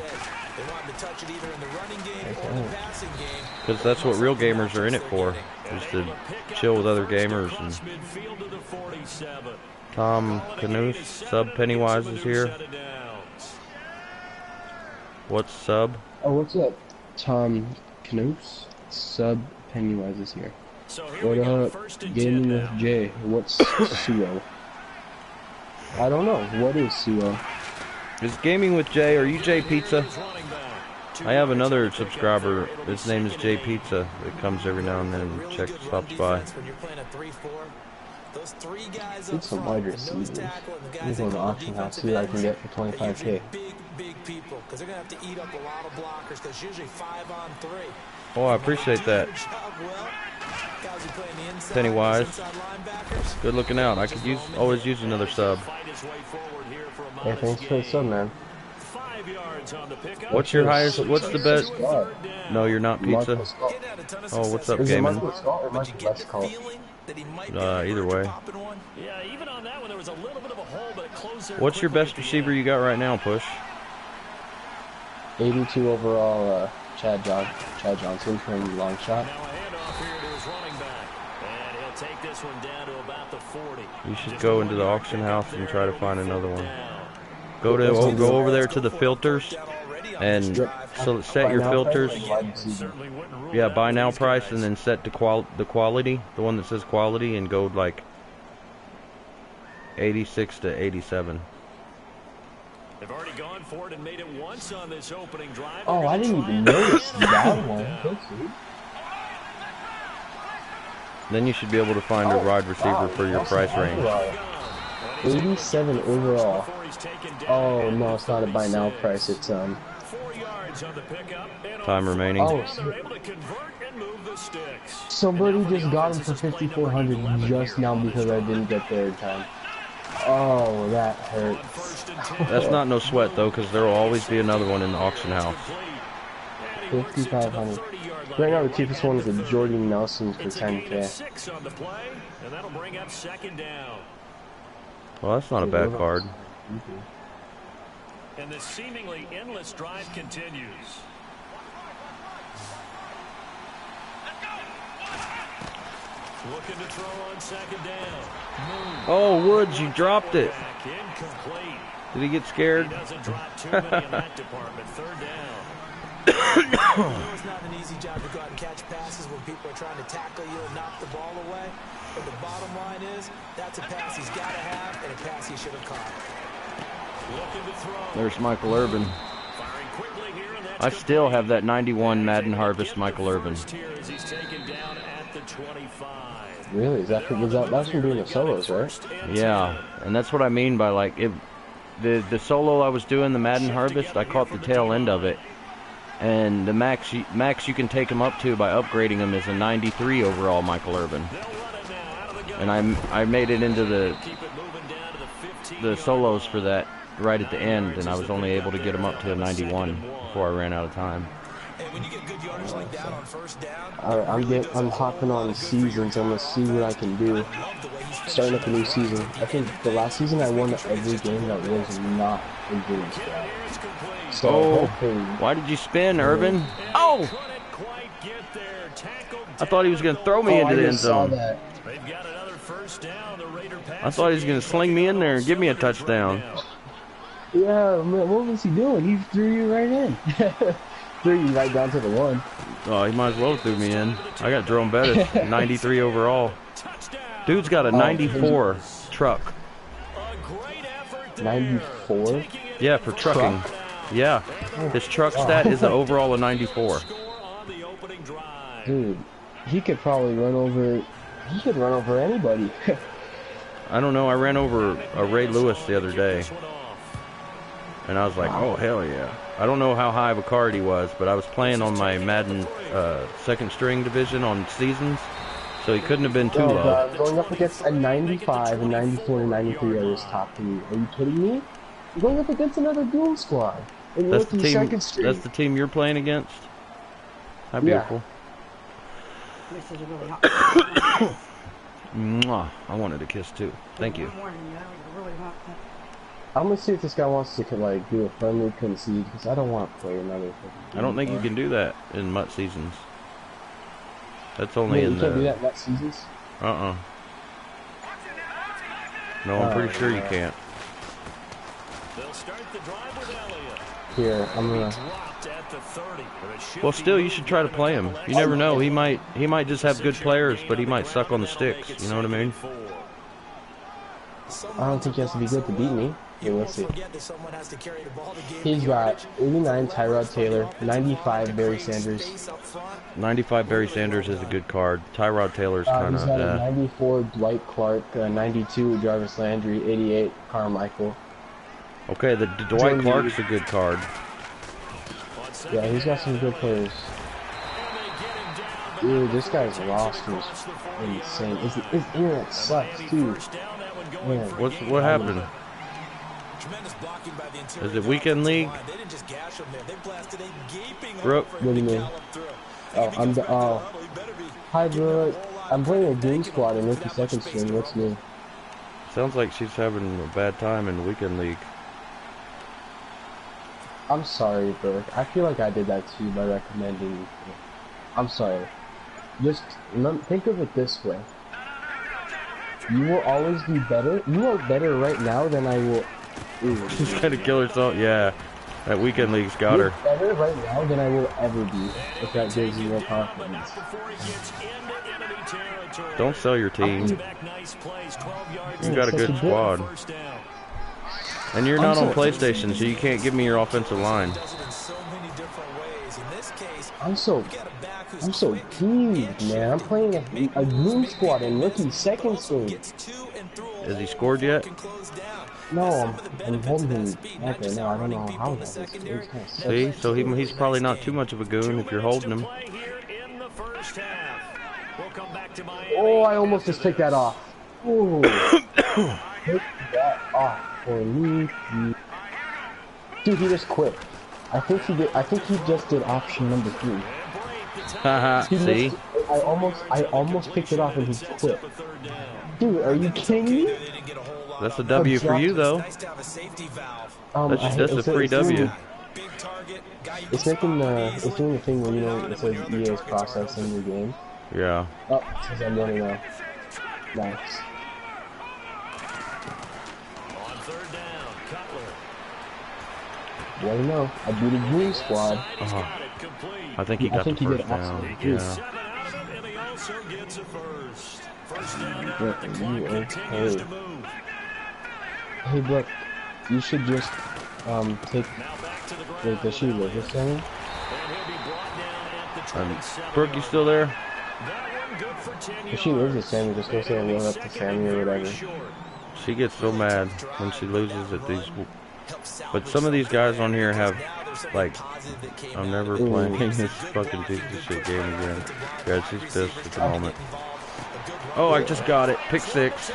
Because that's what real gamers are in it for, is to chill with other gamers. And Tom Canoose, Sub Pennywise is here. What's Sub? Oh, what's up? Tom Canoose, Sub Pennywise is here. What up? Gaming with Jay. What's Suo? I don't know. What is Suo? Is Gaming with Jay, are you Jay Pizza? I have another subscriber, his name is Jay Pizza, that comes every now and then and stops by. Get some wide receivers. I'm going to auction house, see what I can get for 25K. Oh, I appreciate that. Pennywise. Good looking out. I could always use another sub. Hey, thanks for the sub, man. What's your highest? What's the best? No, you're not Pizza. Oh, what's up, Gaming? Either way. What's your best receiver you got right now, Push? 82 overall, Chad Johnson from long shot. You should go into the auction house and try to find another one. Go over there to the filters and set your filters. Yeah, buy now price, and then set the quality, the one that says quality, and go like 86 to 87. They've already gone for it and made it once on this opening drive. Oh, I didn't even notice that one. Then you should be able to find a wide receiver for your price range. 87 overall. Oh no, it's not a buy now price. It's time remaining. Oh, somebody just got him for 5,400 just now because I didn't get there in time. Oh, that hurts. That's not no sweat though, because there will always be another one in the auction house. 5,500. Right now, the cheapest one is a Jordan Nelson for 10K. Well, that's not a bad card. And the seemingly endless drive continues. Looking to throw on second down. Oh, Woods, you dropped it. Did he get scared? He doesn't drop too many in that department. Third down. It's not an easy job to go out and catch passes when people are trying to tackle you and knock the ball away. But the bottom line is, that's a pass he's got to have and a pass he should have caught. There's Michael Irvin. I still have that 91 Madden Harvest Michael Irvin. Really? That's from doing the solos, right? Yeah, and that's what I mean by like the solo I was doing, the Madden Harvest, I caught the tail end of it. And the max you can take him up to by upgrading him is a 93 overall Michael Irvin. And I made it into the solos for that right at the end, and I was only able to get him up to a 91 before I ran out of time. I'm hopping on seasons. I'm gonna see what I can do. Starting up a new season. I think the last season I won every game that was not a game style. So why did you spin, Irvin? Oh! I thought he was gonna throw me into the end zone. I thought he was gonna sling me in there and give me a touchdown. Yeah, man, what was he doing? He threw you right in. Threw you right down to the one. Oh, he might as well threw me in. I got Jerome Bettis, 93 overall. Dude's got a 94 truck. 94? Yeah, for trucking. Yeah, his truck stat is an overall of 94. Dude, he could probably run over. He could run over anybody. I don't know. I ran over a Ray Lewis the other day. And I was like, oh, hell yeah. I don't know how high of a card he was, but I was playing on my Madden second string division on seasons, so he couldn't have been too low. Going up against a 95, a 94, and 93 are his top 3. Are you kidding me? You're going up against another Goon Squad. And That's the team you're playing against? How beautiful. This is really hot. Mwah. I wanted a kiss too. Thank you. I'm gonna see if this guy wants to like do a friendly concede because I don't want to play another. I don't think you can do that in MUT seasons. That's only in you can't do that in MUT seasons. No, I'm pretty sure you can't. Here, I'm gonna. Well, still, you should try to play him. You never know. He might just have good players, but he might suck on the sticks. You know what I mean? I don't think he has to be good to beat me. Okay, let's see. He's got 89 Tyrod Taylor, 95 Barry Sanders. 95 Barry Sanders is a good card. Tyrod Taylor's kind of. He's got a 94 Dwight Clark, 92 Jarvis Landry, 88 Carmichael. Okay, the Dwight Clark's a good card. Yeah, he's got some good players. Dude, this guy's roster's insane. His internet sucks too. Man. What happened? Is it weekend league? Brooke? What do you mean? Hi Brooke. I'm playing a Goon Squad in Rookie second string. What's new? Sounds like she's having a bad time in the weekend league. I'm sorry, Brooke. I feel like I did that too by recommending you. I'm sorry. Just think of it this way. You will always be better. You are better right now than I will. She's gonna kill herself. Yeah, that weekend league's got her. Better right now than I will ever be. If that gives you more confidence. Don't sell your team. You got a good squad. And you're not on PlayStation, so you can't give me your offensive line. I'm so peeved, man. I'm playing a Goon Squad in Rookie second string. Has he scored yet? No, I'm holding him back right now. I don't know how that is. See, so he's probably not too much of a goon if you're holding him. Oh, I almost just took that off. Oh, take that off for me. Dude, he just quit. I think he just did option number 3. Haha, see? I almost picked it off and he quit. Dude, are you kidding me? That's a W for you, though. That's a free W. It's doing the thing where, you know, it says EA is processing your game. Yeah. Oh, it says I'm running now. Nice. Well, no, I beat a Goon Squad. I think he got the first down. Yeah. Hey, Brooke, you should just take the shoe with this thing. Brooke, you still there? If she loses to Sammy, just go say hello up to Sammy or whatever. She gets so mad when she loses at these. But some of these guys on here have, like, I'm never playing this fucking piece of shit game again. Yeah, she's pissed at the moment. Oh, I just got it. Pick 6.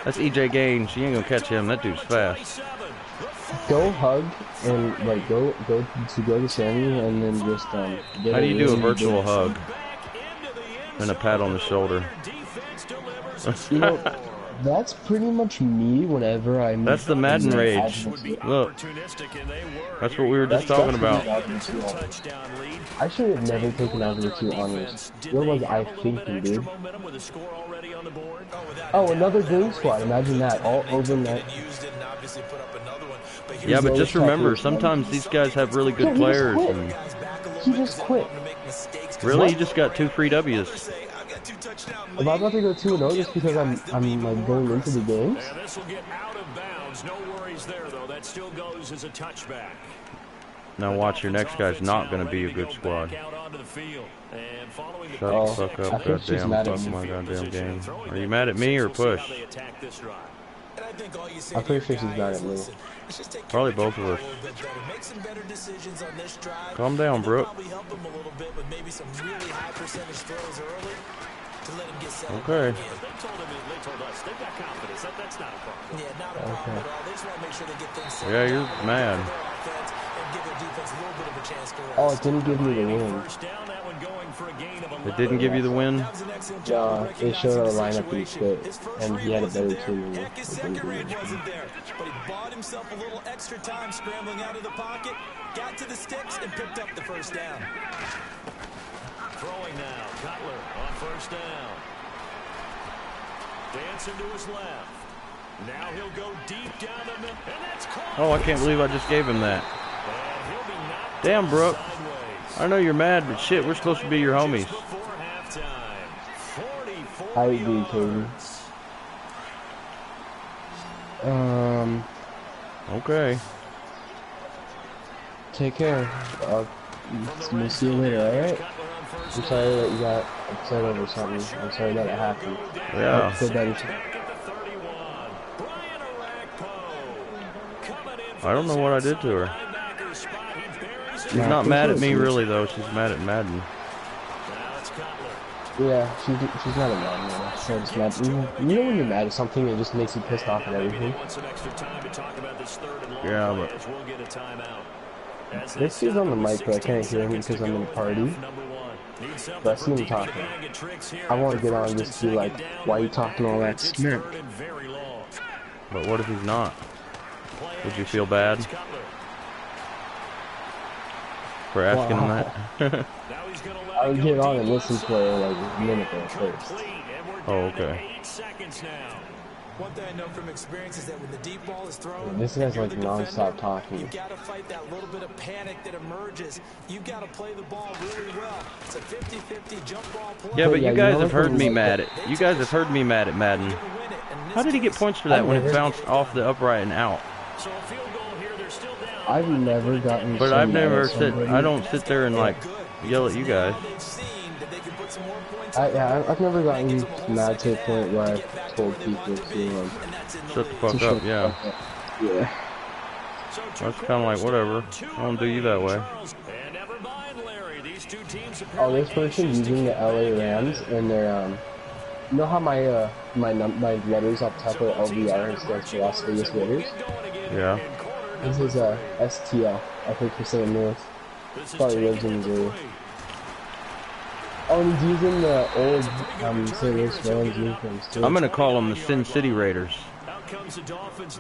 That's EJ Gaines. She ain't gonna catch him. That dude's fast. Go hug and like go to Sammy and then just How do you do a virtual hug? And a pat on the shoulder. You know, that's pretty much me whenever I'm... That's the Madden rage. Look. That's what we were just talking about. I should have never taken out the 2 honors. What was I thinking, dude? Oh, another Goon Squad. Imagine that. All over that. Yeah, but just remember, sometimes these guys have really good players. And he just quit. Really? You just got 2 free W's. Am I about to go 2-0 just because I'm like going into the games? And this will get out of bounds. No worries there, though. That still goes as a touchback. Now watch, your next guy's not going to be a good squad. Shut the fuck up, goddamn. Fuck my goddamn game. Are you mad at me or Push? And I think all you say I'm to your pretty sure she's guy mad is, at me. listen, let's just take Probably care of both of the ball us. a little bit better. Make some better decisions on this drive. Calm down, and they'll Brooke. probably help him a little bit with maybe some really high percentage throws early to let him get settled Okay. back in. They told us they've got confidence. That's not a problem. Yeah, not a problem at all. They just want to make sure they get things settled Yeah, you're down mad. for their offense and give their defense a little bit of a chance to rest. Oh, it didn't give me the win. First down, that one going for a gain of 11. It didn't give you the win? That was an excellent job of It showed our recognizing lineup the and situation. fit, His first and he read had a wasn't better there. team than me. Heck, his It second didn't read give me wasn't there. But he bought himself a little extra time scrambling out of the pocket, got to the sticks, and picked up the first down. Throwing now. Cutler on first down. Dancing to his left. Now he'll go deep down the middle. And that's caught. Oh, I can't believe I just gave him that. And he'll be knocked Damn, Brooke. sideways. I know you're mad, but shit, we're supposed to be your homies. Just before halftime. 44 How you doing, Caden? yards. Okay. Take care. We'll see you later, alright? I'm sorry that you got upset over something. I'm sorry that it happened. Yeah. Feel better. Back at the 31. Brian Arakpo coming in for I don't know the what I did to her. linebacker spot. He buries it. She's Nah, not I mad think at me, it was- really, though. She's mad at Madden. Now it's Cutler. Yeah, she's not a mad man. So it's mad. You know when you're mad at something, it just makes you pissed off at Maybe they everything. want some extra time to talk about this third and long Yeah, play but- as we'll get a timeout. As they This dude's stop on the with mic, but I can't 16 hear him seconds because to I'm go in a in party. half number one. Need something But I see for him deep in the talking. bag of tricks here I want to after get on first and and just be like, second down why you with talking all that Packers. It's smack? third and very long. But what if he's not? Play Would you action. feel bad It's Cutler. for asking him Wow. that? Now he's gonna let I it would go get on deep and listen left for side. like a minute at first. Complete, and we're Oh, down to okay. 8 seconds now. One thing I know from experience is that when the deep ball is thrown, This guy's you're like the non-stop defender, talking. You've got to fight that little bit of panic that emerges. You've got to play the ball really well. It's a 50-50 jump ball play. Yeah, but Yeah, you you guys know have what heard the- me mad at. You guys have heard me mad at Madden. You're gonna win it. And in How this did he get case, points for that when it I've never- bounced off the upright and out? So a field goal here, they're still down. I've never gotten. But so I've mad never at said. somebody. I don't sit there and like yell at you guys. now they've seen that they can put some more points I've never gotten gives them a whole mad to the second point half where to I've get back to told where they people want to be, to and that's in the Shut the league. fuck shut up, the yeah. fuck up. Yeah. So That's kind of like whatever. I don't do you that way. And never mind, Larry. These two teams Oh, this person using the LA Rams and their you know how my my letters up top are LVR stands for Las Vegas Raiders? Yeah. This is STL. I think for St. Louis. Probably lives in Missouri. Oh, and he's using the old St. Louis Rams uniforms too. I'm gonna call them the Sin City Raiders.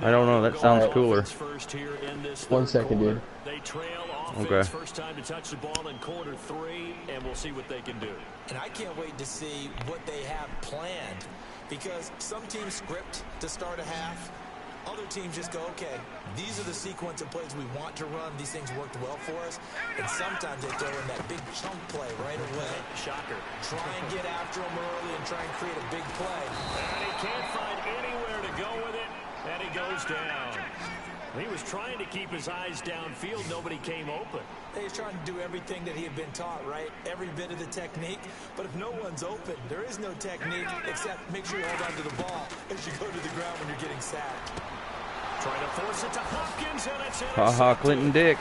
I don't know. That sounds cooler. 1 second, dude. They trail offense. Okay. First time to touch the ball in quarter 3, and we'll see what they can do. And I can't wait to see what they have planned, because some teams script to start a half. Other teams just go, okay, these are the sequence of plays we want to run. These things worked well for us. And sometimes they throw in that big chunk play right away. Shocker. Try and get after them early and try and create a big play. And he can't find anywhere to go with it, and he goes down. He was trying to keep his eyes downfield. Nobody came open. He's trying to do everything that he had been taught, right? Every bit of the technique. But if no one's open, there is no technique except make sure you hold on to the ball as you go to the ground when you're getting sacked. Trying to force it to Hopkins, and it's Ha ha, Clinton Dix.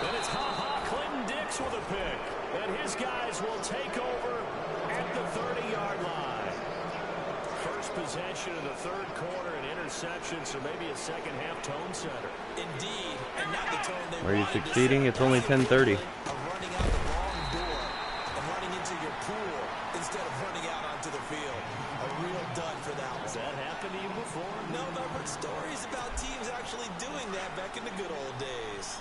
And it's Clinton Dix with a pick. And his guys will take over at the 30-yard line. First possession of the third quarter, an interception, so maybe a second-half tone setter. Indeed, and not the tone they Are you wanted to succeeding? set. It's only 10:30. Of running out the wrong door and running into your pool instead of running out onto the field. A real dud for that Has one. that happened to you before? No, but I've heard stories about teams actually doing that back in the good old days.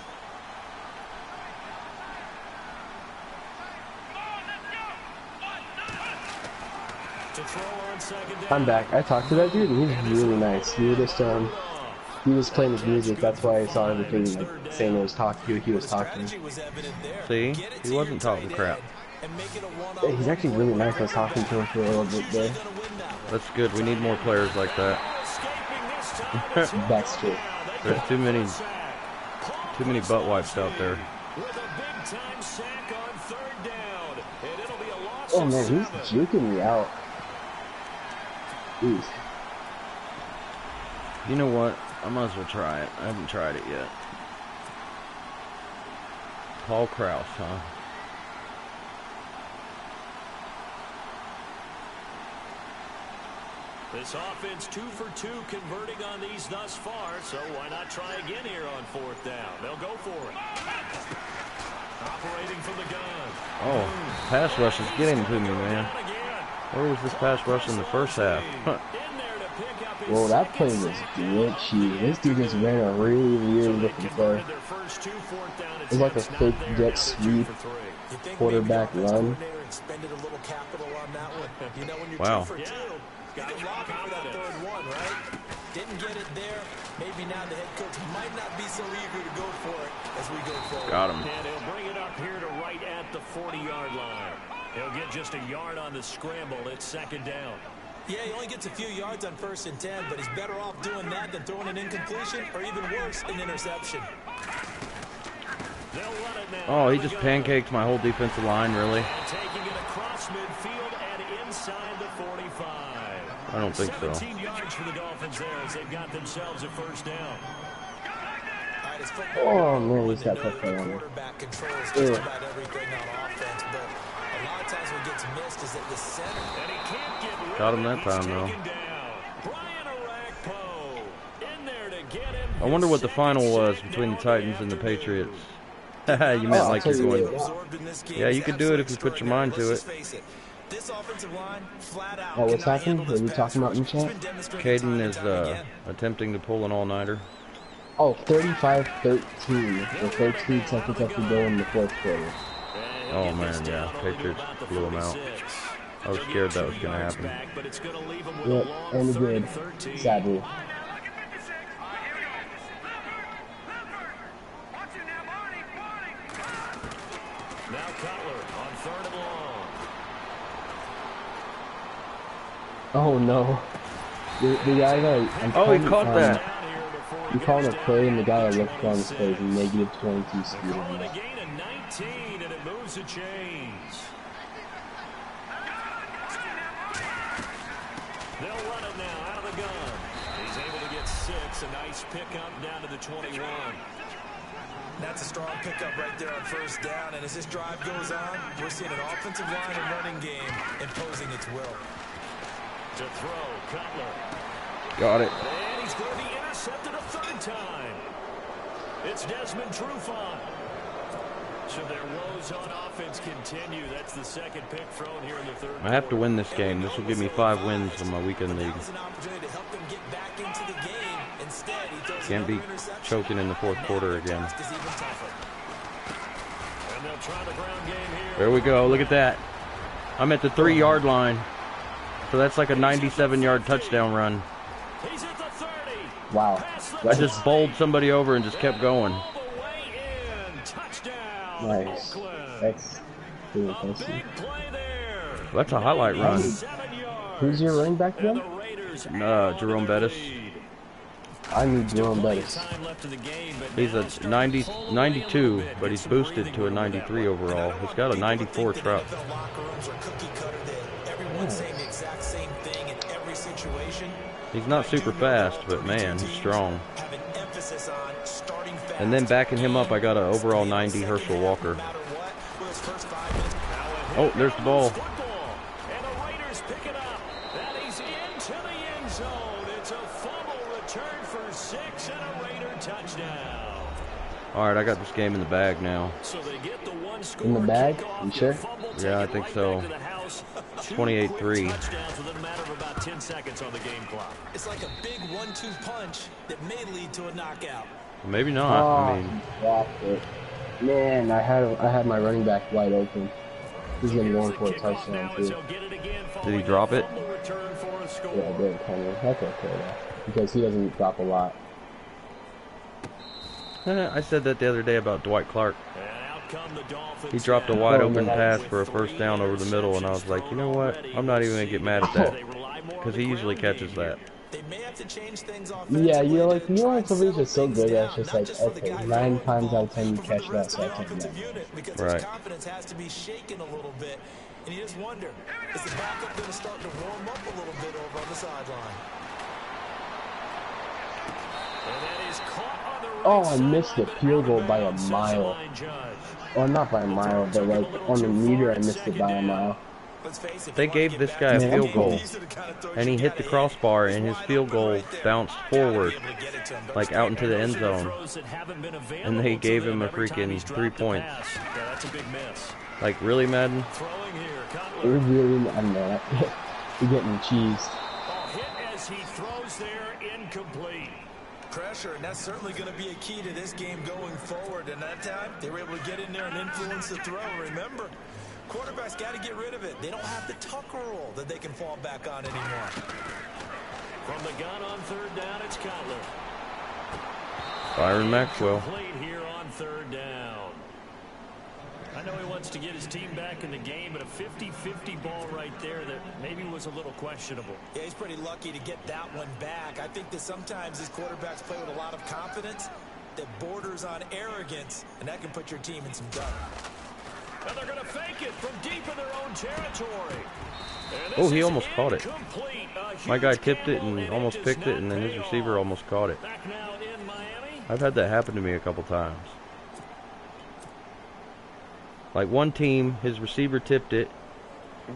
To throw on second down. I'm back. I talked to that dude and he's really nice. He was playing his music. That's why I saw everything like saying it was talking. He was talking. Strategy was evident there. See? Get it He to wasn't your talking tight crap. end and make it a Yeah, one-on-one he's actually really nice. I was talking to him for a little bit there. Gonna win that one. That's good. We need more players like that. Escaping this time is he'll That's go true. down. They There's go too for many- the sack. Too many butt wipes out there. With a big-time sack on third down. And it'll be a loss Oh of man, 7. he's juking me out. Jeez. You know what? I might as well try it. I haven't tried it yet. Paul Krause, huh? This offense 2 for 2 converting on these thus far, so why not try again here on 4th down? They'll go for it. Operating from the gun. Oh, pass rush is getting to me, man. Where was this pass rush in the first half? Well, that play was glitchy. This dude just ran a really weird looking play. It was like a fake jet sweep quarterback run. Wow. Got a lobby for that 3rd one, right? Didn't get it there. Maybe now the head coach might not be so eager to go for it as we go forward. Got him. And he'll bring it up here to right at the 40-yard line. He'll get just a yard on the scramble. It's 2nd down. Yeah, he only gets a few yards on 1st and 10, but he's better off doing that than throwing an incompletion or even worse, an interception. They'll run it now. Oh, he just pancaked my whole defensive line, really? And taking it across midfield and inside the 45. I don't think so. 17 yards for the Dolphins there as they've got themselves a 1st down. Oh man, he's got that play on him. Quarterback controls just about everything on offense, but a lot of times what gets missed is at the center. And he can't get rid Got him of it. that time, though. He's taken down. Brian Orakpo in there to get him. I wonder what the final was between the Titans and the Patriots. You meant like you're going. Yeah, you could do it if you put your mind to it. This offensive line, flat out, Oh, what's happening? What are you talking about in the chat? Caden is attempting to pull an all-nighter. Oh, 35-13 with 13 seconds left to go in the 4th quarter. Oh man, yeah, Patriots blew him out. I was scared that was gonna happen. Yep, and it did, sadly. Now Cutler on 3rd and long. Oh no. The guy that Oh, he caught that. He called a play and the guy that looked on his face in -22 speed. Calling a gain of 19 and it moves the chains. They'll run it now out of the gun. He's able to get 6. A nice pickup down to the 21. That's a strong pickup right there on 1st down, and as this drive goes on, we're seeing an offensive line and running game imposing its will. To throw, Cutler. Got it. And he's going to be intercepted a 3rd time. It's Desmond Trufant. So their woes on offense continue. That's the 2nd pick thrown here in the 3rd. I have to win this game. This will give me 5 wins in my weekend league. Can't be choking in the 4th quarter again. There we go. Look at that. I'm at the 3-yard line. So that's like a 97-yard touchdown run. He's at the 30. Wow. I just bowled somebody over and just kept going. All the way in. Touchdown. Nice. That's pretty impressive. Big play there. That's a highlight run. 7 yards. Who's your running back And then? the Raiders Jerome Bettis. I need Jerome Bettis. time left in the game, but He's now a starting 90, to pull away a 92, little bit. but he's boosted to a 93 overall. He's got a 94 truck. He's not super fast, but man, he's strong. And then backing him up, I got an overall 90 Herschel Walker. Oh, there's the ball. And the Raiders pick it up. And he's into the end zone. It's a fumble return for 6 and a Raider touchdown. All right, I got this game in the bag now. So they get the one score In the bag? kickoff, You sure? fumble, Yeah, I take it think right so. back to the house. 28-3. Touchdowns within a matter of about 10 seconds on the game clock. It's like a big 1-2 punch that may lead to a knockout. Maybe not. I mean, he dropped it. Man, I had my running back wide open. He's gonna be going for a touchdown too. did he drop it? Yeah, I did kind of. That's okay though, because he doesn't drop a lot. I said that the other day about Dwight Clark. He dropped a wide open pass for a 1st down over the middle, and I was like, you know what? I'm not even gonna get mad at that, because he usually catches that. Yeah, you know, like somebody's just so good that it's just like, okay, 9 times out of 10 you catch that, so I take that. Right. Confidence has to be shaken a little bit, and you just wonder, is the backup going to start to warm up a little bit over on the sideline? Oh, I missed the field goal by a mile. Well, not by a mile, but like on the meter, I missed it by a mile. They gave this guy a field goal, and he hit the crossbar, and his field goal bounced forward, like out into the end zone. And they gave him a freaking 3 points. Like, really, Madden? Really, I'm not. You're getting cheese. Hit as he throws there, incomplete. Pressure, and that's certainly going to be a key to this game going forward. And that time, they were able to get in there and influence the throw. Remember, quarterbacks got to get rid of it. They don't have the Tucker rule that they can fall back on anymore. From the gun on third down, it's Cutler. Byron Maxwell. Complete here on third down. I know he wants to get his team back in the game, but a 50-50 ball right there that maybe was a little questionable. Yeah, he's pretty lucky to get that one back. I think that sometimes these quarterbacks play with a lot of confidence that borders on arrogance, and that can put your team in some trouble. And they're going to fake it from deep in their own territory. Oh, he almost caught it. My guy tipped it and almost picked it, and then his receiver almost caught it. Back now in Miami. I've had that happen to me a couple times. Like one team, his receiver tipped it,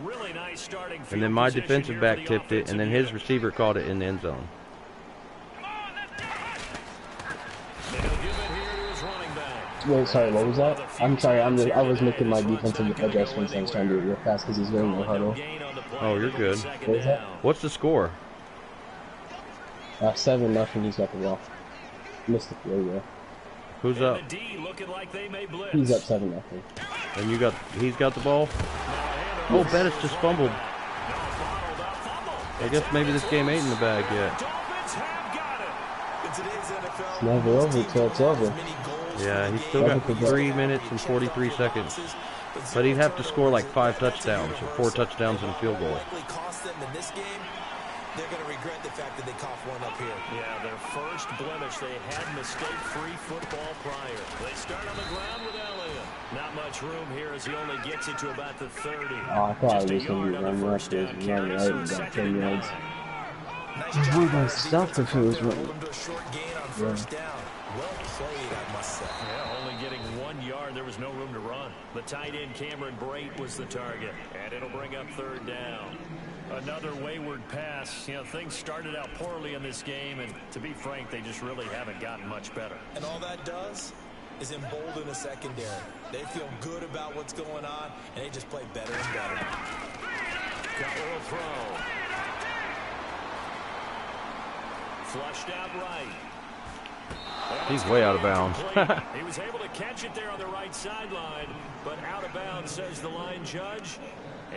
Really nice starting and then my defensive back tipped it, and then his receiver caught it in the end zone. Wait, sorry, what was that? I'm sorry, I was making my defensive adjustments. I was trying to do it real fast because he's going no huddle. Oh, you're good. What is that? What's the score? 7-0. He's got the ball. Missed the field goal. Who's up? He's up 7-0. And he's got the ball? Oh, Bettis just fumbled. I guess maybe this game ain't in the bag yet. It's never over till it's over. Yeah, he's still got 3 minutes and 43 seconds. But he'd have to score like 5 touchdowns, or 4 touchdowns and a field goal. They're going to regret the fact that they coughed one up here. Yeah, their first blemish. They had mistake-free football prior. They start on the ground with Elliott. Not much room here as he only gets it to about the 30. Oh, I thought it was going to be run left. It was run right and got 10 yards. I would have stuffed if it was running. Yeah. Well played, I must say. Yeah, only getting 1 yard. There was no room to run. The tight end, Cameron Brate, was the target. And it'll bring up third down. Another wayward pass. You know, things started out poorly in this game, and to be frank, they just really haven't gotten much better. And all that does is embolden the secondary. They feel good about what's going on, and they just play better and better. Cutler will throw. Flushed out right. He's way out of bounds. He was able to catch it there on the right sideline, but out of bounds, says the line judge.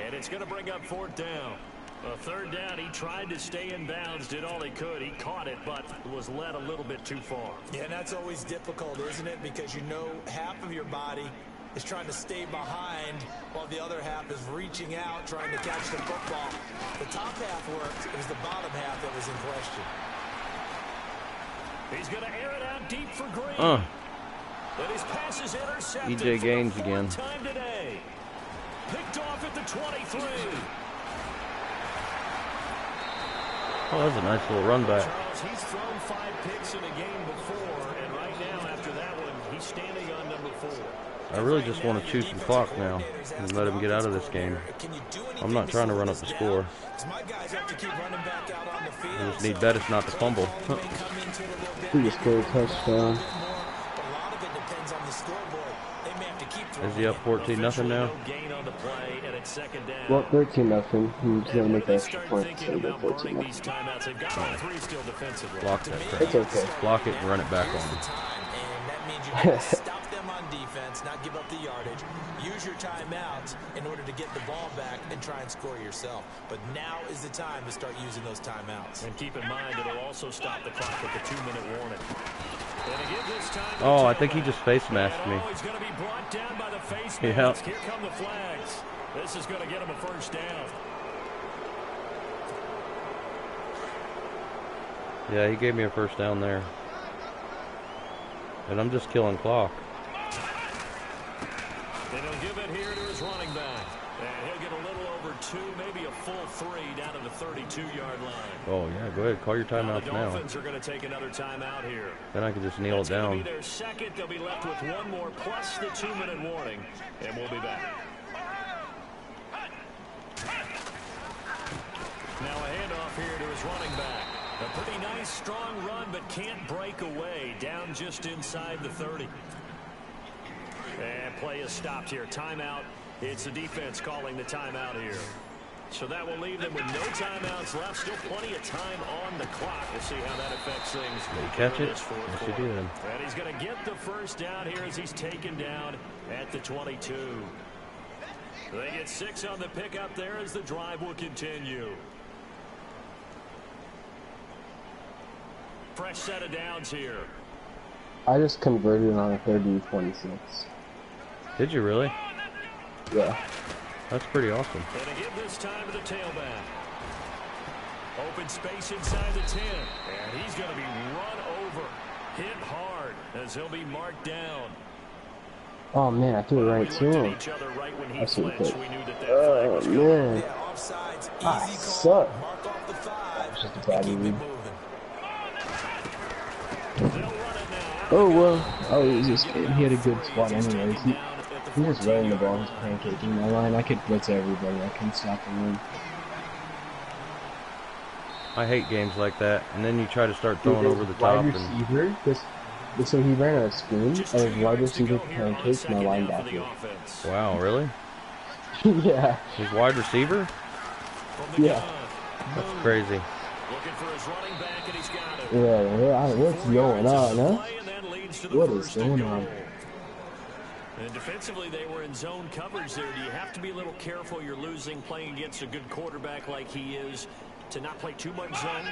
And it's going to bring up fourth down. A third down, he tried to stay in bounds, did all he could. He caught it, but was led a little bit too far. Yeah, and that's always difficult, isn't it? Because you know half of your body is trying to stay behind while the other half is reaching out, trying to catch the football. The top half worked. It was the bottom half that was in question. He's going to air it out deep for Green. But his pass is intercepted. EJ Gaines again. Time today. Picked off at the 23. Oh, that's a nice little run back. Charles, he's thrown 5 picks in a game before, and right now, after that one, he's standing on number 4. I really just want to chew some clock now and let him get out of this game. I'm not trying to run up the score. I just need Bettis not to fumble. He just scored a touchdown. Is he up 14-0 now? Well, 13-0. He's going to make the extra point, so he got 14-0. Block that crap. It's okay. Block it and run it back on him. Stop them on defense, not give up the yardage. Use your timeouts in order to get the ball back and try and score yourself. But now is the time to start using those timeouts. And keep in mind, it'll also stop the clock at the 2-minute warning. Oh, I think he just face masked me. He's going to be brought down by the face Yeah. mask. Here come the flags. This is going to get him a first down. Yeah, he gave me a first down there. And I'm just killing clock. And he'll give it here to his running back. And he'll get a little over 2, maybe a full 3 down to the 32-yard line. Oh, yeah, go ahead. Call your timeouts The now. Dolphins are going to take another timeout here. Then I can just kneel it That's down. Be their second. They'll be left with one more plus the 2-minute warning, and we'll be back. Now a handoff here to his running back. A pretty nice, strong run, but can't break away. Down just inside the 30. And play is stopped here. Timeout. It's the defense calling the timeout here. So that will leave them with no timeouts left. Still plenty of time on the clock. We'll see how that affects things. Did he catch it? Yes, he did. And he's going to get the first down here as he's taken down at the 22. They get 6 on the pickup there as the drive will continue. Fresh set of downs here. I just converted on a 30-26. Did you really? Yeah. That's pretty awesome. And again this time to the tailback. Open space inside the 10. And he's going to be run over. Hit hard as he'll be marked down. Oh, man, I threw it right to him. I see it. Oh, man. I suck. That was just a bad read. Oh, well. Oh, he had a good spot anyways. He was running the ball. He was pancaking my line. I could blitz everybody. I couldn't stop the run. I hate games like that. And then you try to start throwing over the top. Wide receiver, so he ran a screen, and his wide receiver pancaked my linebacker. Wow, really? Yeah. His wide receiver? Yeah. That's crazy. Yeah, what's going on, huh? What is going on? And defensively, they were in zone coverage there. Do you have to be a little careful? You're losing playing against a good quarterback like he is to not play too much zone?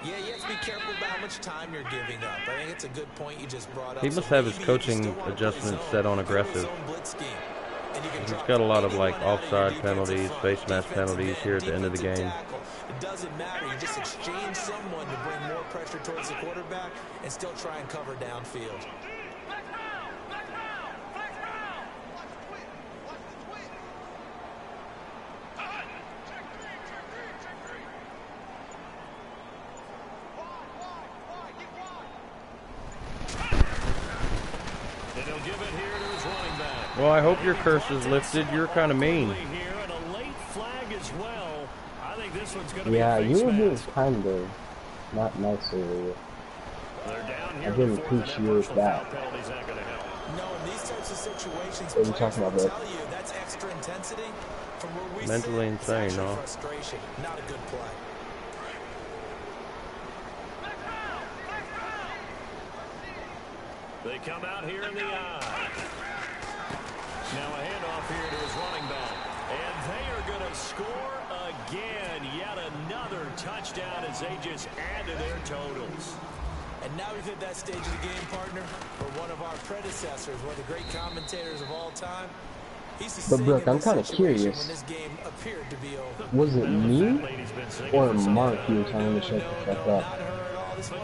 Yeah, you have to be careful about how much time you're giving up. I think it's a good point you just brought up. He must have his coaching adjustments set on aggressive. He's got a lot of like offside penalties, face mask penalties here at the end of the game. It doesn't matter. You just exchange someone to bring more pressure towards the quarterback and still try and cover downfield. Well, I hope your curse is lifted. You're kind of mean. Yeah, you were being kind of not nice earlier. I didn't appreciate that. What are you talking about, bro? Mentally insane, no? Not a good play. They come out here in the eye. Now a handoff here to his running back. And they are going to score again. Yet another touchdown as they just add to their totals. And now we've hit that stage of the game, partner, where one of our predecessors, one of the great commentators of all time, but Brooke, I'm kind of curious. Was it me or Mark you were telling me to shut the fuck up?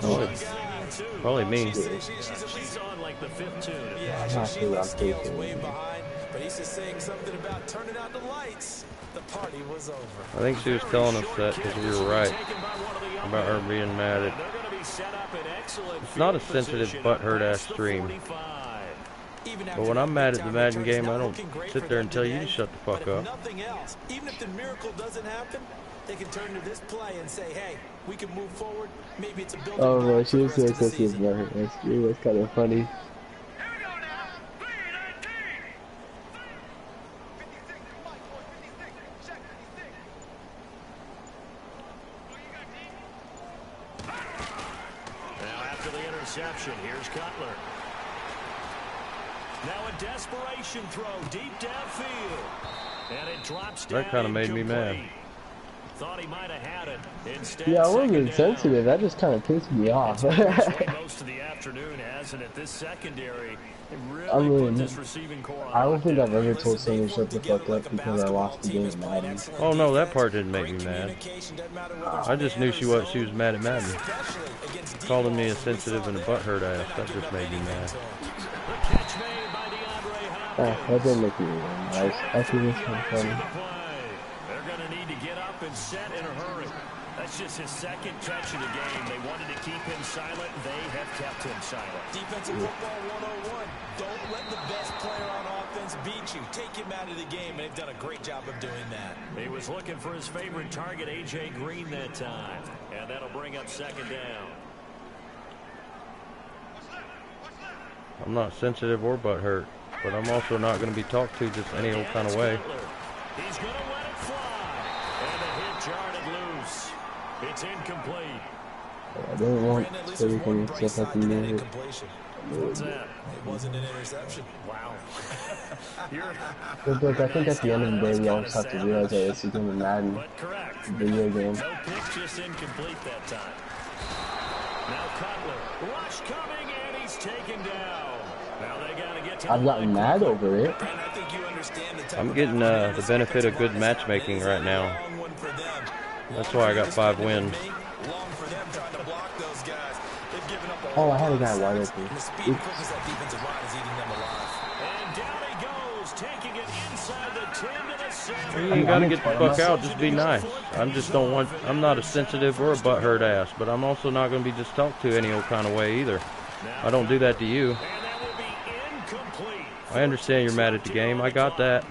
Oh, it's probably me. She's on like the 5th tune. I'm not sure I'm facing. But he's just saying something about turning out the lights. The party was over. I think she was telling us that because we were right about her being mad at. It's not a sensitive, butthurt-ass stream. But when I'm mad at the Madden game, I don't sit there and tell you to shut the fuck up. Nothing else. Even if the miracle doesn't happen, they can turn to this play and say, hey, we can move forward. Maybe it's a building. Oh, man, she was saying cookies about her. It was kind of funny. Here's Cutler. Now a desperation throw deep downfield. And it drops down. That kind of made me mad. Thought he might have had it. Instead, yeah, I wasn't sensitive. That just kind of pissed me off. Most of the afternoon hasn't it? This secondary really I don't think I've ever told someone to shut the fuck up because I lost the game at Madden. Oh no, that part didn't make me mad. I just knew she was mad at Madden. Calling me a sensitive and a butthurt ass. That just made me mad. That didn't make me mad. I think it's kind of funny. They're going to need to get up and set in a hurry. That's just his second catch of the game. They wanted to keep him silent. They have kept him silent. Defensive football 101. Don't let the best player on offense beat you. Take him out of the game, and they've done a great job of doing that. He was looking for his favorite target, A.J. Green, that time. And that'll bring up second down. I'm not sensitive or butthurt, but I'm also not going to be talked to just any old kind of way. He's going to let it fly. And the hit jarred loose. It's incomplete. I don't want everything except at the end. What's that? It wasn't an interception. Wow. But look, I think at the end of the day, we always have to realize that it's a game of Madden, But correct. video game. No pick, just incomplete that time. Now Cutler. Rush coming, and he's taken down. Now they got to get to I've gotten mad over it. And I think you understand the type I'm of getting the athlete benefit of good this matchmaking right now. long one for them. That's why I got 5 wins. Long for them trying to block those guys. They've given up a Oh, I lot had a of guy yards. wide And open. the speed and quickness that defensive line is eating them alive. And down he goes, taking it inside the 10 to the 7. You ain't got to get the fuck out, just be nice. I'm not a sensitive or a butthurt ass, but I'm also not going to be just talked to any old kind of way either. I don't do that to you. And that will be incomplete. I understand you're mad at the game. I got that.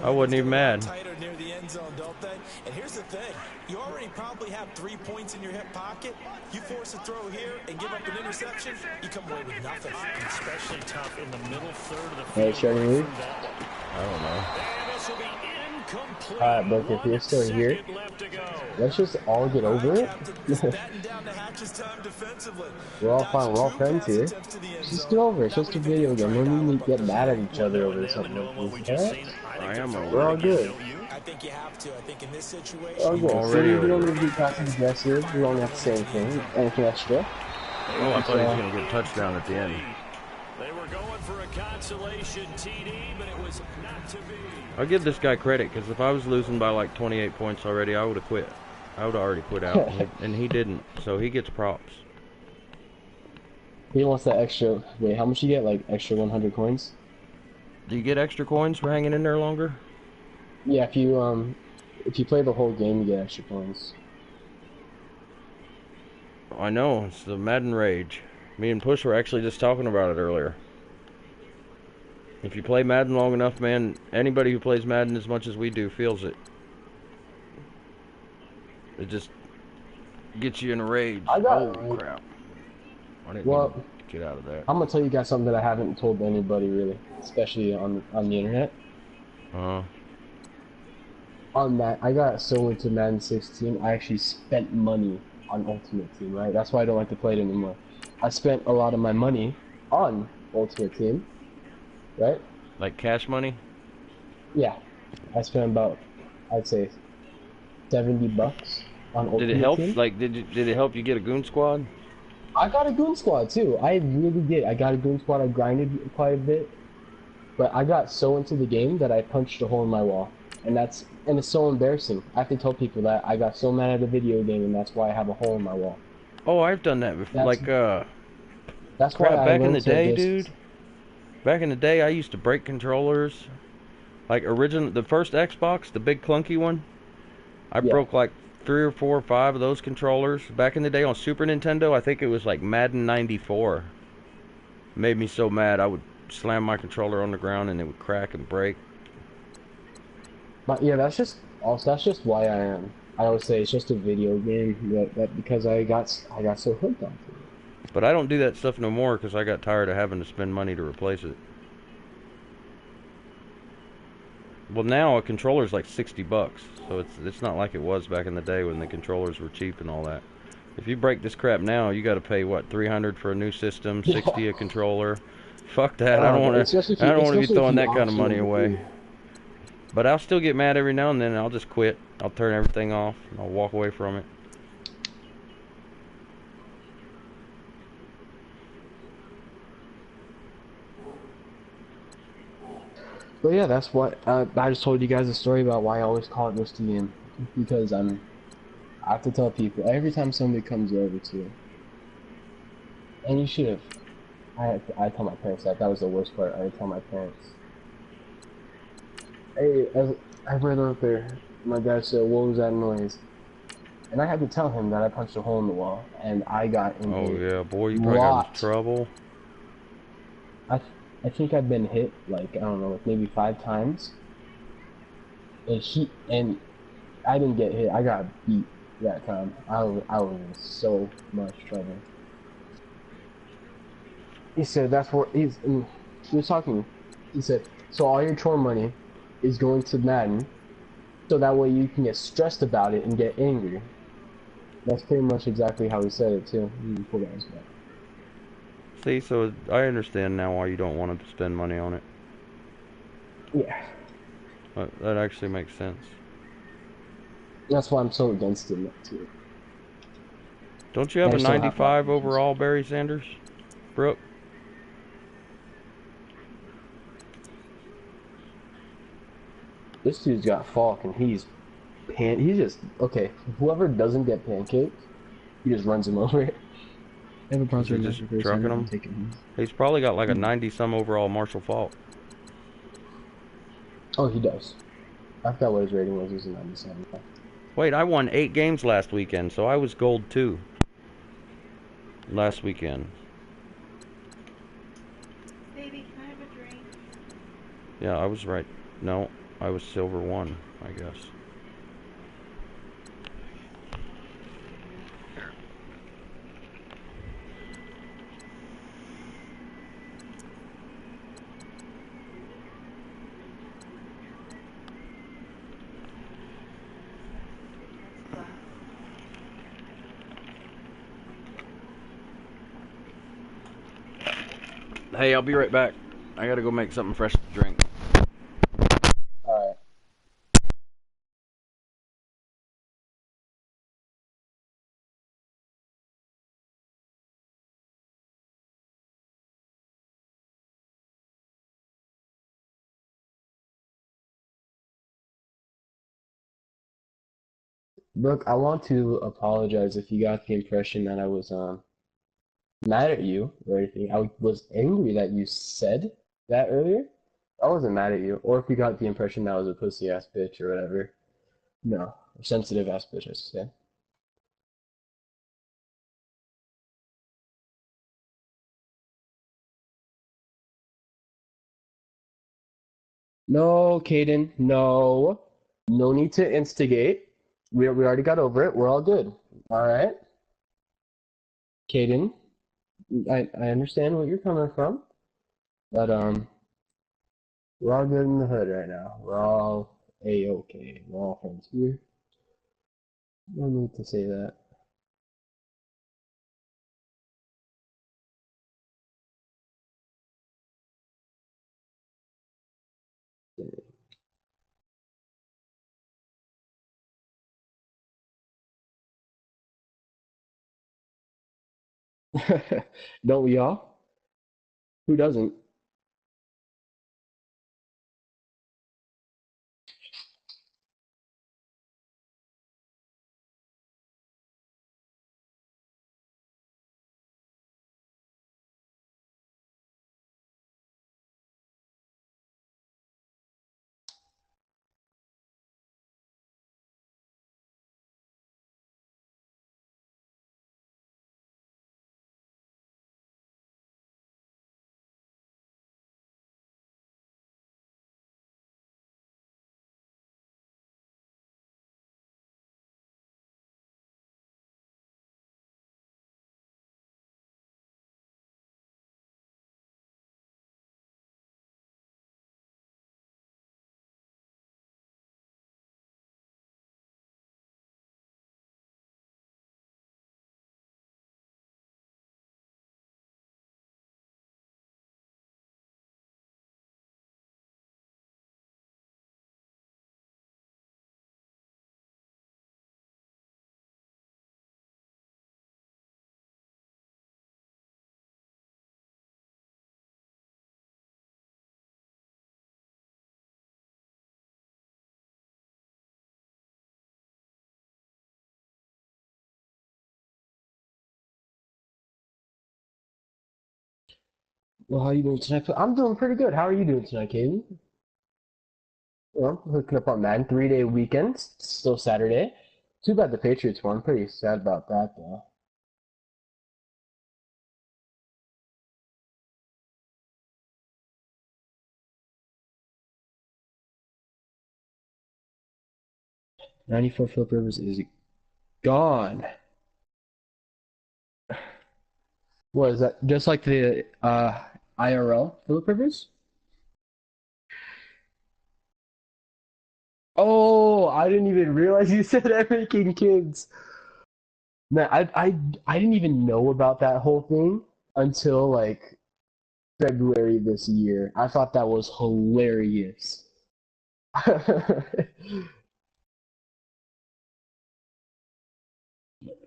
I wasn't even mad. Tighter near the end zone, don't they? And here's the thing. You already probably have 3 points in your hip pocket. You force a throw here and give up an interception, you come away with nothing. Especially tough in the middle third of the Hey, field. should I leave? I don't know. And this will be incomplete. Alright, but if you're still here, 1 second left to go. let's just all get over it. Batten down the hatches time defensively. We're all fine, we're all friends here. Just get over it, it's just a video game. We don't need to get mad at each other over something like this. Alright? I am We're all good. I think you have to. I think in this situation, All good. already See, we don't over. need to be passive aggressive. We don't have to say anything. Anything extra. Oh, I thought he was going to get a touchdown at the end. They were going for a consolation TD, but it was not to be. I'll give this guy credit, because if I was losing by like 28 points already, I would have quit. I would have already quit out, and he didn't, so he gets props. He wants that extra. Wait, how much you get? Like extra 100 coins? Do you get extra coins for hanging in there longer? Yeah, if you play the whole game, you get extra coins. I know, it's the Madden rage. Me and Push were actually just talking about it earlier. If you play Madden long enough, man, anybody who plays Madden as much as we do feels it. It just gets you in a rage. Oh, crap. I didn't Well, mean to get out of that. I'm gonna tell you guys something that I haven't told anybody really, especially on the internet. On that, I got so into Madden 16, I actually spent money on Ultimate Team, right? That's why I don't like to play it anymore. I spent a lot of my money on Ultimate Team, right? Like cash money? Yeah, I spent about, I'd say, $70 on Ultimate Team. Did it help? Like, did it help you get a goon squad? I got a goon squad too. I really did. I got a goon squad. I grinded quite a bit, but I got so into the game that I punched a hole in my wall, and it's so embarrassing. I have to tell people that I got so mad at the video game, and that's why I have a hole in my wall. Oh, I've done that before. That's why crap, I back in learned the to day, just- dude. Back in the day, I used to break controllers. Like the first Xbox, the big clunky one. I broke like 3 or 4 or 5 of those controllers. Back in the day on Super Nintendo, I think it was like Madden 94. It made me so mad, I would slam my controller on the ground and it would crack and break. But yeah, that's just why I am. I always say it's just a video game that because I got so hooked onto it. But I don't do that stuff no more because I got tired of having to spend money to replace it. Well, now a controller's like $60, so it's not like it was back in the day when the controllers were cheap and all that. If you break this crap now, you got to pay what, $300 for a new system, $60 a controller. Fuck that! I don't want to be throwing that kind of money away. But I'll still get mad every now and then. And I'll just quit. I'll turn everything off. And I'll walk away from it. But yeah, that's what I just told you guys a story about why I always call it Risky Game, because I have to tell people every time somebody comes over to it, and you should have. I tell my parents that was the worst part. I tell my parents, hey, everyone out there, My dad said, "What was that noise?" And I had to tell him that I punched a hole in the wall, and I got in Oh a yeah, boy, you probably got in lot. trouble. I think I've been hit like I don't know, like maybe 5 times. And I didn't get hit. I got beat that time. I was in so much trouble. He said that's what he was talking. He said, so all your chore money is going to Madden, so that way you can get stressed about it and get angry. That's pretty much exactly how he said it too. Pull that back. See, so I understand now why you don't want to spend money on it. Yeah. That actually makes sense. That's why I'm so against it too. Don't you have a 95 overall, Barry Sanders? Brooke? This dude's got Falk and he's just okay. Whoever doesn't get pancaked, he just runs him over. Is he just trucking him? He's probably got like a 90-some overall Marshall Falk. Oh, he does. I forgot what his rating was. He was a 97. Wait, I won 8 games last weekend, so I was gold too. Last weekend. Baby, can I have a drink? Yeah, I was right. No, I was silver 1, I guess. Hey, I'll be right back. I gotta go make something fresh to drink. Alright. Brooke, I want to apologize if you got the impression that I was mad at you or anything. I was angry that you said that earlier. I wasn't mad at you. Or if you got the impression that I was a pussy ass bitch or whatever. No. A sensitive ass bitch, I should say. No, Caden, no. No need to instigate. We already got over it. We're all good. Alright? Caden, I understand what you're coming from, but we're all good in the hood right now. We're all A-okay. We're all friends here. No need to say that. Don't we all? Who doesn't? Well, how you doing tonight? I'm doing pretty good. How are you doing tonight, Caden? Well, hooking up on Madden 3-day weekends. Still Saturday. Too bad the Patriots won. Pretty sad about that though. '94 Philip Rivers is gone. What is that? Just like the IRL Philip Rivers? Oh, I didn't even realize you said I'm making kids. Man, I didn't even know about that whole thing until like February this year. I thought that was hilarious.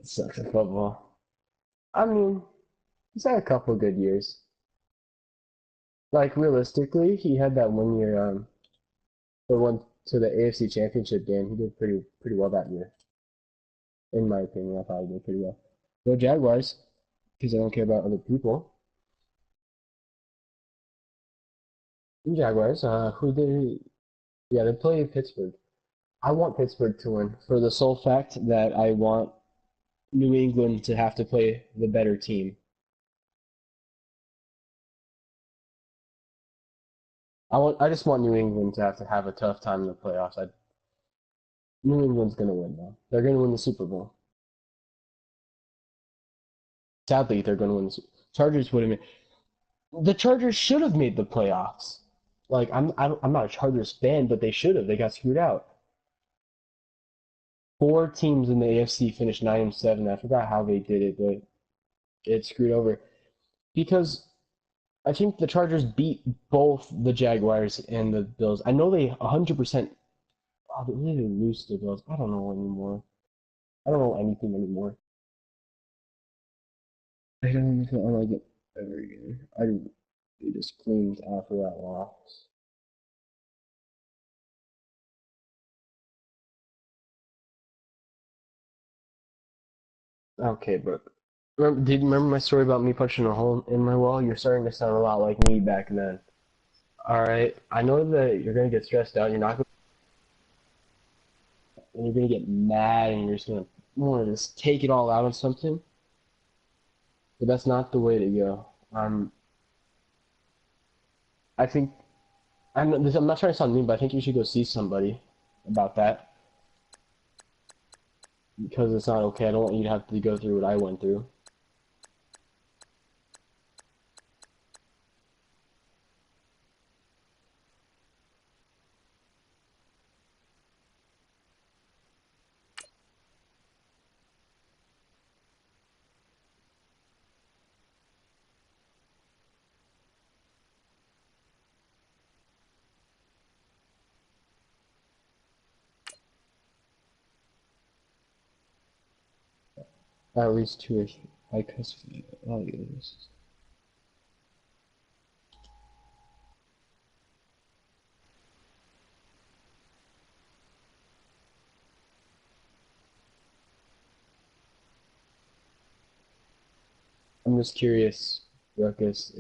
Sucks at football. I mean, he's had a couple good years. Like realistically, he had that 1 year the one to the AFC Championship game. He did pretty well that year. In my opinion, I thought he did pretty well. The Jaguars, because I don't care about other people. The Jaguars, who they, yeah, they play Pittsburgh. I want Pittsburgh to win for the sole fact that I want New England to have to play the better team. I just want New England to have a tough time in the playoffs. New England's gonna win though. They're gonna win the Super Bowl. Sadly, they're gonna win the Chargers would have made. The Chargers should have made the playoffs. Like I'm not a Chargers fan, but they should have. They got screwed out. 4 teams in the AFC finished 9-7. I forgot how they did it, but it screwed over because I think the Chargers beat both the Jaguars and the Bills. I know they 100%. Oh, they really lose to the Bills. I don't know anymore. I don't know anything anymore. I don't even feel like it ever again. They just cleaned after that loss. Okay, but did you remember my story about me punching a hole in my wall? You're starting to sound a lot like me back then. All right, I know that you're gonna get stressed out. You're not gonna, and you're gonna get mad, and you're just gonna want to just take it all out on something. But that's not the way to go. I think I'm not trying to sound mean, but I think you should go see somebody about that because it's not okay. I don't want you to have to go through what I went through. At least 2 or 3. I cuss alligators. I'm just curious, Ruckus,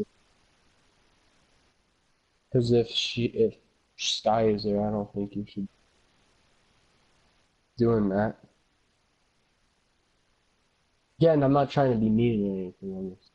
because if Sky is there, I don't think you should be doing that. Again, I'm not trying to be mean or anything on this.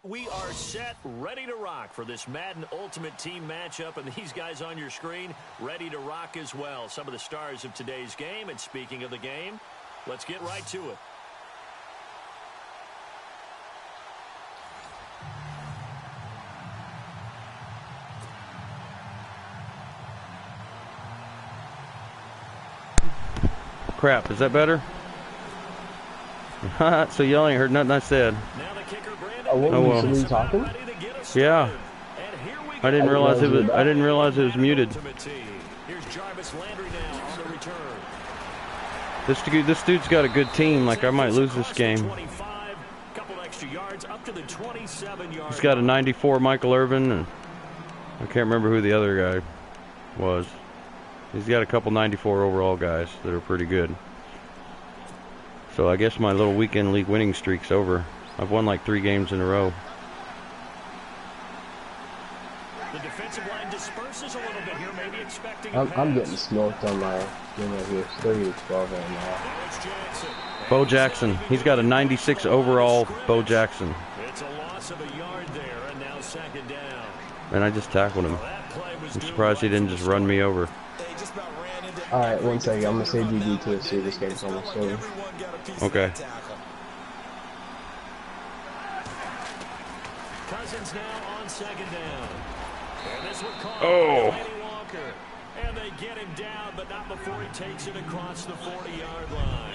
We are set, ready to rock for this Madden Ultimate Team matchup, and these guys on your screen ready to rock as well. Some of the stars of today's game, and speaking of the game, let's get right to it. Crap, is that better? So y'all ain't heard nothing I said. Oh, well. Were you talking? Yeah. I didn't realize it was muted. This dude's got a good team. Like, I might lose this game. He's got a 94 Michael Irvin. And I can't remember who the other guy was. He's got a couple 94 overall guys that are pretty good. So I guess my little weekend league winning streak's over. I've won like 3 games in a row. The defensive line disperses a little bit here, maybe expecting I'm getting smoked on my game right here. It's 30-12 right now. Bo Jackson. He's got a 96 overall Bo Jackson. It's a loss of a yard there, and now second down. And I just tackled him. I'm surprised he didn't just run me over. Alright, 1 second. I'm going to say GG to see this game's almost over. Okay. Cousins now on second down. And this one caught Oh. by Walker. And they get him down, but not before he takes it across the 40-yard line.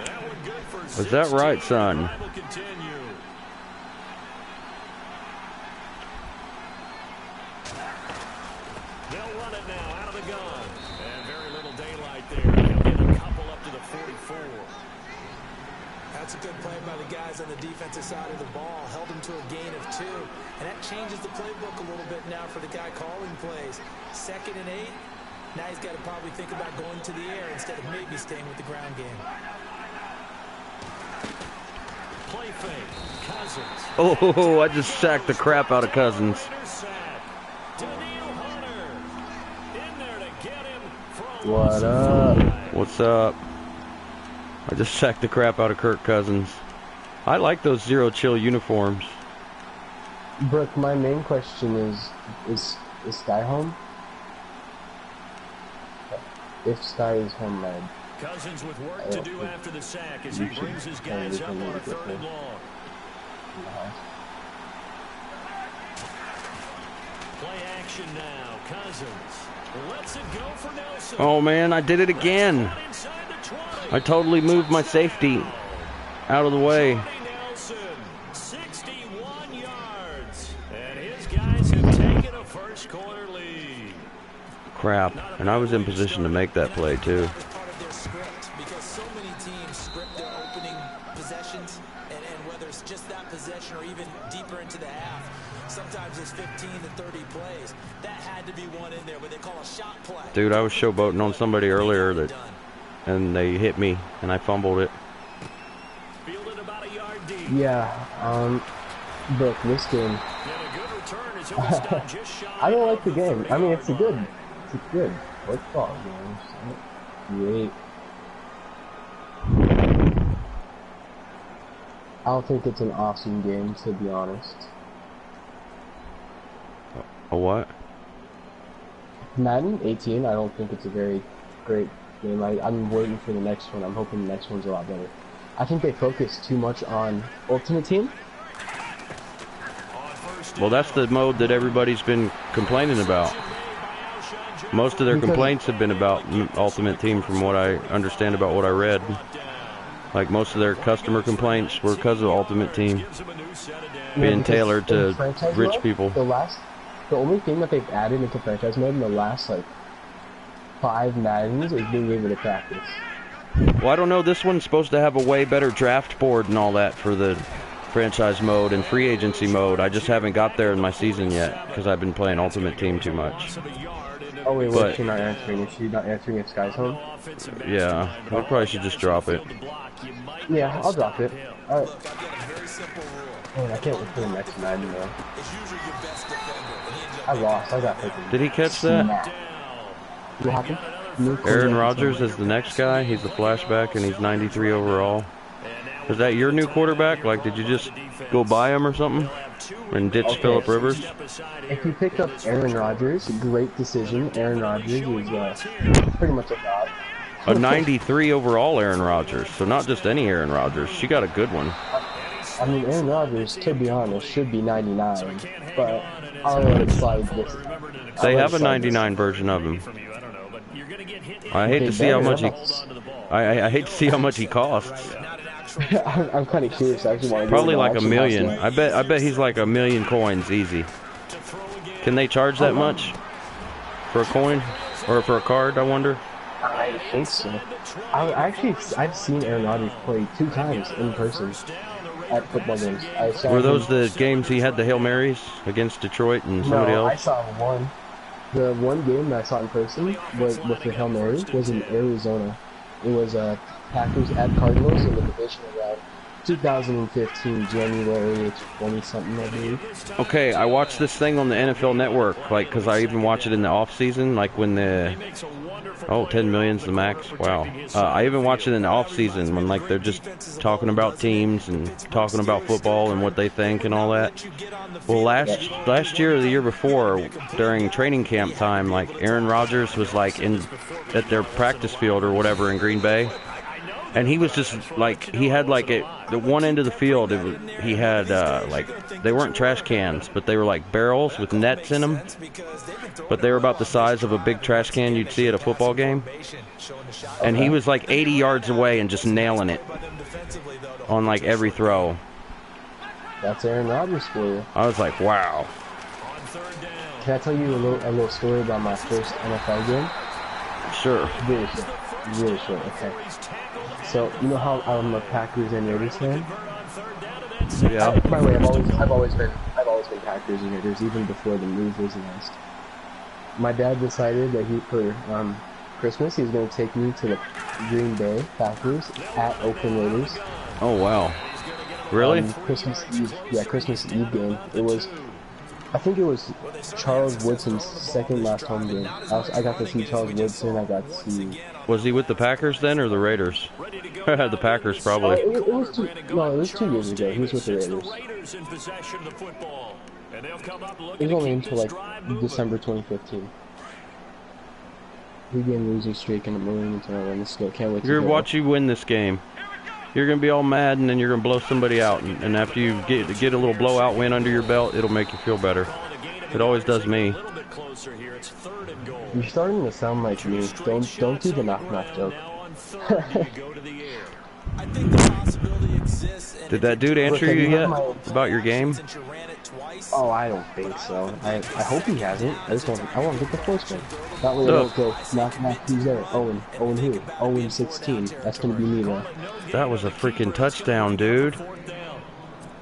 That one good for 16. Is that right, son? Drive will continue. They'll run it now out of the gun. And very little daylight there. He'll get a couple up to the 44. That's a good play by the guys on the defensive side of the ball. Held him to a gain of 2. And that changes the playbook a little bit now for the guy calling plays. 2nd and 8. Now he's got to probably think about going to the air instead of maybe staying with the ground game. Play fake. Cousins. Oh, I just sacked the crap out of Cousins. What up? What's up? I just sacked the crap out of Kirk Cousins. I like those Zero Chill uniforms. Brooke, my main question is Sky home? If Sky is home, man. Cousins with work to do after the sack as he brings his guys up on a 3rd and long. Play action now. Cousins lets it go for Nelson. Oh man, I did it again. I totally moved my safety out of the way. Nelson, 61 yards. And his guys have taken a first quarter lead. Crap. And I was in position to make that play too. Because so many teams script their opening possessions, and whether it's just that possession or even deeper into the half, sometimes it's 15 to 30 plays. That had to be one in there where they call a shot play. Dude, I was showboating on somebody earlier and they hit me and I fumbled it. Fielded about a yard deep. Yeah, Brooke, this game. I don't like the game. I mean, it's a good football game. Great. I don't think it's an awesome game, to be honest. A what? Madden 18, I don't think it's a very great game. I'm waiting for the next one. I'm hoping the next one's a lot better. I think they focus too much on Ultimate Team. Well, that's the mode that everybody's been complaining about. Most of their complaints have been about Ultimate Team from what I understand about what I read. Like, most of their customer complaints were because of Ultimate Team being tailored to rich people. The only thing that they've added into franchise mode in the last, like, 5 Maddens is being able to practice. Well, I don't know. This one's supposed to have a way better draft board and all that for the franchise mode and free agency mode. I just haven't got there in my season yet because I've been playing Ultimate Team too much. Oh wait, what? You're not answering. Is she not answering if Sky's home? Yeah, we probably should just drop it. Yeah, I'll drop it. Alright. Man, I can't wait for the next Madden though. I lost. I got 50. Did he catch that? What happened? Aaron Rodgers is the next guy. He's the flashback and he's 93 overall. Is that your new quarterback? Like, did you just go buy him or something and ditch Phillip Rivers? If you picked up Aaron Rodgers, great decision. Aaron Rodgers is pretty much a god. A 93 overall Aaron Rodgers, so not just any Aaron Rodgers. She got a good one. I mean, Aaron Rodgers, to be honest, should be 99, but I'll let it slide this. They have a 99 version of him. I hate to see how much he. I hate to see how much he costs. I'm kind of curious. I actually want to probably like $1 million. I bet he's like $1 million coins easy. Can they charge that much for a coin or for a card? I wonder. I I think so. I've seen Aaron Rodgers play 2 times in person at football games. Were those the games he had the Hail Marys against Detroit and somebody No, I else? saw one. The one game that I saw in person was with the Hail Mary was in Arizona. It was Packers at Cardinals in the divisional round. 2015, January 20-something, I believe. Okay, I watched this thing on the NFL Network, like, because I even watch it in the off-season, like when the... Oh, 10 million's the max? Wow. I even watch it in the off-season when, like, they're just talking about teams and talking about football and what they think and all that. Well, last year or the year before, during training camp time, like, Aaron Rodgers was, like, at their practice field or whatever in Green Bay. And he was just, like, he had, like, the one end of the field, he had, like, they weren't trash cans, but they were, like, barrels with nets in them. But they were about the size of a big trash can you'd see at a football game. And he was, like, 80 yards away and just nailing it on, like, every throw. That's Aaron Rodgers for you. I was like, wow. Can I tell you a little story about my first NFL game? Sure. Really short. Really short, okay. So, you know how I'm a Packers and Raiders fan? Yeah. By the way, I've always been Packers and Raiders, even before the move was announced. My dad decided that for Christmas, he was going to take me to the Green Bay Packers at Oakland Raiders. Oh, wow. Really? Christmas Eve game. I think it was Charles Woodson's second last home game. I got to see Charles Woodson. I got to see. Was he with the Packers then, or the Raiders? The Packers, probably. It was 2 years ago. He was with the Raiders. It was only until like December 2015. 3-game losing streak and a moving into a win. Still can't wait. You're watch you win this game. You're gonna be all mad, and then you're gonna blow somebody out. And after you get a little blowout win under your belt, it'll make you feel better. It always does me. You're starting to sound like me. Don't do the knock joke. Did that dude answer you yet about your game? Oh, I don't think so. I hope he hasn't. I want to get the first one. That way I don't go knock who's there. Owen who? Owen 16. That's gonna be me though. That was a freaking touchdown, dude.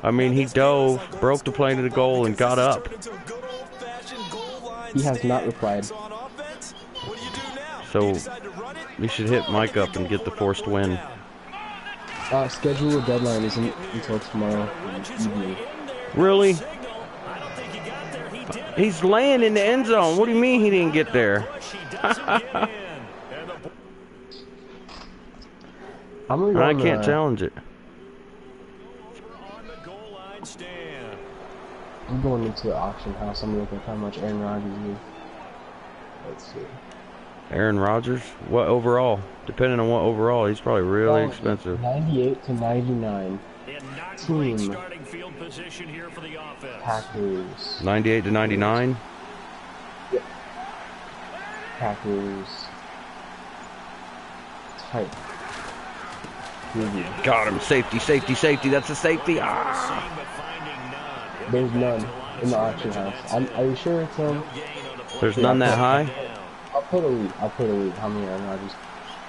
I mean, he dove, broke the plane to the goal, and got up. He has not replied. So, we should hit Mike up and get the forced win. Schedule deadline isn't until tomorrow evening. Really? He's laying in the end zone. What do you mean he didn't get there? I can't challenge it. I'm going into the auction house. I'm looking at how much Aaron Rodgers is. Let's see. Aaron Rodgers? What overall? Depending on what overall, he's probably really expensive. 98 to 99. Team. Packers. 98 to 99? Yep. Packers. Type. Got him. Safety. That's a safety. Ah. There's none in the auction house. Are you sure it's There's none that high? I'll put a lead. How many Aaron Rodgers?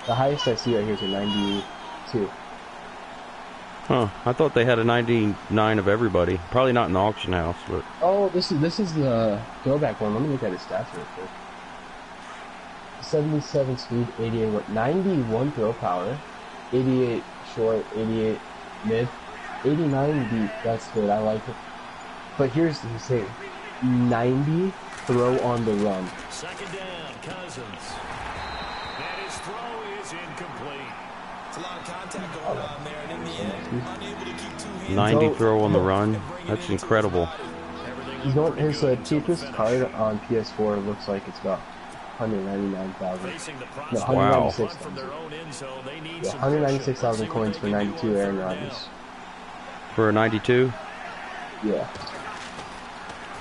The highest I see right here is a 92. Huh. I thought they had a 99 of everybody. Probably not in the auction house, but... Oh, this is the throwback one. Let me look at his stats real quick. 77 speed, 88 what? 91 throw power, 88 short, 88 mid, 89 deep. That's good. I like it. But here's the thing: 90 throw on the run. Second down, Cousins. And his throw is incomplete. It's a lot of contact going on there, and in the end, unable to keep 2 hands. 90 throw on the run. That's incredible. He's going. His cheapest card on PS4 looks like it's got 199,000. No, 196,000. Yeah, 196,000 coins for 92 Aaron Rodgers. For a 92? Yeah.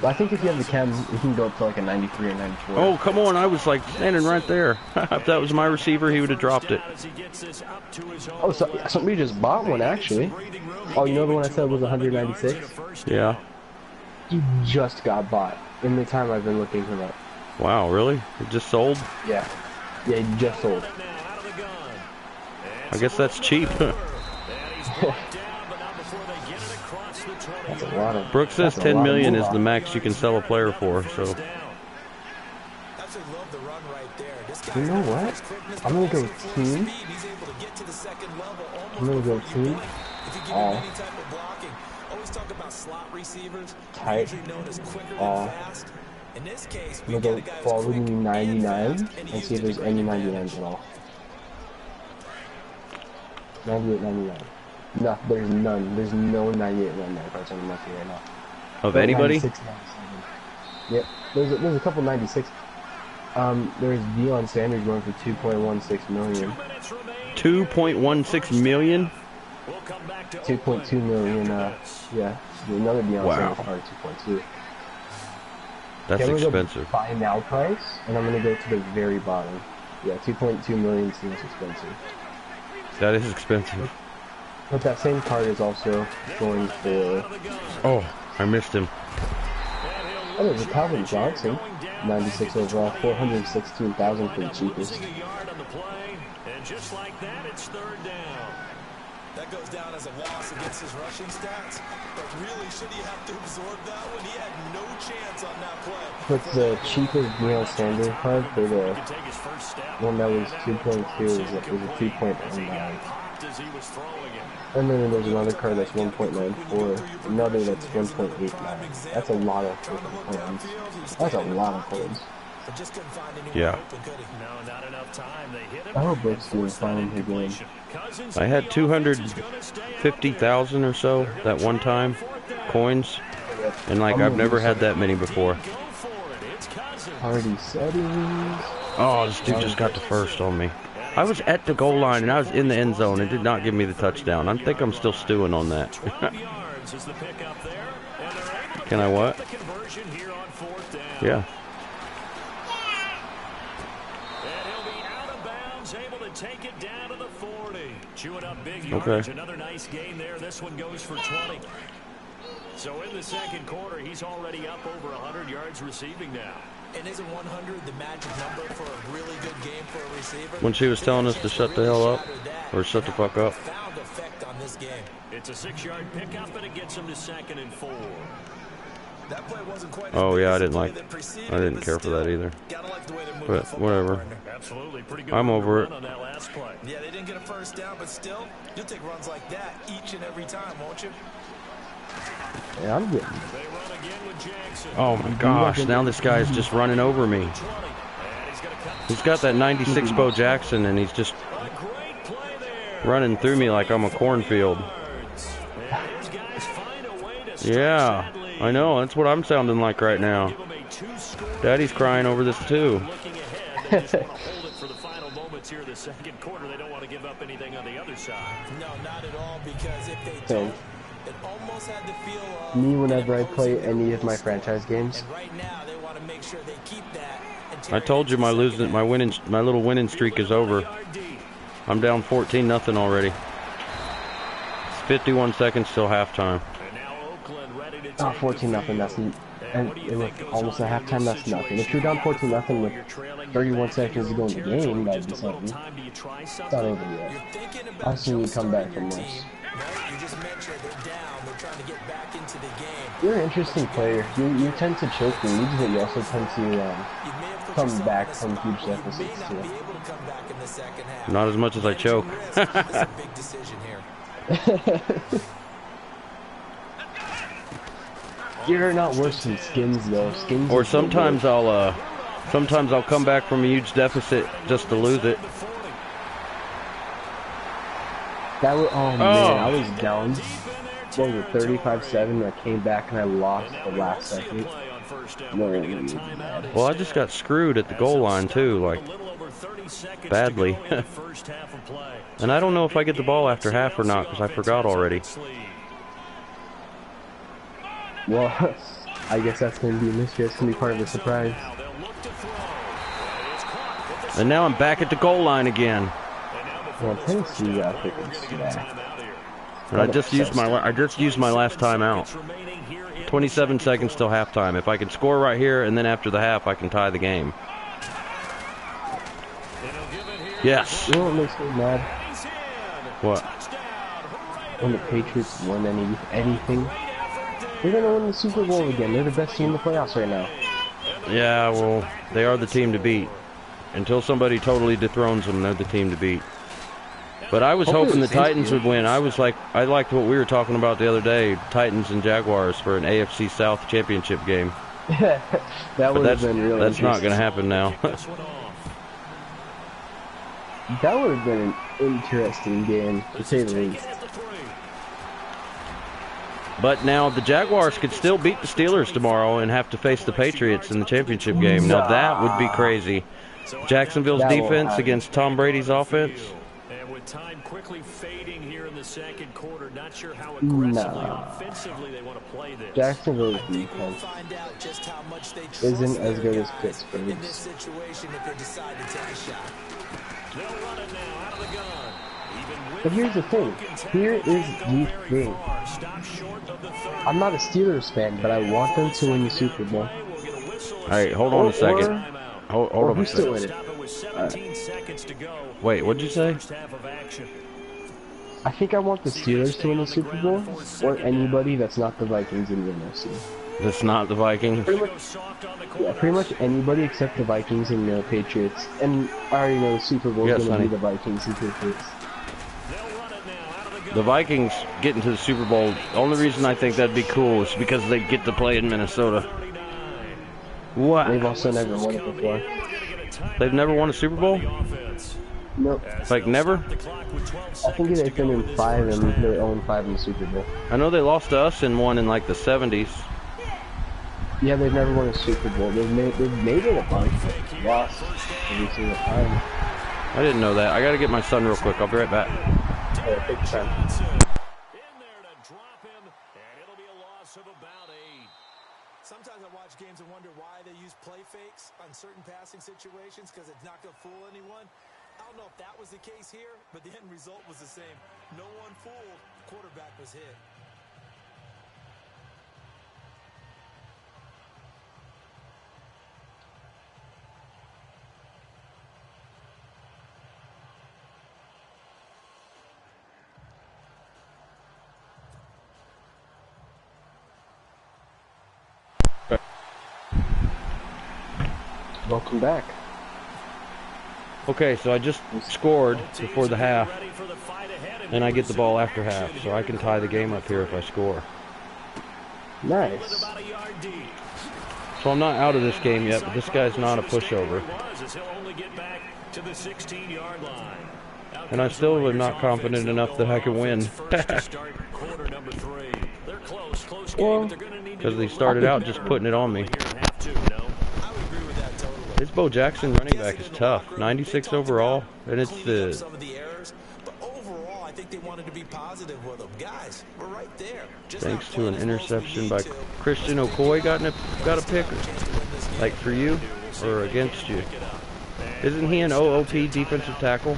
But I think if you have the chem, you can go up to like a 93 or 94. Oh, come on. I was like standing right there. If that was my receiver, he would have dropped it. Oh, so somebody just bought one, actually. Oh, you know the one I said was 196? Yeah. He just got bought in the time I've been looking him up. Wow, really? It just sold? Yeah. Yeah, he just sold. I guess that's cheap. That's a lot of. Brooks says 10 million is the max you can sell a player for. So. You know what? I'm gonna go team. I'm gonna go team. All. Tight. All. I'm gonna go quality 99 and see if there's any 99s at all. 98, 99. No, there's none. There's no 98, 99 cards on the market right now. Of anybody? 96, 97. Yep. There's a couple 96. There's Deion Sanders going for 2.16 million. 2.16 million? 2.2 million, yeah. Another Deion Sanders card, 2.2. That's expensive. Go buy now price, and I'm gonna go to the very bottom. Yeah, 2.2 million seems expensive. That is expensive. But that same card is also going for... Oh, I missed him. Oh, there's a Calvin Johnson. 96 overall, 416,000 for the cheapest. And just like that, it's third down. That goes down as a loss against his rushing stats. But really, should he have to absorb that one? He had no chance on that play. But the cheapest Deion Sanders card for the one that was 2.2 is a 2.09. And then there's another card that's 1.94. Another that's 1.89. That's a lot of coins. That's a lot of coins. Yeah. I hope Brooks doing fine in his game. I had 250,000 or so that one time, coins, and like I've never had that many before. Party settings. Oh, this dude just got the first on me. I was at the goal line and I was in the end zone. It did not give me the touchdown. I think I'm still stewing on that. Can I what? Yeah. Take it down to the 40. Chewing up big Okay. yards. Another nice gain there. This one goes for 20. So in the second quarter, he's already up over 100 yards receiving now. And isn't 100 the magic number for a really good game for a receiver? When she was telling us to shut the hell up, or shut the fuck up. It's a 6-yard pickup, and it gets him to 2nd and 4. That play wasn't quite Oh yeah, I didn't care for that either. But whatever. Absolutely, pretty good. I'm over it. On that last play. Yeah, they didn't get a first down, but still, you'll take runs like that each and every time, won't you? Yeah, I'm getting. They run again with Jackson. Oh my gosh, now this guy's just running over me. He's got that 96 Bo Jackson and he's just running through me like I'm a cornfield. Yeah, I know, that's what I'm sounding like right now. Daddy's crying over this too. Here the second quarter, they don't want to give up anything on the other side. No, not at all, because if they don't, it almost had to feel me whenever I play any of my franchise games. And right now they want to make sure they keep that. I told you my little winning streak is over. I'm down 14-0 already. It's 51 seconds till halftime. Oh, 14-0, that's and with almost at halftime, that's nothing. If you're down 14-0 with 31 seconds to go in the game, that'd be something. It's not over yet. I'll see you come back from this. You're an interesting player. You tend to choke the leads, but you also tend to come back from huge deficits too. Not as much as I choke. You're not worse than Skins though. Skins. Or sometimes I'll come back from a huge deficit just to lose it. That was, oh man, I was down. What was it, 35-7? I came back and I lost the last second. No, well, I just got screwed at the goal line too, like badly. And I don't know if I get the ball after half or not because I forgot already. Well, I guess that's going to be a mystery. That's going to be part of the surprise. And now I'm back at the goal line again. Well, Tennessee got freaking smacked. And I just used my last time out. 27 seconds till halftime. If I can score right here and then after the half, I can tie the game. Yes. You know what makes me mad? What? When the Patriots win anything, they're gonna win the Super Bowl again. They're the best team in the playoffs right now. Yeah, well, they are the team to beat. Until somebody totally dethrones them, they're the team to beat. But I was hoping the Titans would win. I liked what we were talking about the other day, Titans and Jaguars for an AFC South championship game. That would have been really That's not going to happen now. That would have been an interesting game, to say the least. But now the Jaguars could still beat the Steelers tomorrow and have to face the Patriots in the championship game. Now that would be crazy. Jacksonville's defense against Tom Brady's offense. And with time quickly fading here in the second quarter, not sure how aggressively offensively they want to play this. Jacksonville's defense isn't as good as Pittsburgh's. But here's the thing. Here is the thing. I'm not a Steelers fan, but I want them to win the Super Bowl. Hey, hold on a second. Hold on a still in second. it? Wait, what'd you say? I think I want the Steelers to win the Super Bowl, or anybody that's not the Vikings in the NFC. That's not the Vikings. Pretty much anybody except the Vikings and the Patriots. And I already know the Super Bowl is going to be the Vikings and Patriots. The Vikings getting to the Super Bowl, the only reason I think that'd be cool is because they get to play in Minnesota. What? They've also never won it before. They've never won a Super Bowl? Nope. Like never? I think they've been in 5 and they're 0-5 in the Super Bowl. I know they lost to us in one in like the 70s. Yeah, they've never won a Super Bowl. They've made it a bunch, but lost every single time. I didn't know that. I gotta get my son real quick. I'll be right back. Oh, big time. Sometimes I watch games and wonder why they use play fakes on certain passing situations because it's not going to fool anyone. I don't know if that was the case here, but the end result was the same. No one fooled. Quarterback was hit. Welcome back. Okay, so I just scored before the half, and I get the ball after half, so I can tie the game up here if I score. Nice. So I'm not out of this game yet, but this guy's not a pushover. And I still am not confident enough that I can win. Well, because they started out just putting it on me. This Bo Jackson running back is tough. 96 overall, and it's the... Thanks to an interception by Christian Okoye, got a pick, like for you or against you. Isn't he an OOP defensive tackle?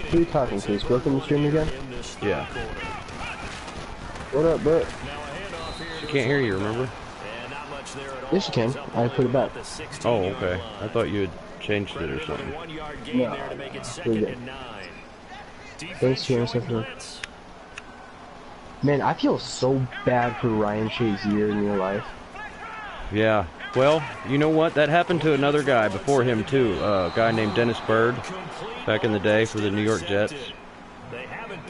Who are you talking to? Is Brooke in the stream again? Yeah. What up, Brooke? She can't hear you, remember? Yes, you can. I put it back. Oh, okay. I thought you had changed it or something. No, thanks to interception. Man, I feel so bad for Ryan Shazier in real life. Yeah. Well, you know what? That happened to another guy before him, too. A guy named Dennis Byrd, back in the day for the New York Jets.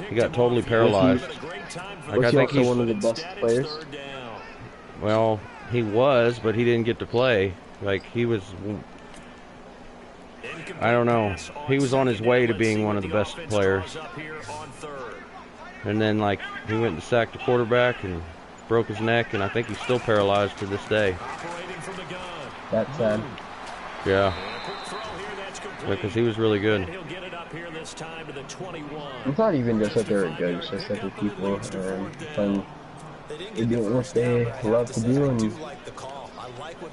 He got totally paralyzed. Was he also one of the best players? Well, he was, but he didn't get to play. Like, he was... I don't know. He was on his way to being one of the best players. And then, like, he went and sacked the quarterback and broke his neck, and I think he's still paralyzed to this day. That's sad. Yeah. Because he was really good. It's not even just that they were good, it's just that the people fun. They do what they love to do, and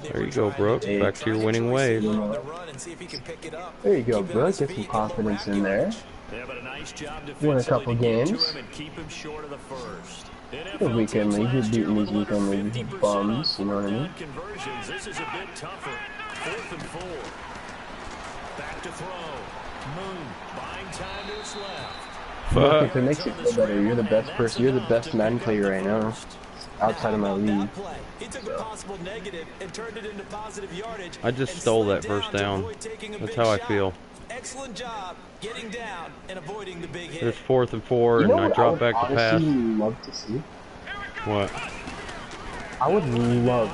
there you go, Brooke. Back to your winning ways. There you go, Brooke. Get some confidence in there. Win a couple games. The weekend league, you're beating these weekend league bums, you know what I mean? back to throw. Moon buying time to his left. Look, if it makes you feel better, you're the best person. You're the best Madden player right now, outside of my league. I just stole that first down. That's how I feel. Excellent job getting down and avoiding the big hit. It's 4th and 4, and I drop back to pass. Love to see. What? I would love.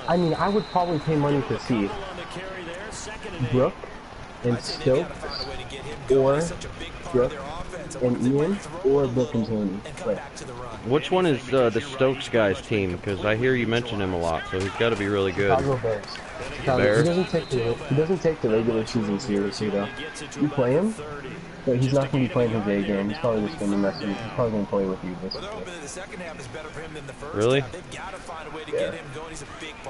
I mean, I would probably pay money to see Brooke and Stokes, or Brooke and Ian, or Brooke and Tony. But Which one is the Stokes guy's team? Because I hear you mention him a lot, so he's got to be really good. Chicago Bears. Bears? He doesn't take the regular season seriously though. You play him, but he's not going to be playing his A game. He's probably just going to be messing. He's probably going to play with you. Really? Yeah.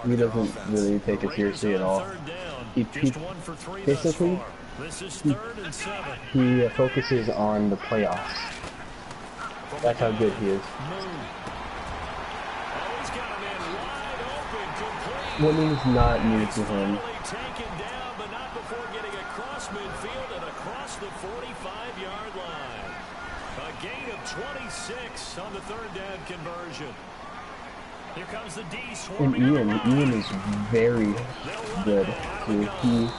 He doesn't really take it seriously at all. He basically he focuses on the playoffs. That's how good he is. Winning's not new to him. Taken down, but not before getting across midfield and across the 45-yard line. A gain of 26 on the third down conversion. Here comes the D And Ian is very good too.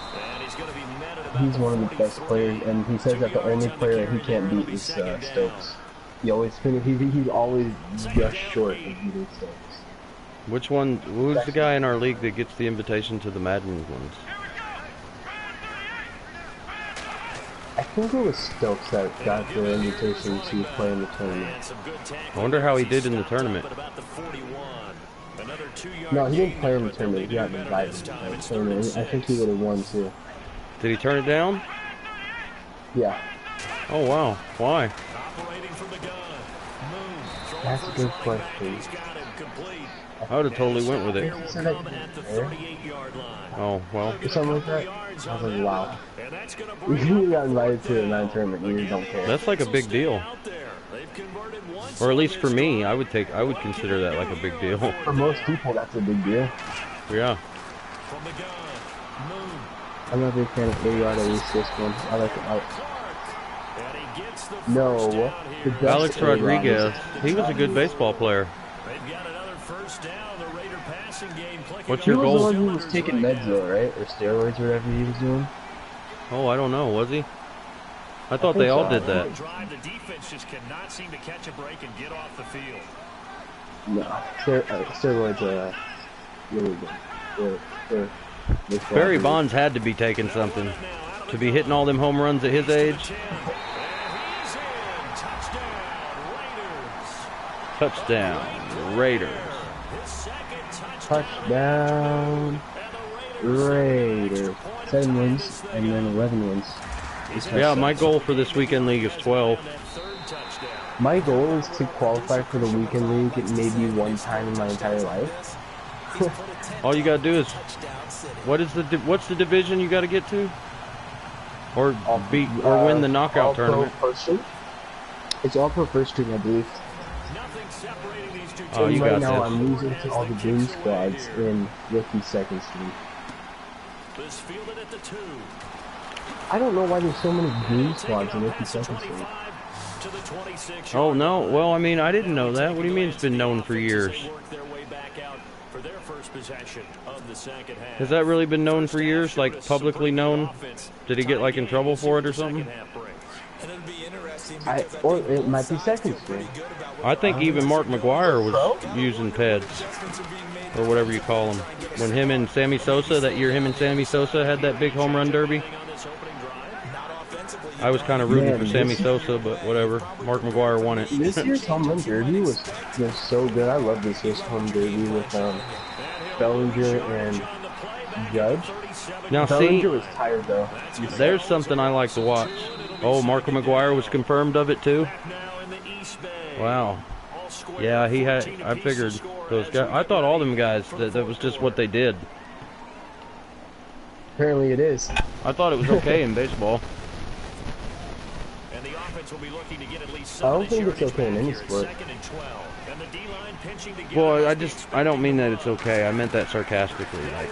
He's one of the best players, and he says that the only player that he can't beat is Stokes. He's always just short of beating Stokes. Which one? Who's the guy in our league that gets the invitation to the Madden ones? I think it was Stokes that got the invitation to play in the tournament. I wonder how he did in the tournament. No, he didn't play in the tournament. He got invited to the tournament. I think he would have won too. Did he turn it down? Yeah. Oh wow. Why? That's a good question. I would have totally went with it. Oh, well. Or something like that. I was like, wow. You got invited to a Madden tournament and you don't care. That's like a big deal. Or at least for me, I would consider that like a big deal. For most people, that's a big deal. Yeah. I'm not a big fan of 80-yard, at least this one. I like it out. No. Alex Rodriguez. He was a good baseball player. What's your goal? He was the one who was taking meds though, right? Or steroids or whatever he was doing. Oh, I don't know. Was he? I thought they all did that. The defense just cannot seem to catch a break and get off the field. No. Steroids are really good. Barry Bonds had to be taking something to be hitting all them home runs at his age. Touchdown, Raiders. Touchdown, Raiders. 7 wins and then 11 wins. Yeah, my goal for this weekend league is 12. My goal is to qualify for the weekend league maybe one time in my entire life. All you gotta do is, what's the division you gotta get to? Or win the knockout tournament? It's all pro first string, I believe. Oh, you got right now this. I'm losing to all the dream squads in rookie second street. I don't know why there's so many dream squads in rookie second street. Oh no, well I mean I didn't know that. What do you mean it's been known for years? Has that really been known for years? Like publicly known? Did he get like in trouble for it or something? Or it might be second street. I think even Mark McGuire was using PEDs, or whatever you call them. When him and Sammy Sosa, that year him and Sammy Sosa had that big home run derby. I was kind of rooting for Sammy Sosa, but whatever. Mark McGuire won it. This year's home run derby was so good. I love this year's home derby with Bellinger and Judge. Now Bellinger see, was tired though. there's something I like to watch. Oh, Marco McGuire was confirmed of it too? Wow. Yeah, I figured those guys, I thought all them guys, that was just what they did. Apparently it is. I thought it was okay in baseball. I don't think it's okay in any sport. Well, I don't mean that it's okay. I meant that sarcastically. Like,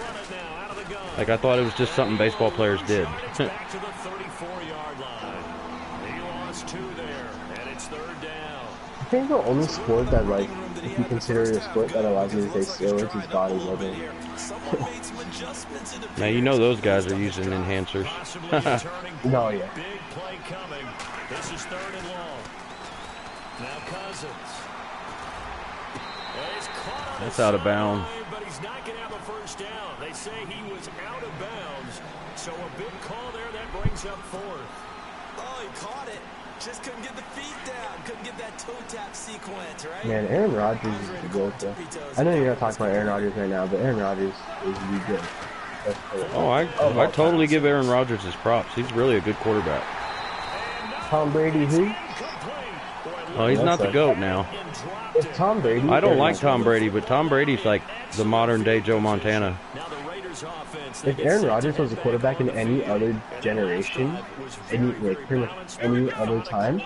Like, I thought it was just something baseball players did. Back to the 34-yard line. He lost 2 there, and it's 3rd down. I think the only sport that, like, if you consider it a sport that allows you to take steroids is bodybuilding. Now, you know those guys are using enhancers. No, yeah. Big play coming. This is 3rd and long. Now Cousins. That's out of bounds. But he's not going to have a first down. They say he was out of bounds. So a big call there that brings up 4th. Oh, he caught it. Just couldn't get the feet down. Couldn't get that toe tap sequence, right? Man, Aaron Rodgers is the GOAT, though. I know you're not talking about Aaron Rodgers right now, but Aaron Rodgers is really good. Oh, I totally give Aaron Rodgers his props. He's really a good quarterback. Tom Brady, who? Oh, he's not the GOAT now. If Tom Brady... I don't like Tom Brady, but Tom Brady's like the modern-day Joe Montana. If Aaron Rodgers was a quarterback in any other generation, pretty much any other time,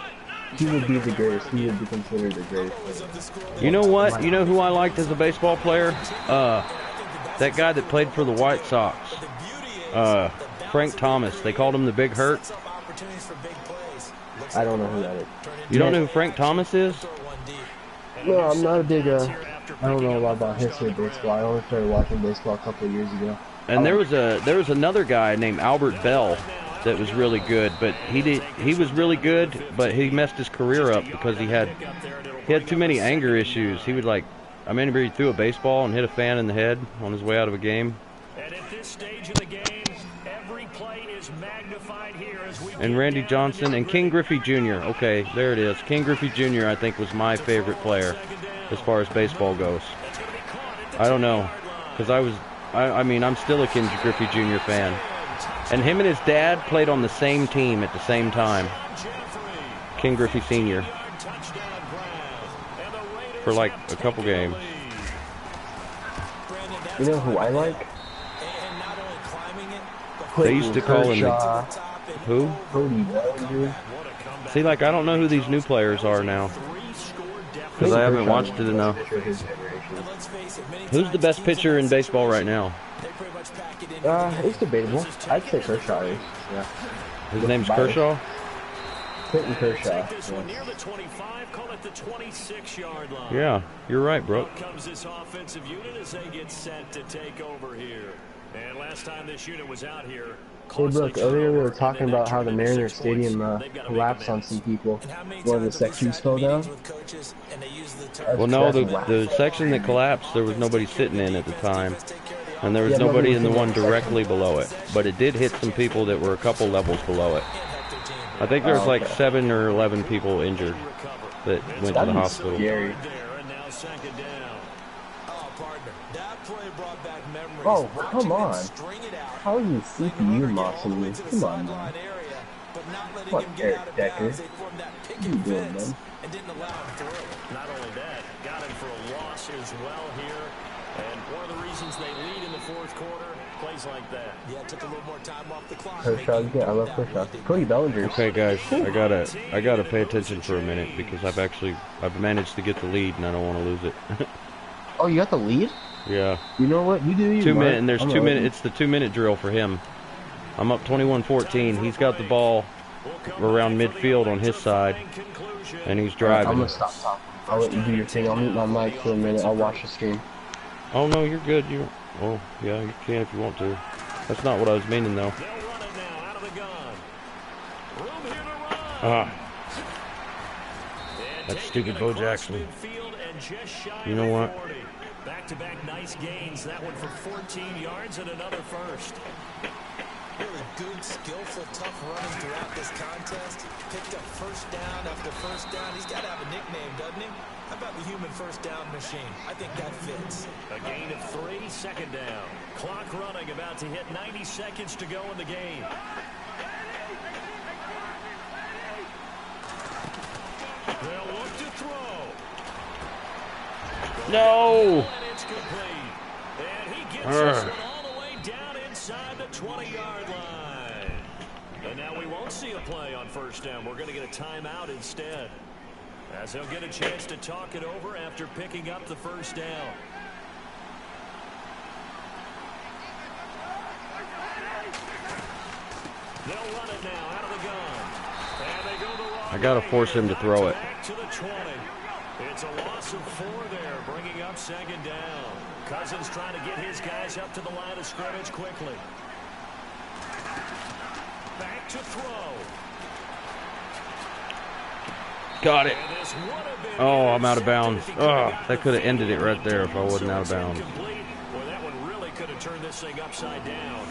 he would be the greatest. He would be considered the greatest player. You know what? You know who I liked as a baseball player? That guy that played for the White Sox. Frank Thomas. They called him the Big Hurt. I don't know who that is. You don't know who Frank Thomas is? No, I'm not a big, I don't know a lot about history of baseball. I only started watching baseball a couple of years ago. And there was another guy named Albert Bell that was really good, but he was really good, but he messed his career up because he had too many anger issues. He would I remember he threw a baseball and hit a fan in the head on his way out of a game. And at this stage of the game, every play is magnified here as we And Randy Johnson and King Griffey Jr. Okay, there it is. King Griffey Jr. I think was my favorite player as far as baseball goes. I don't know, because I mean, I'm still a King Griffey Jr. fan. And him and his dad played on the same team at the same time. King Griffey Sr. for like a couple games. You know who I like? They used to call him who? Cody Bellinger. See, I don't know who these new players are now, because I haven't watched it enough. Who's the best pitcher in baseball right now? It's debatable. I'd say Kershaw is. Yeah. His name's Kershaw? Clinton Kershaw. Yeah, you're right, Brooke. Comes this offensive unit as they get set to take over here. And last time this unit was out here. Hey, Brooke, earlier we were talking about how the Mariners Stadium collapsed on some people. One of the sections fell down. Well, no, the section that collapsed, there was nobody sitting in at the time. And there was nobody in the one directly below it. But it did hit some people that were a couple levels below it. I think there was 7 or 11 people injured that went to the hospital. Scary. Oh, come on. How are you CPU mossing me? Come on, man. What, Eric Decker? What are you doing, man? Not only that, got him for a loss as well here. And one of the reasons they lead in the fourth quarter, plays like that. Yeah, took a little more time off the clock. Kershaw, yeah, I love Kershaw. Cody Bellinger. Okay, guys, I gotta pay attention for a minute because I've managed to get the lead and I don't want to lose it. Oh, you got the lead? Yeah. You know what? You do you. 2 minutes, and there's 2 minutes. It's the 2-minute drill for him. I'm up 21-14. He's got the ball around midfield on his side, and he's driving. I'm gonna stop talking. I'll let you do your thing. I'll mute my mic for a minute. I'll watch the stream. Oh no, you're good. Oh yeah, you can if you want to. That's not what I was meaning though. That stupid Bo Jackson. You know what? Back-to-back nice gains. That one for 14 yards and another first. Really good, skillful, tough running throughout this contest. Picked up first down after first down. He's got to have a nickname, doesn't he? How about the human first down machine? I think that fits. A gain of 3, second down. Clock running, about to hit 90 seconds to go in the game. They'll look to throw. No! And it's complete. And he gets this one all the way down inside the 20-yard line. And now we won't see a play on first down. We're going to get a timeout instead, as he'll get a chance to talk it over after picking up the first down. They'll run it now out of the gun. And they go the wrong I gotta force him to throw it. back to the 20. It's a loss of 4 there, bringing up second down. Cousins trying to get his guys up to the line of scrimmage quickly. Back to throw. Got it. Oh, I'm out of bounds. Oh, that could have ended it right there if I wasn't out of bounds. Well, that one really could have turned this thing upside down.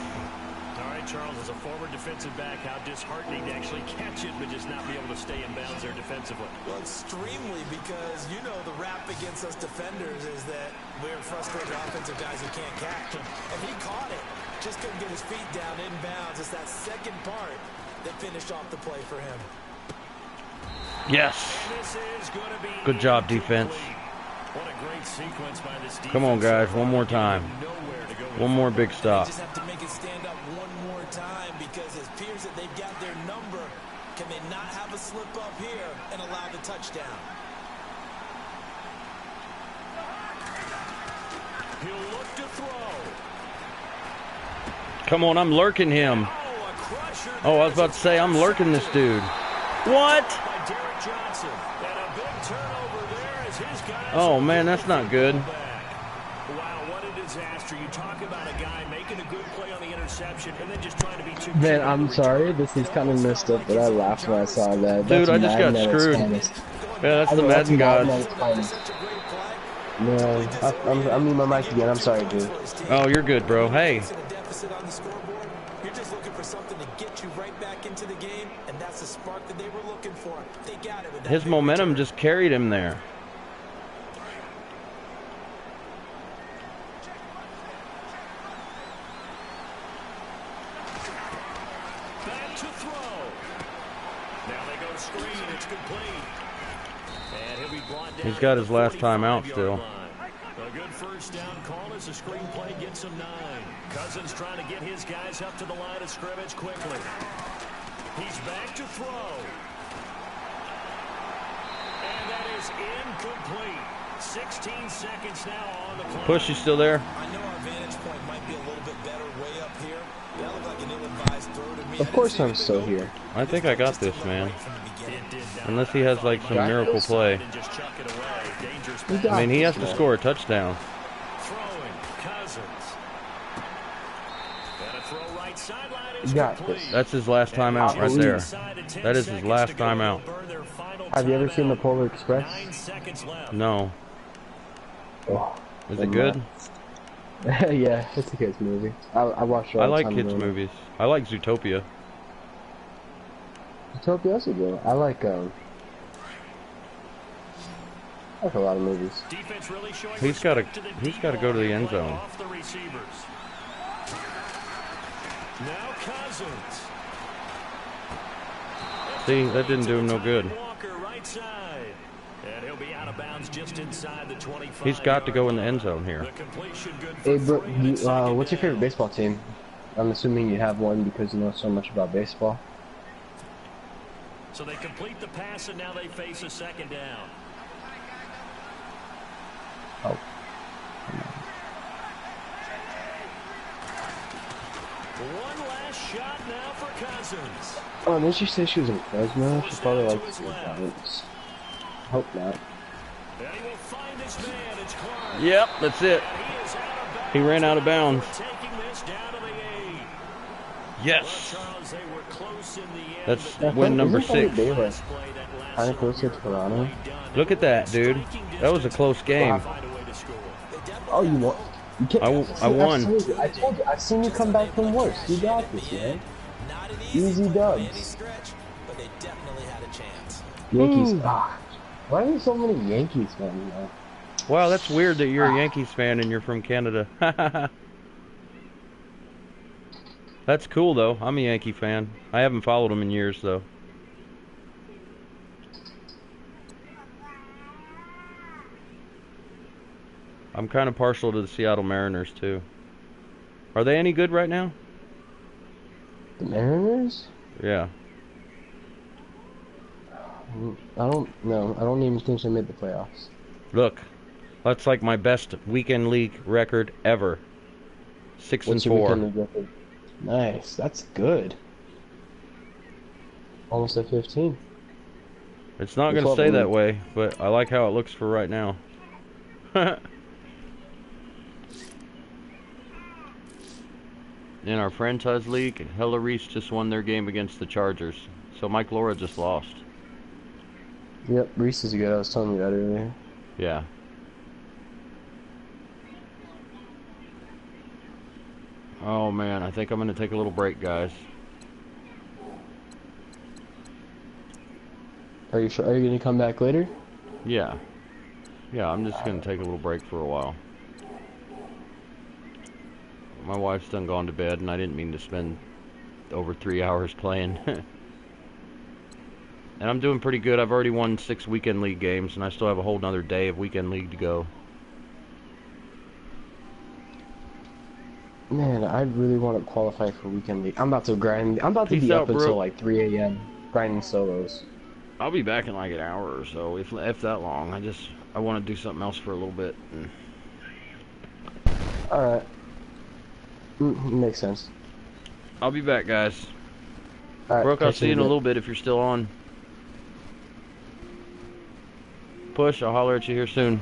All right, Charles, as a former defensive back, how disheartening to actually catch it, but just not be able to stay in bounds there defensively. Well, extremely, because you know the rap against us defenders is that we're frustrated offensive guys who can't catch. And he caught it, just couldn't get his feet down in bounds. It's that second part that finished off the play for him. Yes. Good job, defense. What a great sequence by this defense. Come on, guys. One more time. One more big stop. They just have to make it stand up one more time, because it appears that they've got their number. Can they not have a slip up here and allow the touchdown? He'll look to throw. Come on, I'm lurking him. Oh, I was about to say, I'm lurking this dude. What? Oh, man, that's not good. Wow, what a disaster. You talk about a guy making a good play on the interception and then just trying to be too... Man, I'm sorry. This is kind of messed up, but I laughed when I saw that. Dude, I just got screwed. Yeah, that's the Madden god. No, I mean my mic again. I'm sorry, dude. Oh, you're good, bro. Hey. You're just looking for something to get you right back into the game, and that's the spark that they were looking for. They got it with that. His momentum just carried him there. Back to throw. Now they go screen. It's complete. And he'll be brought down. He's got his last time out still. A good first down call as the screenplay gets him 9. Cousins trying to get his guys up to the line of scrimmage quickly. He's back to throw. And that is incomplete. 16 seconds now on the clock. Push, he's still there. I know our vantage point might be a little bit better way up here. That looked like an ill-advised throw to me. Of course I'm still here. I think I got this, man. Unless he has like some miracle play. I mean, he has to score a touchdown. Throwing, Cousins. And a throw right sideline is You got complete. this. That's his last time out right there. That is his last time out. Have you ever seen the Polar Express? 9 seconds left. No. Oh, Is it good? Yeah, it's a kids movie. I watched it all I the like time kids growing up. movies. I like Zootopia. Utopia, that's a good one. I like a lot of movies. Defense really showing He's got to respect go to the D-ball end zone. off the receivers. Now Cousins. See, that didn't do him no good. Walker right side. And he'll be out of bounds just inside the 25. He's got to go in the end zone here. The completion good for Hey, bro, 3 what's your favorite baseball team? I'm assuming you have one because you know so much about baseball. So they complete the pass, and now they face a second down. Oh. One last shot now for Cousins. Oh, didn't you say she was in Fresno? She probably likes the Giants. Hope not. And he will find his man. It's Clark. Yep, that's it. And he is out of bounds. He ran out of bounds. Taking this down to the 8. Yes. Charles, they were close in the end, That's but win number Isn't that 6. they were last play, that last kind of closer to Toronto? Look at that, dude. That was a close game. find a way to score. Oh, you won. You can't, I won. I told you. I've seen you come back from worse. You got this, man. Not an Easy dubs. any stretch, but they definitely had a chance. Yankees. Ah, why are there so many Yankees fans, man? Wow, that's weird that you're a Yankees fan and you're from Canada. That's cool, though. I'm a Yankee fan. I haven't followed them in years, though. I'm kind of partial to the Seattle Mariners, too. Are they any good right now? The Mariners? Yeah. I don't know. I don't even think they made the playoffs. Look, that's like my best weekend league record ever. 6 What's and your 4. weekend league record? Nice. That's good. Almost at 15. It's not going to stay that way, but I like how it looks for right now. In our franchise league, Hella Reese just won their game against the Chargers. So Mike Laura just lost. Yep, Reese is good. I was telling you that earlier. Yeah. Oh man, I think I'm going to take a little break, guys. Are you sure? Are you going to come back later? Yeah. Yeah, I'm just going to take a little break for a while. My wife's done gone to bed, and I didn't mean to spend over 3 hours playing. And I'm doing pretty good. I've already won 6 weekend league games, and I still have a whole nother day of weekend league to go. Man, I really want to qualify for weekend league. I'm about to grind. I'm about to Peace be out, up bro. until like 3 a.m. grinding solos. I'll be back in like an hour or so, if that long. I want to do something else for a little bit. Alright. Makes sense. I'll be back, guys. Alright, Brooke, I'll see you in a little bit if you're still on. Push, I'll holler at you here soon.